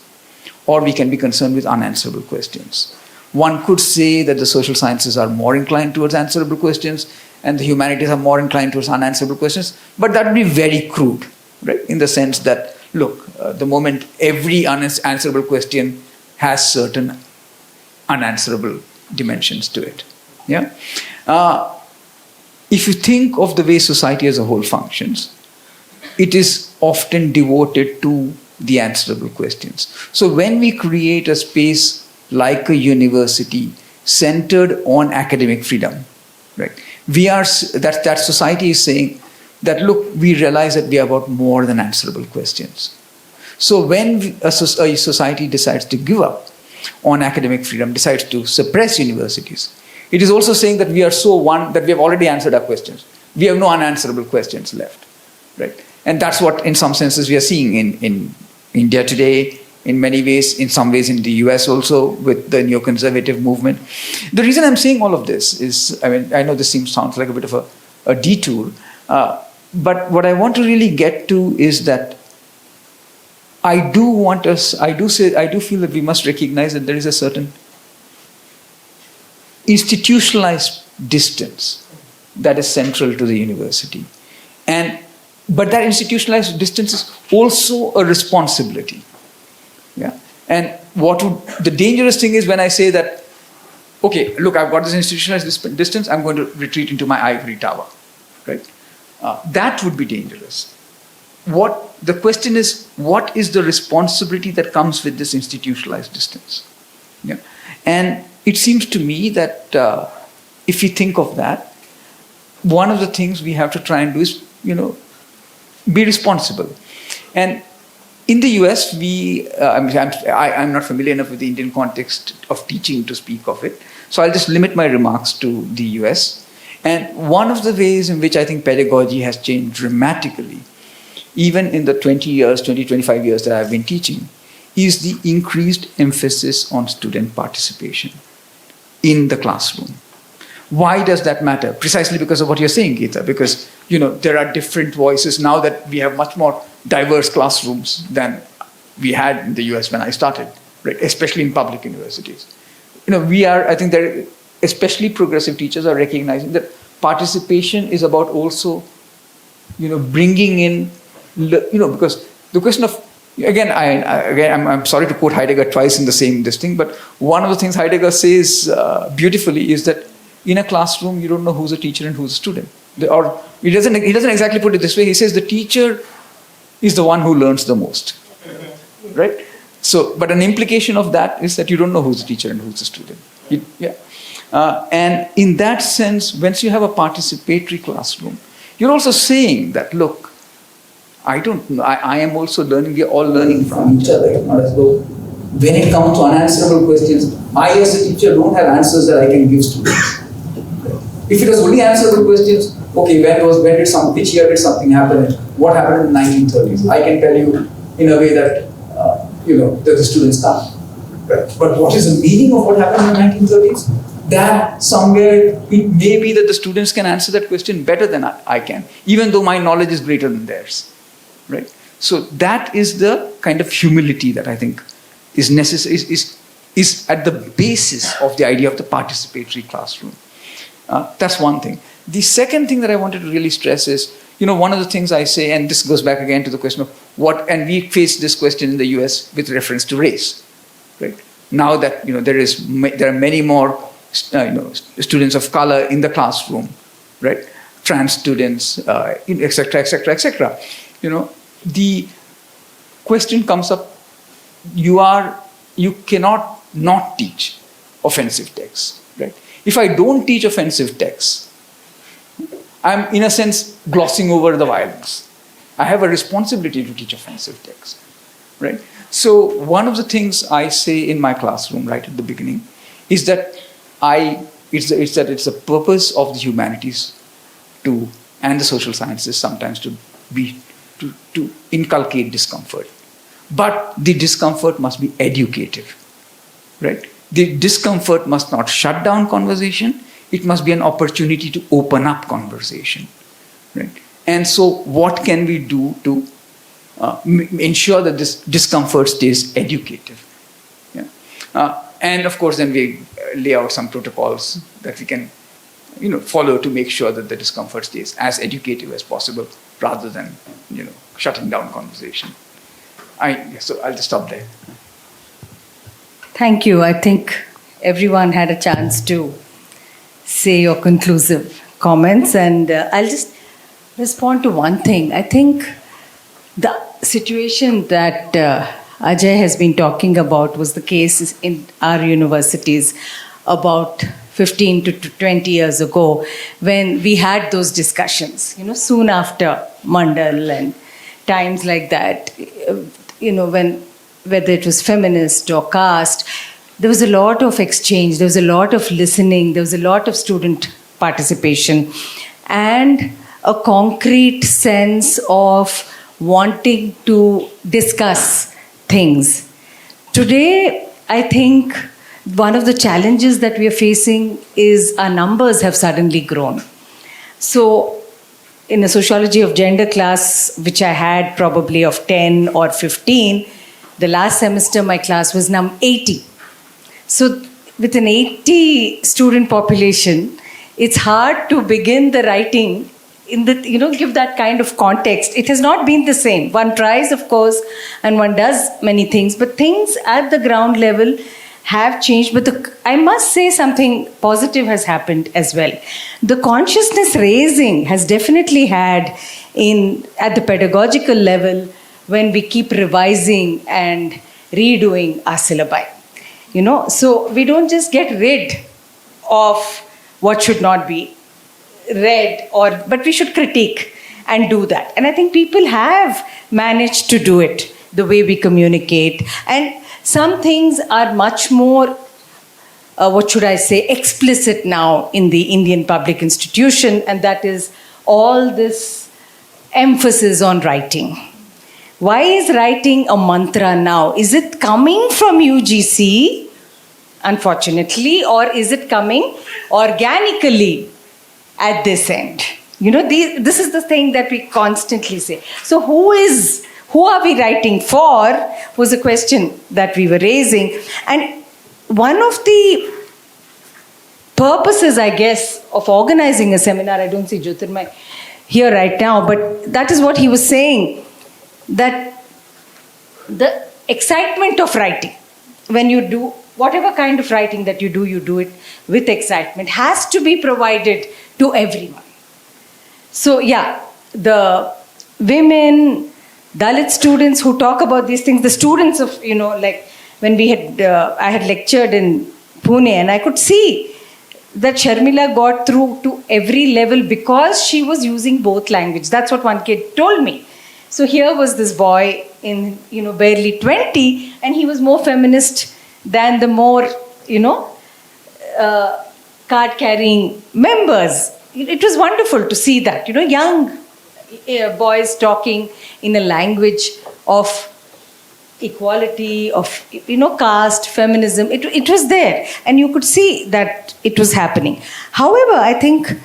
or we can be concerned with unanswerable questions. One could say that the social sciences are more inclined towards answerable questions, and the humanities are more inclined towards unanswerable questions, but that would be very crude, right? In the sense that, look, the moment every unanswerable question has certain unanswerable dimensions to it. Yeah. If you think of the way society as a whole functions, it is often devoted to the answerable questions. So when we create a space like a university centered on academic freedom, right? That society is saying that, look, we realize that we are about more than answerable questions. So when a society decides to give up on academic freedom, decides to suppress universities, it is also saying that we are so one that we have already answered our questions. We have no unanswerable questions left, right? And that's what, in some senses, we are seeing in India today, in many ways, in some ways in the US also, with the neoconservative movement. The reason I'm saying all of this is, I know this sounds like a bit of a detour, but what I want to really get to is that I do feel that we must recognize that there is a certain institutionalized distance that is central to the university. But that institutionalized distance is also a responsibility. Yeah. And the dangerous thing is when I say that, okay, look, I've got this institutionalized distance, I'm going to retreat into my ivory tower, right? That would be dangerous. The question is, what is the responsibility that comes with this institutionalized distance? Yeah. And it seems to me that if you think of that, one of the things we have to try and do is, be responsible. And in the US, I'm not familiar enough with the Indian context of teaching to speak of it, so I'll just limit my remarks to the US. And one of the ways in which I think pedagogy has changed dramatically, even in the 25 years that I've been teaching, is the increased emphasis on student participation in the classroom. Why does that matter? Precisely because of what you're saying, Geeta, because there are different voices now that we have much more diverse classrooms than we had in the US when I started, right? Especially in public universities. I think that especially progressive teachers are recognizing that participation is about also, bringing in, because the question of, I'm sorry to quote Heidegger twice in the same thing, but one of the things Heidegger says beautifully is that in a classroom, you don't know who's a teacher and who's a student. Or he doesn't exactly put it this way. He says the teacher is the one who learns the most, right? So, but an implication of that is that you don't know who's a teacher and who's a student. And in that sense, once you have a participatory classroom, you're also saying that, look, I am also learning, we are all learning from each other. Not as though when it comes to unanswerable questions, I as a teacher don't have answers that I can give students. If it was only answerable questions, okay, which year did something happen? What happened in the 1930s? I can tell you in a way that, that the students can't. Right? But what is the meaning of what happened in the 1930s? That somewhere it may be that the students can answer that question better than I can, even though my knowledge is greater than theirs. Right? So that is the kind of humility that I think is necessary, is at the basis of the idea of the participatory classroom. That's one thing. The second thing that I wanted to really stress is, one of the things I say, and this goes back again to the question of and we face this question in the US with reference to race, right? Now that, there are many more students of color in the classroom, right? Trans students, etc., etc., etc. The question comes up: you cannot not teach offensive texts, right? If I don't teach offensive texts, I'm in a sense glossing over the violence. I have a responsibility to teach offensive texts, right? So one of the things I say in my classroom right at the beginning is that it's the purpose of the humanities and the social sciences sometimes to inculcate discomfort. But the discomfort must be educative, right? The discomfort must not shut down conversation. It must be an opportunity to open up conversation, right? And so what can we do to ensure that this discomfort stays educative? Yeah? And of course, then we lay out some protocols that we can follow to make sure that the discomfort stays as educative as possible rather than shutting down conversation. So I'll just stop there. Thank you. I think everyone had a chance to say your conclusive comments, and I'll just respond to one thing. I think the situation that Ajay has been talking about was the case in our universities about 15 to 20 years ago when we had those discussions, soon after Mandal and times like that, whether it was feminist or caste, there was a lot of exchange, there was a lot of listening, there was a lot of student participation, and a concrete sense of wanting to discuss things. Today, I think one of the challenges that we are facing is our numbers have suddenly grown. So, in a sociology of gender class, which I had probably of 10 or 15, the last semester my class was now 80. So with an 80 student population, it's hard to begin the writing in the, give that kind of context. It has not been the same. One tries, of course, and one does many things, but things at the ground level have changed. But I must say something positive has happened as well. The consciousness raising has definitely had at the pedagogical level when we keep revising and redoing our syllabi. So we don't just get rid of what should not be read, but we should critique and do that. And I think people have managed to do it, the way we communicate. And some things are much more, explicit now in the Indian public institution, and that is all this emphasis on writing. Why is writing a mantra now? Is it coming from UGC, unfortunately, or is it coming organically at this end? This is the thing that we constantly say. So who are we writing for was a question that we were raising. And one of the purposes, I guess, of organizing a seminar, I don't see Jyotirmay here right now, but that is what he was saying, that the excitement of writing, when you do whatever kind of writing that you do it with excitement, has to be provided to everyone. So yeah, the women, Dalit students who talk about these things, the students of, like when I had lectured in Pune, and I could see that Sharmila got through to every level because she was using both language. That's what one kid told me. So here was this boy in, barely 20, and he was more feminist than the more, card-carrying members. It was wonderful to see that, young boys talking in a language of equality, of, caste, feminism. It was there, and you could see that it was happening. However, I think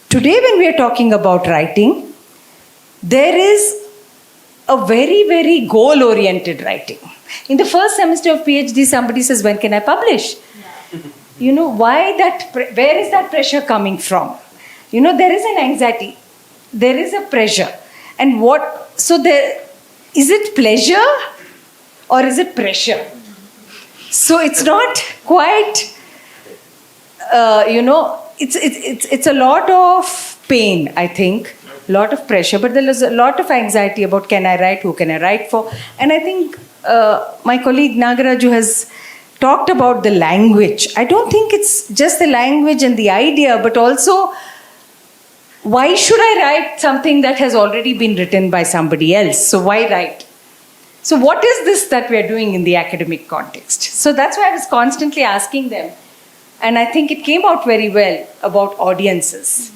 today when we are talking about writing, there is a very, very goal-oriented writing. In the first semester of PhD, somebody says, when can I publish? Yeah. Where is that pressure coming from? There is an anxiety. There is a pressure. And is it pleasure or is it pressure? So it's not quite it's a lot of pain, I think, a lot of pressure, but there is a lot of anxiety about can I write, who can I write for? And I think my colleague Nagaraju has talked about the language. I don't think it's just the language and the idea, but also why should I write something that has already been written by somebody else? So why write? So what is this that we are doing in the academic context? So that's why I was constantly asking them. And I think it came out very well about audiences.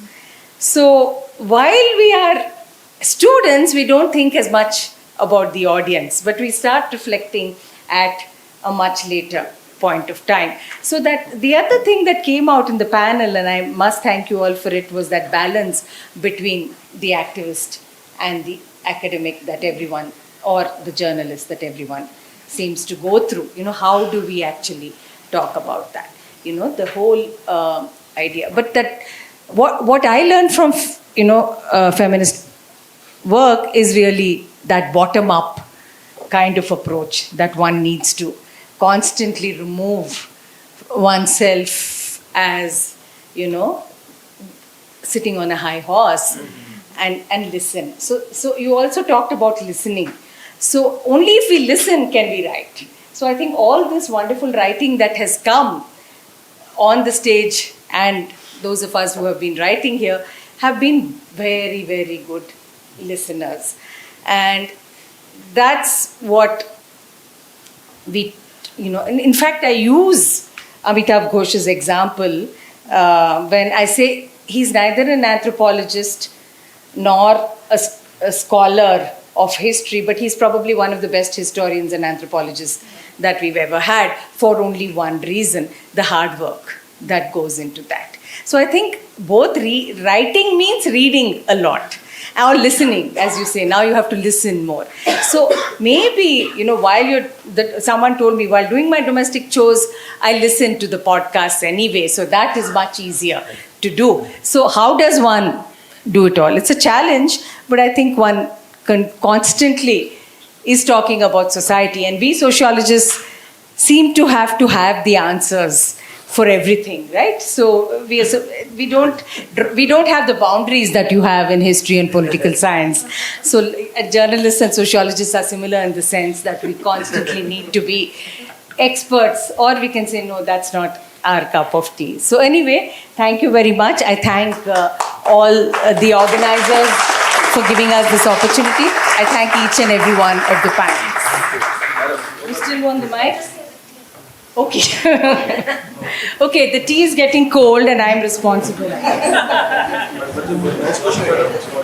So while we are students, we don't think as much about the audience, but we start reflecting at a much later point of time. So that the other thing that came out in the panel, and I must thank you all for it, was that balance between the activist and the academic that everyone, or the journalist that everyone seems to go through. How do we actually talk about that? The whole idea. But that what I learned from feminist work is really that bottom-up kind of approach that one needs to constantly remove oneself as, sitting on a high horse and listen. So you also talked about listening. So only if we listen can we write. So I think all this wonderful writing that has come on the stage, and those of us who have been writing here have been very, very good listeners. And that's what we, in fact, I use Amitav Ghosh's example when I say he's neither an anthropologist nor a scholar of history, but he's probably one of the best historians and anthropologists that we've ever had, for only one reason: the hard work that goes into that. So I think both writing means reading a lot, or listening, as you say. Now you have to listen more. So maybe, while someone told me, while doing my domestic chores, I listen to the podcasts anyway. So that is much easier to do. So how does one do it all? It's a challenge, but I think one constantly is talking about society, and we sociologists seem to have the answers for everything, right? So we don't have the boundaries that you have in history and political science. So journalists and sociologists are similar in the sense that we constantly need to be experts, or we can say, no, that's not our cup of tea. So anyway, thank you very much. I thank all the organizers for giving us this opportunity. I thank each and every one of the panelists. You still want the mic? Okay. Okay, the tea is getting cold and I'm responsible.